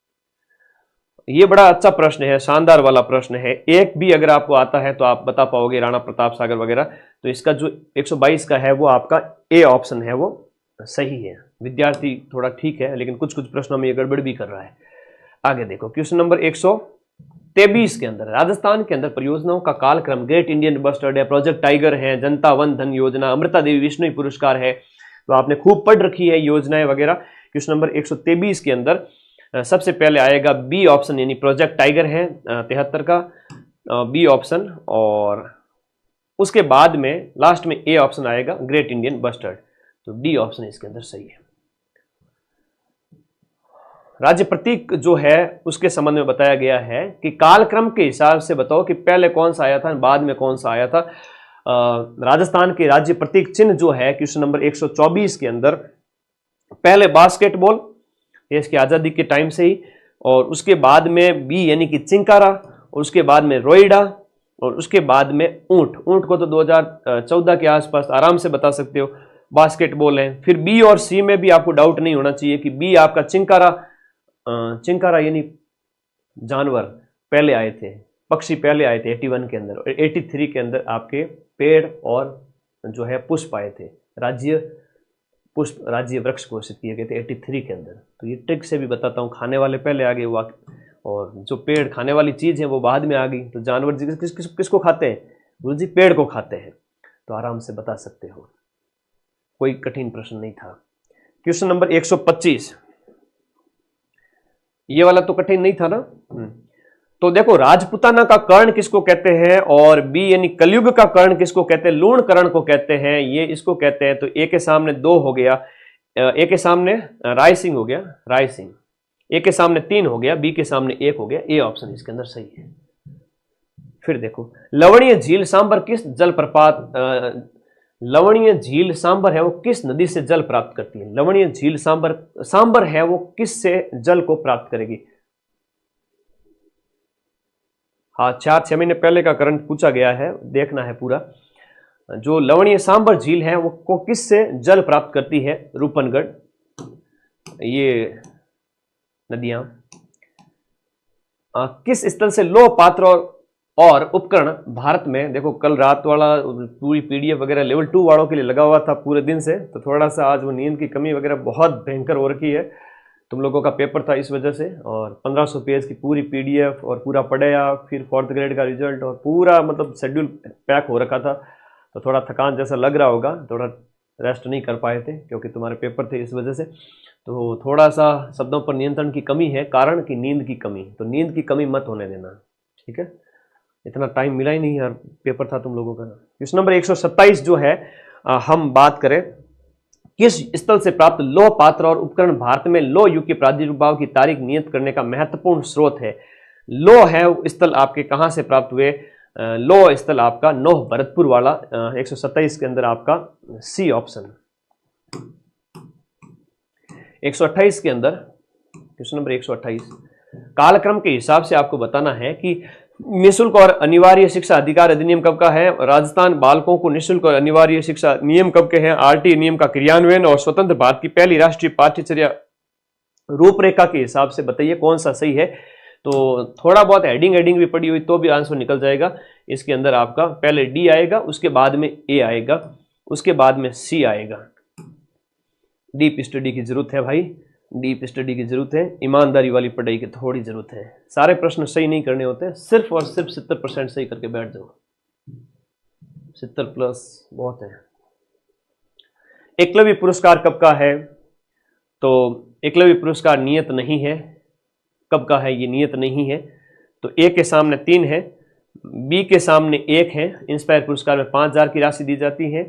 ये बड़ा अच्छा प्रश्न है, शानदार वाला प्रश्न है। एक भी अगर आपको आता है तो आप बता पाओगे राणा प्रताप सागर वगैरह। तो इसका जो 122 का है वो आपका ए ऑप्शन है, वो सही है। विद्यार्थी थोड़ा ठीक है, लेकिन कुछ कुछ प्रश्नों में ये गड़बड़ भी कर रहा है। आगे देखो, क्वेश्चन नंबर 123 के अंदर राजस्थान के अंदर परियोजनाओं का कालक्रम ग्रेट इंडियन बस्टर्ड है, प्रोजेक्ट टाइगर है, जनता वन धन योजना, अमृता देवी विश्नोई पुरस्कार है। तो आपने खूब पढ़ रखी है योजनाएं वगैरह। क्वेश्चन नंबर 123 के अंदर सबसे पहले आएगा बी ऑप्शन, यानी प्रोजेक्ट टाइगर है 73 का बी ऑप्शन, और उसके बाद में लास्ट में ए ऑप्शन आएगा ग्रेट इंडियन बस्टर्ड। तो डी ऑप्शन इसके अंदर सही है। राज्य प्रतीक जो है उसके संबंध में बताया गया है कि कालक्रम के हिसाब से बताओ कि पहले कौन सा आया था, बाद में कौन सा आया था। राजस्थान के राज्य प्रतीक चिन्ह जो है क्वेश्चन नंबर 124 के अंदर, पहले बास्केटबॉल, देश की आजादी के टाइम से ही, और उसके बाद में बी यानी कि चिंकारा, और उसके बाद में रोइडा, और उसके बाद में ऊंट। ऊंट को तो 2014 के आसपास आराम से बता सकते हो, बास्केटबॉल है। फिर बी और सी में भी आपको डाउट नहीं होना चाहिए कि बी आपका चिंकारा, चिंकारा यानी जानवर पहले आए थे, पक्षी पहले आए थे 81 के अंदर, और 83 के अंदर आपके पेड़ और जो है पुष्प आए थे, राज्य पुष्प, राज्य वृक्ष घोषित किए गए थे 83 के अंदर। तो ये ट्रिक से भी बताता हूँ, खाने वाले पहले आ गए हुआ, और जो पेड़ खाने वाली चीज़ है वो बाद में आ गई। तो जानवर जी किसको खाते हैं? गुरु जी पेड़ को खाते हैं। तो आराम से बता सकते हो, कोई कठिन प्रश्न नहीं था। क्वेश्चन नंबर 125, ये वाला तो कठिन नहीं था ना। तो देखो, राजपुताना का कर्ण किसको कहते हैं, और बी यानी कलयुग का कर्ण किसको कहते हैं? लूण कर्ण को कहते हैं, ये इसको कहते हैं। तो ए के सामने 2 हो गया, ए के सामने राय सिंह हो गया, राय सिंह। ए के सामने 3 हो गया, बी के सामने 1 हो गया। ए ऑप्शन इसके अंदर सही है। फिर देखो, लवणीय झील सांबर किस जलप्रपात, लवणीय झील सांबर है वो किस नदी से जल प्राप्त करती है? लवणीय झील सांबर है वो किस से जल को प्राप्त करेगी? हाँ, 4-6 महीने पहले का करंट पूछा गया है, देखना है पूरा। जो लवणीय सांबर झील है वो को किस से जल प्राप्त करती है? रूपनगढ़, ये नदियां। किस स्थल से लौह पात्र और उपकरण भारत में, देखो कल रात वाला पूरी पीडीएफ वगैरह लेवल 2 वालों के लिए लगा हुआ था पूरे दिन से, तो थोड़ा सा आज वो नींद की कमी वगैरह बहुत भयंकर हो रखी है। तुम लोगों का पेपर था इस वजह से, और 1500 पेज की पूरी पीडीएफ और पूरा पढ़ाया, फिर 4th ग्रेड का रिजल्ट, और पूरा मतलब शेड्यूल पैक हो रखा था। तो थोड़ा थकान जैसा लग रहा होगा, थोड़ा रेस्ट नहीं कर पाए थे क्योंकि तुम्हारे पेपर थे इस वजह से। तो थोड़ा सा शब्दों पर नियंत्रण की कमी है, कारण कि नींद की कमी। तो नींद की कमी मत होने देना, ठीक है। इतना टाइम मिला ही नहीं यार, पेपर था तुम लोगों का। क्वेश्चन नंबर 127 जो है, हम बात करें किस स्थल से प्राप्त लौह पात्र और उपकरण भारत में लौह युग के प्रादुर्भाव की तारीख नियत करने का महत्वपूर्ण स्रोत है? लौह है स्थल आपके कहां से प्राप्त हुए? लौह स्थल आपका नौह भरतपुर वाला, 127 के अंदर आपका सी ऑप्शन। 128 के अंदर, क्वेश्चन नंबर 128, कालक्रम के हिसाब से आपको बताना है कि निःशुल्क और अनिवार्य शिक्षा अधिकार अधिनियम कब का है? राजस्थान बालकों को निःशुल्क और अनिवार्य शिक्षा नियम कब के हैं? आरटी नियम का क्रियान्वयन और स्वतंत्र भारत की पहली राष्ट्रीय पाठ्यचर्या रूपरेखा के हिसाब से बताइए कौन सा सही है। तो थोड़ा बहुत हेडिंग भी पड़ी हुई तो भी आंसर निकल जाएगा। इसके अंदर आपका पहले डी आएगा, उसके बाद में ए आएगा, उसके बाद में सी आएगा। डीप स्टडी की जरूरत है भाई, डीप स्टडी की जरूरत है, ईमानदारी वाली पढ़ाई की थोड़ी जरूरत है। सारे प्रश्न सही नहीं करने होते, सिर्फ और सिर्फ 70% सही करके बैठ जाओ, 70+ बहुत है। एकलव्य पुरस्कार कब का है? तो एकलव्य पुरस्कार नियत नहीं है, कब का है ये नियत नहीं है। तो ए के सामने 3 है, बी के सामने 1 है। इंस्पायर पुरस्कार में 5000 की राशि दी जाती है,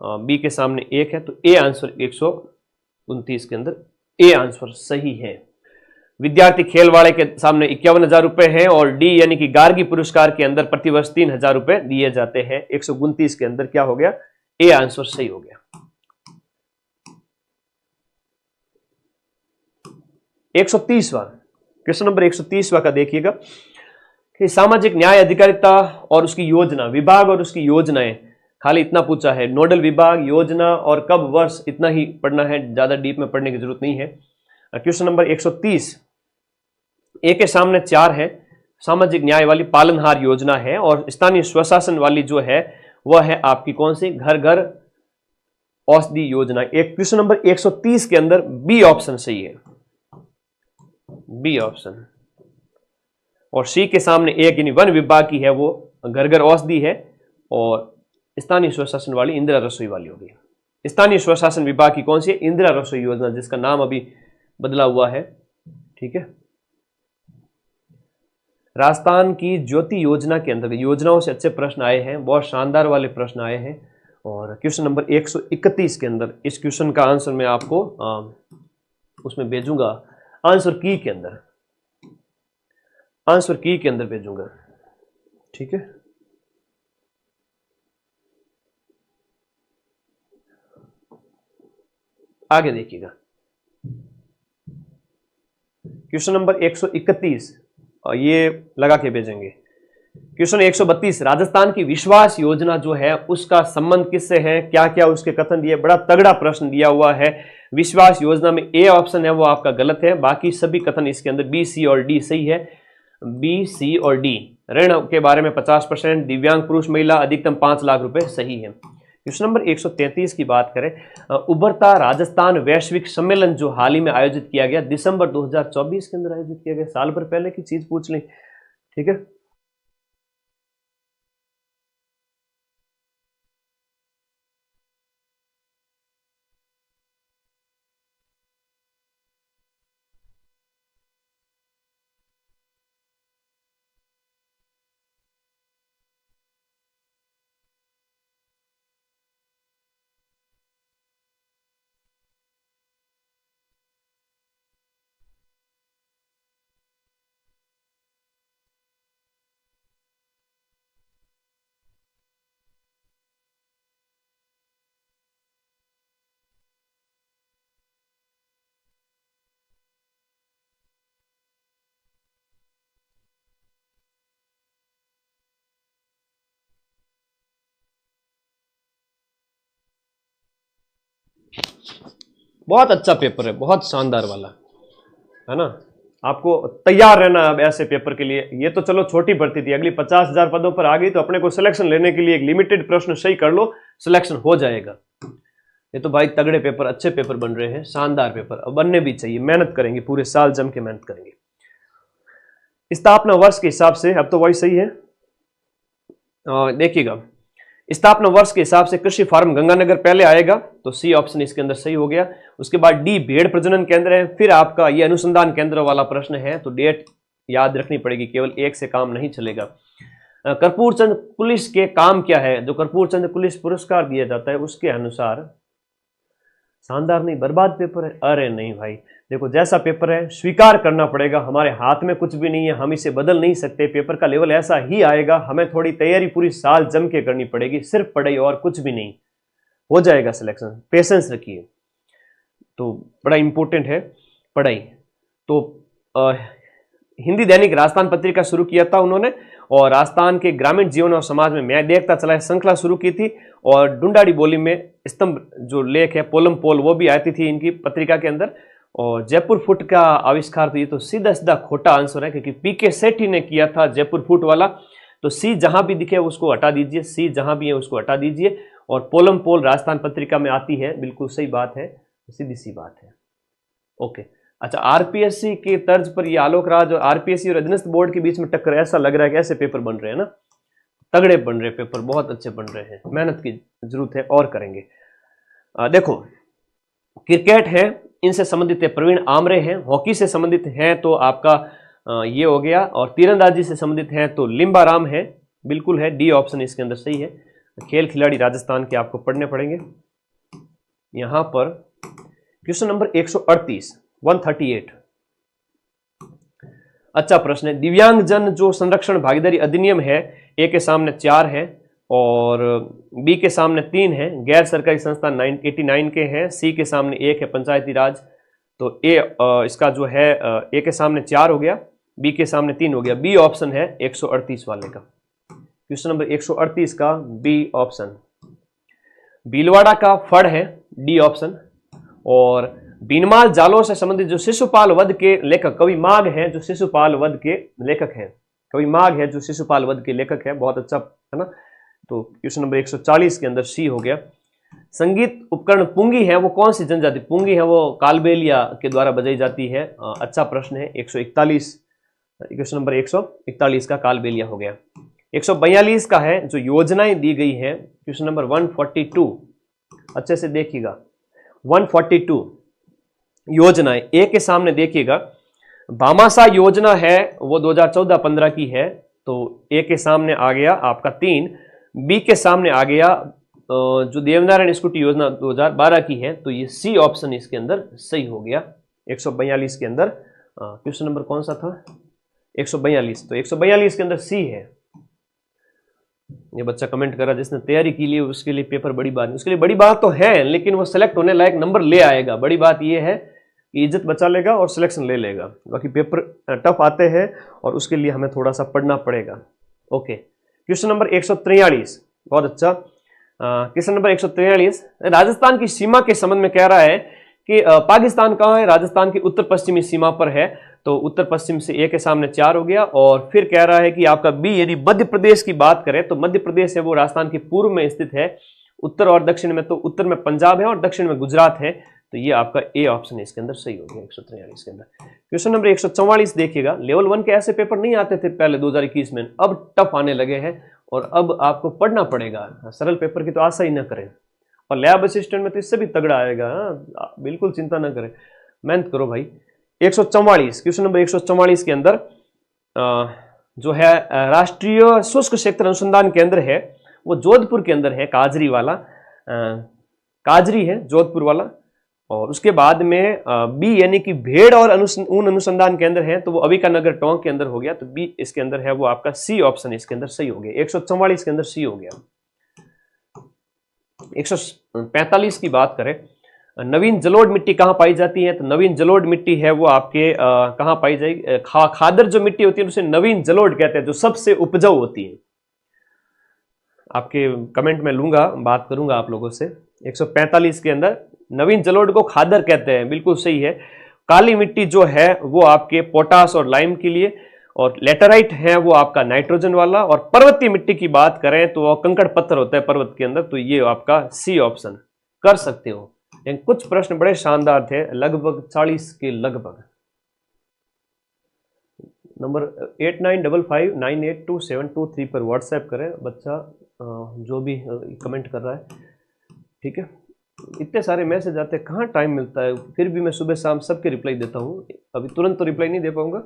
बी के सामने 1 है। तो ए आंसर 129 के अंदर ए आंसर सही है। विद्यार्थी खेल वाले के सामने 51,000 रुपए है, और डी यानी कि गार्गी पुरस्कार के अंदर प्रतिवर्ष 3,000 रुपए दिए जाते हैं। 129 के अंदर क्या हो गया? ए आंसर सही हो गया। 130वां क्वेश्चन नंबर 130वां का देखिएगा कि सामाजिक न्याय अधिकारिता और उसकी योजना, विभाग और उसकी योजनाएं, खाली इतना पूछा है। नोडल विभाग, योजना और कब वर्ष, इतना ही पढ़ना है, ज्यादा डीप में पढ़ने की जरूरत नहीं है। क्वेश्चन नंबर 130, ए के सामने 4 है, सामाजिक न्याय वाली पालनहार योजना है, और स्थानीय स्वशासन वाली जो है वह है आपकी कौन सी? घर घर औषधि योजना। एक क्वेश्चन नंबर 130 के अंदर बी ऑप्शन सही है, बी ऑप्शन। और सी के सामने 1 यानी वन विभाग की है वो घर घर औषधि है, और स्थानीय स्वशासन वाली इंदिरा रसोई वाली होगी। स्थानीय स्वशासन विभाग की कौन सी है? इंदिरा रसोई योजना, जिसका नाम अभी बदला हुआ है, ठीक है। राजस्थान की ज्योति योजना के अंदर योजनाओं से अच्छे प्रश्न आए हैं, बहुत शानदार वाले प्रश्न आए हैं। और क्वेश्चन नंबर 131 के अंदर इस क्वेश्चन का आंसर मैं आपको उसमें भेजूंगा, आंसर की के अंदर, आंसर की के अंदर भेजूंगा, ठीक है। आगे देखिएगा क्वेश्चन नंबर 131, ये लगा के भेजेंगे। क्वेश्चन 132, राजस्थान की विश्वास योजना जो है उसका संबंध किससे है, क्या क्या उसके कथन दिए। बड़ा तगड़ा प्रश्न दिया हुआ है। विश्वास योजना में ए ऑप्शन है वो आपका गलत है, बाकी सभी कथन इसके अंदर बी, सी और डी सही है। बी, सी और डी। ऋण के बारे में 50%, दिव्यांग पुरुष महिला अधिकतम 5 लाख रुपए सही है। क्वेश्चन नंबर 133 की बात करें, उभरता राजस्थान वैश्विक सम्मेलन जो हाल ही में आयोजित किया गया, दिसंबर 2024 के अंदर आयोजित किया गया, साल भर पहले की चीज पूछ ली, ठीक है। बहुत अच्छा पेपर है, बहुत शानदार वाला है ना। आपको तैयार रहना अब ऐसे पेपर के लिए। ये तो चलो छोटी भर्ती थी, अगली 50,000 पदों पर आ गई तो अपने को सिलेक्शन लेने के लिए एक लिमिटेड प्रश्न सही कर लो, सिलेक्शन हो जाएगा। ये तो भाई तगड़े पेपर, अच्छे पेपर बन रहे हैं, शानदार पेपर, अब बनने भी चाहिए। मेहनत करेंगे, पूरे साल जम के मेहनत करेंगे। स्थापना वर्ष के हिसाब से अब तो वही सही है। देखिएगा, स्थापना वर्ष के हिसाब से कृषि फार्म गंगानगर पहले आएगा, तो सी ऑप्शन इसके अंदर सही हो गया। उसके बाद डी भेड़ प्रजनन केंद्र है। फिर आपका ये अनुसंधान केंद्र वाला प्रश्न है, तो डेट याद रखनी पड़ेगी, केवल एक से काम नहीं चलेगा। कर्पूर चंद पुलिस के काम क्या है, जो कर्पूर चंद पुलिस पुरस्कार दिया जाता है उसके अनुसार। शानदार नहीं, बर्बाद पेपर है। अरे नहीं भाई, देखो जैसा पेपर है स्वीकार करना पड़ेगा, हमारे हाथ में कुछ भी नहीं है, हम इसे बदल नहीं सकते। पेपर का लेवल ऐसा ही आएगा, हमें थोड़ी तैयारी पूरी साल जम के करनी पड़ेगी, सिर्फ पढ़ाई और कुछ भी नहीं, हो जाएगा सिलेक्शन। पेशेंस रखिए, तो बड़ा इंपॉर्टेंट है पढ़ाई। तो हिंदी दैनिक राजस्थान पत्रिका शुरू किया था उन्होंने, और राजस्थान के ग्रामीण जीवन और समाज में मैं देखता चला श्रृंखला शुरू की थी, और डुंडाड़ी बोली में स्तंभ जो लेख है पोलम पोल वो भी आती थी इनकी पत्रिका के अंदर। और जयपुर फुट का आविष्कार, तो ये तो सीधा सीधा खोटा आंसर है, क्योंकि पीके सेठी ने किया था जयपुर फुट वाला। तो सी जहां भी दिखे उसको हटा दीजिए, सी जहां भी है उसको हटा दीजिए। और पोलम पोल राजस्थान पत्रिका में आती है, बिल्कुल सही बात है, सीधी सी बात है। ओके, अच्छा, आरपीएससी के तर्ज पर ये आलोक राज और आरपीएससी और अधीनस्थ बोर्ड के बीच में टक्कर, ऐसा लग रहा है कि ऐसे पेपर बन रहे हैं ना, तगड़े बन रहे पेपर, बहुत अच्छे बन रहे हैं। मेहनत की जरूरत है और करेंगे। देखो, क्रिकेट है, इनसे संबंधित है प्रवीण आमरे हैं। हॉकी से संबंधित है तो आपका ये हो गया, और तीरंदाजी से संबंधित है तो लिम्बाराम है, बिल्कुल है, डी ऑप्शन इसके अंदर सही है। खेल खिलाड़ी राजस्थान के आपको पढ़ने पड़ेंगे। यहां पर क्वेश्चन नंबर 138 138, अच्छा प्रश्न है। दिव्यांगजन जो संरक्षण भागीदारी अधिनियम है, ए के सामने 4 है और बी के सामने 3 है। गैर सरकारी संस्था 89 के हैं, सी के सामने 1 है पंचायती राज। तो ए इसका जो है ए के सामने 4 हो गया, बी के सामने 3 हो गया। बी ऑप्शन है 138 वाले का, क्वेश्चन नंबर 138 का बी ऑप्शन। भीलवाड़ा का फड़ है, डी ऑप्शन। और बीनमाल जालोर से संबंधित जो शिशुपाल वध के लेखक कवि माघ हैं, जो शिशुपाल वध के लेखक हैं, कवि माघ है जो शिशुपाल वध के लेखक है, बहुत अच्छा है ना। तो क्वेश्चन नंबर 140 के अंदर सी हो गया। संगीत उपकरण पुंगी है, वो कौन सी जनजाति पुंगी है, वो कालबेलिया के द्वारा बजाई जाती है। अच्छा प्रश्न है। 141, क्वेश्चन नंबर 141 का कालबेलिया हो गया। 142 का है जो योजनाएं दी गई है, क्वेश्चन नंबर 142, अच्छे से देखिएगा। 142 योजनाएं, ए के सामने देखिएगा भामाशाह योजना है, वो 2014-15 की है, तो ए के सामने आ गया आपका 3। बी के सामने आ गया जो देवनारायण स्कूटी योजना 2012 की है, तो ये सी ऑप्शन इसके अंदर सही हो गया। 142 के अंदर क्वेश्चन नंबर कौन सा था, 142, तो 142 के अंदर सी है। ये बच्चा कमेंट कर रहा है जिसने तैयारी की लिए उसके लिए पेपर बड़ी बात नहीं, उसके लिए बड़ी बात तो है लेकिन वो सेलेक्ट होने लायक नंबर ले आएगा। बड़ी बात ये है कि इज्जत बचा लेगा और सिलेक्शन ले लेगा। बाकी पेपर टफ आते हैं और उसके लिए हमें थोड़ा सा पढ़ना पड़ेगा। ओके, क्वेश्चन नंबर 143, बहुत अच्छा। क्वेश्चन नंबर 143 राजस्थान की सीमा के संबंध में कह रहा है कि पाकिस्तान कहाँ है? राजस्थान की उत्तर पश्चिमी सीमा पर है। तो उत्तर पश्चिम से ए के सामने 4 हो गया। और फिर कह रहा है कि आपका बी यानी मध्य प्रदेश की बात करें तो मध्य प्रदेश है वो राजस्थान के पूर्व में स्थित है। उत्तर और दक्षिण में, तो उत्तर में पंजाब है और दक्षिण में गुजरात है। तो ये आपका ए ऑप्शन है इसके अंदर सही हो गया 143 के अंदर। क्वेश्चन नंबर 144 देखिएगा। लेवल 1 के ऐसे पेपर नहीं आते थे पहले 2021 में, अब टफ आने लगे हैं और अब आपको पढ़ना पड़ेगा। सरल पेपर की तो आशा ही ना करें और लैब असिस्टेंट में तो इससे भी तगड़ा आएगा। बिल्कुल चिंता ना करें, मेहनत करो भाई। 144, क्वेश्चन नंबर 144 के अंदर जो है राष्ट्रीय शुष्क क्षेत्र अनुसंधान केंद्र है वो जोधपुर के अंदर है, काजरी वाला, काजरी है जोधपुर वाला। और उसके बाद में बी यानी कि भेड़ और ऊन अनुसंधान केंद्र है तो वो अविकानगर टोंक के अंदर हो गया। तो बी इसके अंदर है वो आपका सी ऑप्शन इसके अंदर सही हो गया। 144 के अंदर सी हो गया। 145 की बात करें, नवीन जलोढ़ मिट्टी कहाँ पाई जाती है? तो नवीन जलोढ़ मिट्टी है वो आपके कहाँ पाई जाएगी? खादर जो मिट्टी होती है उसे नवीन जलोढ़ कहते हैं, जो सबसे उपजाऊ होती है। आपके कमेंट में लूंगा, बात करूंगा आप लोगों से। 145 के अंदर नवीन जलोढ़ को खादर कहते हैं, बिल्कुल सही है। काली मिट्टी जो है वो आपके पोटास और लाइम के लिए, और लेटराइट है वो आपका नाइट्रोजन वाला। और पर्वतीय मिट्टी की बात करें तो कंकड़ पत्थर होता है पर्वत के अंदर, तो ये आपका सी ऑप्शन कर सकते हो। लेकिन कुछ प्रश्न बड़े शानदार थे, लगभग 40 के लगभग। नंबर 8955982723 पर व्हाट्सएप करें बच्चा जो भी कमेंट कर रहा है, ठीक है। इतने सारे मैसेज आते हैं, कहाँ टाइम मिलता है, फिर भी मैं सुबह शाम सबके रिप्लाई देता हूँ। अभी तुरंत तो रिप्लाई नहीं दे पाऊंगा।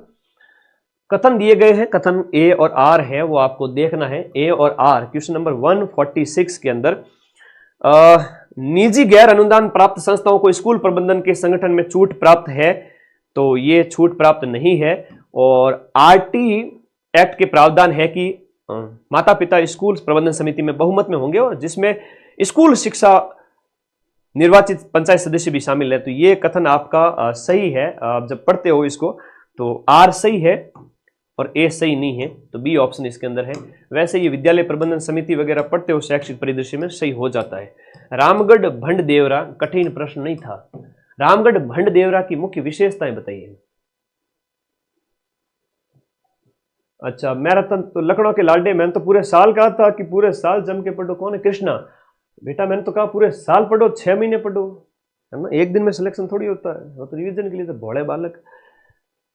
कथन दिए गए हैं, कथन ए और आर है वो आपको देखना है। ए और आर क्वेश्चन नंबर 146 के अंदर निजी गैर अनुदान प्राप्त संस्थाओं को स्कूल प्रबंधन के संगठन में छूट प्राप्त है, तो ये छूट प्राप्त नहीं है। और आरटी एक्ट के प्रावधान है कि माता पिता स्कूल प्रबंधन समिति में बहुमत में होंगे और जिसमें स्कूल शिक्षा निर्वाचित पंचायत सदस्य भी शामिल है। तो ये कथन आपका सही है। आप जब पढ़ते हो इसको तो आर सही है और ए सही नहीं है, तो बी ऑप्शन इसके अंदर है। वैसे ये विद्यालय प्रबंधन समिति वगैरह पढ़ते हो शैक्षिक परिदृश्य में सही हो जाता है। रामगढ़ भंड देवरा कठिन प्रश्न नहीं था। रामगढ़ भंड देवरा की मुख्य विशेषताएं बताइए। अच्छा, मैराथन तो लखनऊ के लाडे, मैंने तो पूरे साल कहा था कि पूरे साल जम के पढ़ो। कौन है? कृष्णा बेटा, मैंने तो कहा पूरे साल पढ़ो, 6 महीने पढ़ो, है ना। एक दिन में सिलेक्शन थोड़ी होता है, वो तो रिवीजन के लिए तो भोले बालक।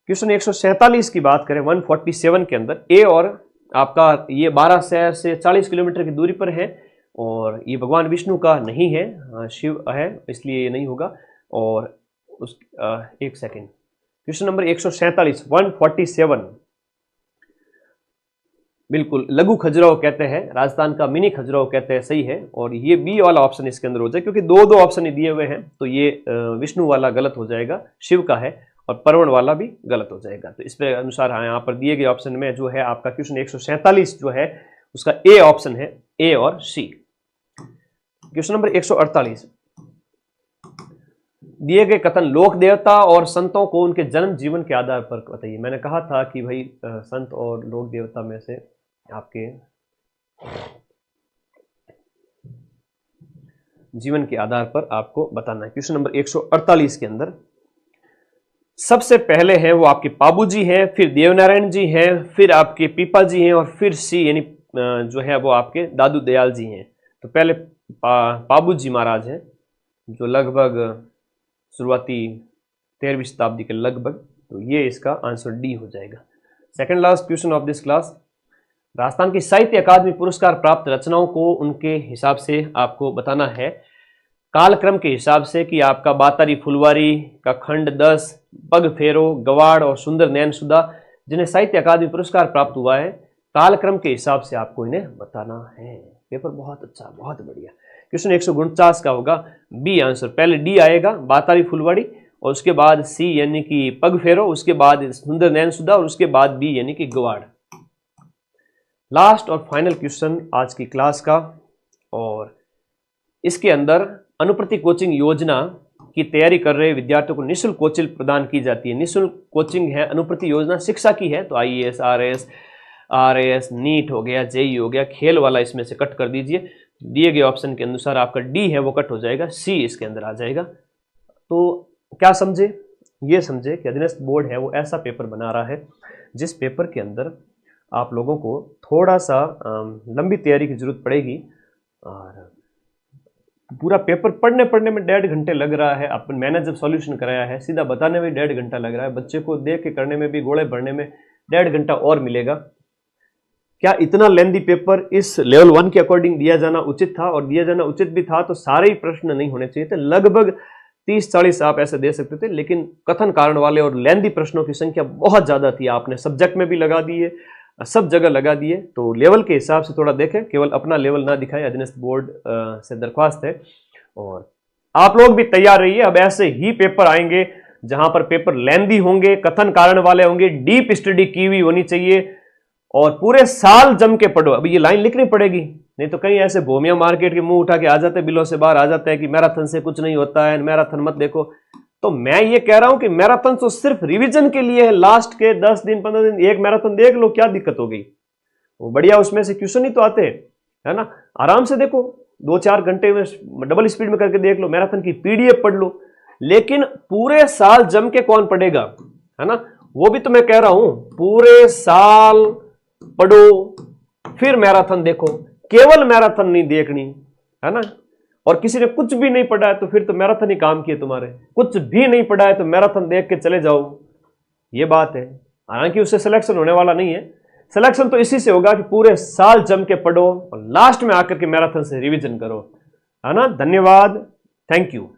क्वेश्चन 147 की बात करें 147 के अंदर, ए और आपका ये 12 शहर से 40 किलोमीटर की दूरी पर है और ये भगवान विष्णु का नहीं है, शिव है, इसलिए ये नहीं होगा। और उस एक सेकेंड, क्वेश्चन नंबर 147 147 बिल्कुल लघु खजुराहो कहते हैं, राजस्थान का मिनी खजुराहो कहते हैं, सही है। और ये बी वाला ऑप्शन इसके अंदर हो जाए, क्योंकि दो ऑप्शन ही दिए हुए हैं, तो ये विष्णु वाला गलत हो जाएगा, शिव का है, और पर्वण वाला भी गलत हो जाएगा। तो इस पे अनुसार यहाँ पर दिए गए ऑप्शन में जो है आपका क्वेश्चन 147 जो है उसका ए ऑप्शन है, ए और सी। क्वेश्चन नंबर 148, दिए गए कथन लोक देवता और संतों को उनके जन्म जीवन के आधार पर बताइए। मैंने कहा था कि भाई संत और लोक देवता में से आपके जीवन के आधार पर आपको बताना है। क्वेश्चन नंबर 148 के अंदर सबसे पहले है वो आपके पाबू जी हैं, फिर देवनारायण जी हैं, फिर आपके पीपा जी हैं, और फिर सी यानी जो है वो आपके दादू दयाल जी हैं। तो पहले पाबू जी महाराज हैं जो लगभग शुरुआती 13वीं शताब्दी के लगभग, तो ये इसका आंसर डी हो जाएगा। Second last question of this class, Rajasthan की साहित्य अकादमी पुरस्कार प्राप्त रचनाओं को उनके हिसाब से आपको बताना है, कालक्रम के हिसाब से, कि आपका बातारी फुलवारी का खंड 10, पग फेरो, गवाड़ और सुंदर नैनसुदा जिन्हें साहित्य अकादमी पुरस्कार प्राप्त हुआ है, कालक्रम के हिसाब से आपको इन्हें बताना है। पेपर बहुत अच्छा, बहुत बढ़िया। क्वेश्चन 149 का होगा बी आंसर। पहले डी आएगा बातारी फुलवाड़ी, और उसके बाद सी यानी कि पग फेरो, उसके बाद सुंदर नैनसुदा, और उसके बाद बी यानी कि गवाड़। लास्ट और फाइनल क्वेश्चन आज की क्लास का, और इसके अंदर अनुप्रति कोचिंग योजना की तैयारी कर रहे विद्यार्थियों को निःशुल्क कोचिंग प्रदान की जाती है। निःशुल्क कोचिंग है, अनुप्रति योजना शिक्षा की है, तो आईएएस, आरएएस, नीट हो गया, जेई हो गया, खेल वाला इसमें से कट कर दीजिए। दिए गए ऑप्शन के अनुसार आपका डी है वो कट हो जाएगा, सी इसके अंदर आ जाएगा। तो क्या समझे? ये समझे कि अधीनस्थ बोर्ड है वो ऐसा पेपर बना रहा है जिस पेपर के अंदर आप लोगों को थोड़ा सा लंबी तैयारी की जरूरत पड़ेगी, और पूरा पेपर पढ़ने में 1.5 घंटे लग रहा है। अपन मैंने जब सॉल्यूशन कराया है सीधा बताने में 1.5 घंटा लग रहा है, बच्चे को देख के करने में भी, गोले भरने में 1.5 घंटा और मिलेगा। क्या इतना लेंदी पेपर इस लेवल 1 के अकॉर्डिंग दिया जाना उचित था? और दिया जाना उचित भी था तो सारे ही प्रश्न नहीं होने चाहिए थे, लगभग 30-40 आप ऐसे दे सकते थे, लेकिन कथन कारण वाले और लेंदी प्रश्नों की संख्या बहुत ज्यादा थी। आपने सब्जेक्ट में भी लगा दिए, सब जगह लगा दिए, तो लेवल के हिसाब से थोड़ा देखें, केवल अपना लेवल ना दिखाएं, अधीनस्थ बोर्ड से दरख्वास्त है। और आप लोग भी तैयार रहिए, अब ऐसे ही पेपर आएंगे जहां पर पेपर लेंदी होंगे, कथन कारण वाले होंगे, डीप स्टडी की हुई होनी चाहिए, और पूरे साल जम के पढ़ो। अब ये लाइन लिखनी पड़ेगी, नहीं तो कहीं ऐसे भूमिया मार्केट के मुंह उठा के आ जाते, बिलों से बाहर आ जाता है कि मैराथन से कुछ नहीं होता है, मैराथन मत देखो। तो मैं ये कह रहा हूं कि मैराथन तो सिर्फ रिवीजन के लिए है, लास्ट के 10 दिन 15 दिन एक मैराथन देख लो, क्या दिक्कत हो गई? वो बढ़िया उसमें से क्वेश्चन ही तो आते हैं, है ना। आराम से देखो, 2-4 घंटे में डबल स्पीड में करके देख लो, मैराथन की पीडीएफ पढ़ लो। लेकिन पूरे साल जम के कौन पढ़ेगा, है ना? वो भी तो मैं कह रहा हूं, पूरे साल पढ़ो फिर मैराथन देखो, केवल मैराथन नहीं देखनी, है ना। और किसी ने कुछ भी नहीं पढ़ा है तो फिर तो मैराथन ही काम किए तुम्हारे, कुछ भी नहीं पढ़ा है तो मैराथन देख के चले जाओ, ये बात है। हालांकि उससे सिलेक्शन होने वाला नहीं है, सिलेक्शन तो इसी से होगा कि पूरे साल जम के पढ़ो और लास्ट में आकर के मैराथन से रिवीजन करो, है ना। धन्यवाद, थैंक यू।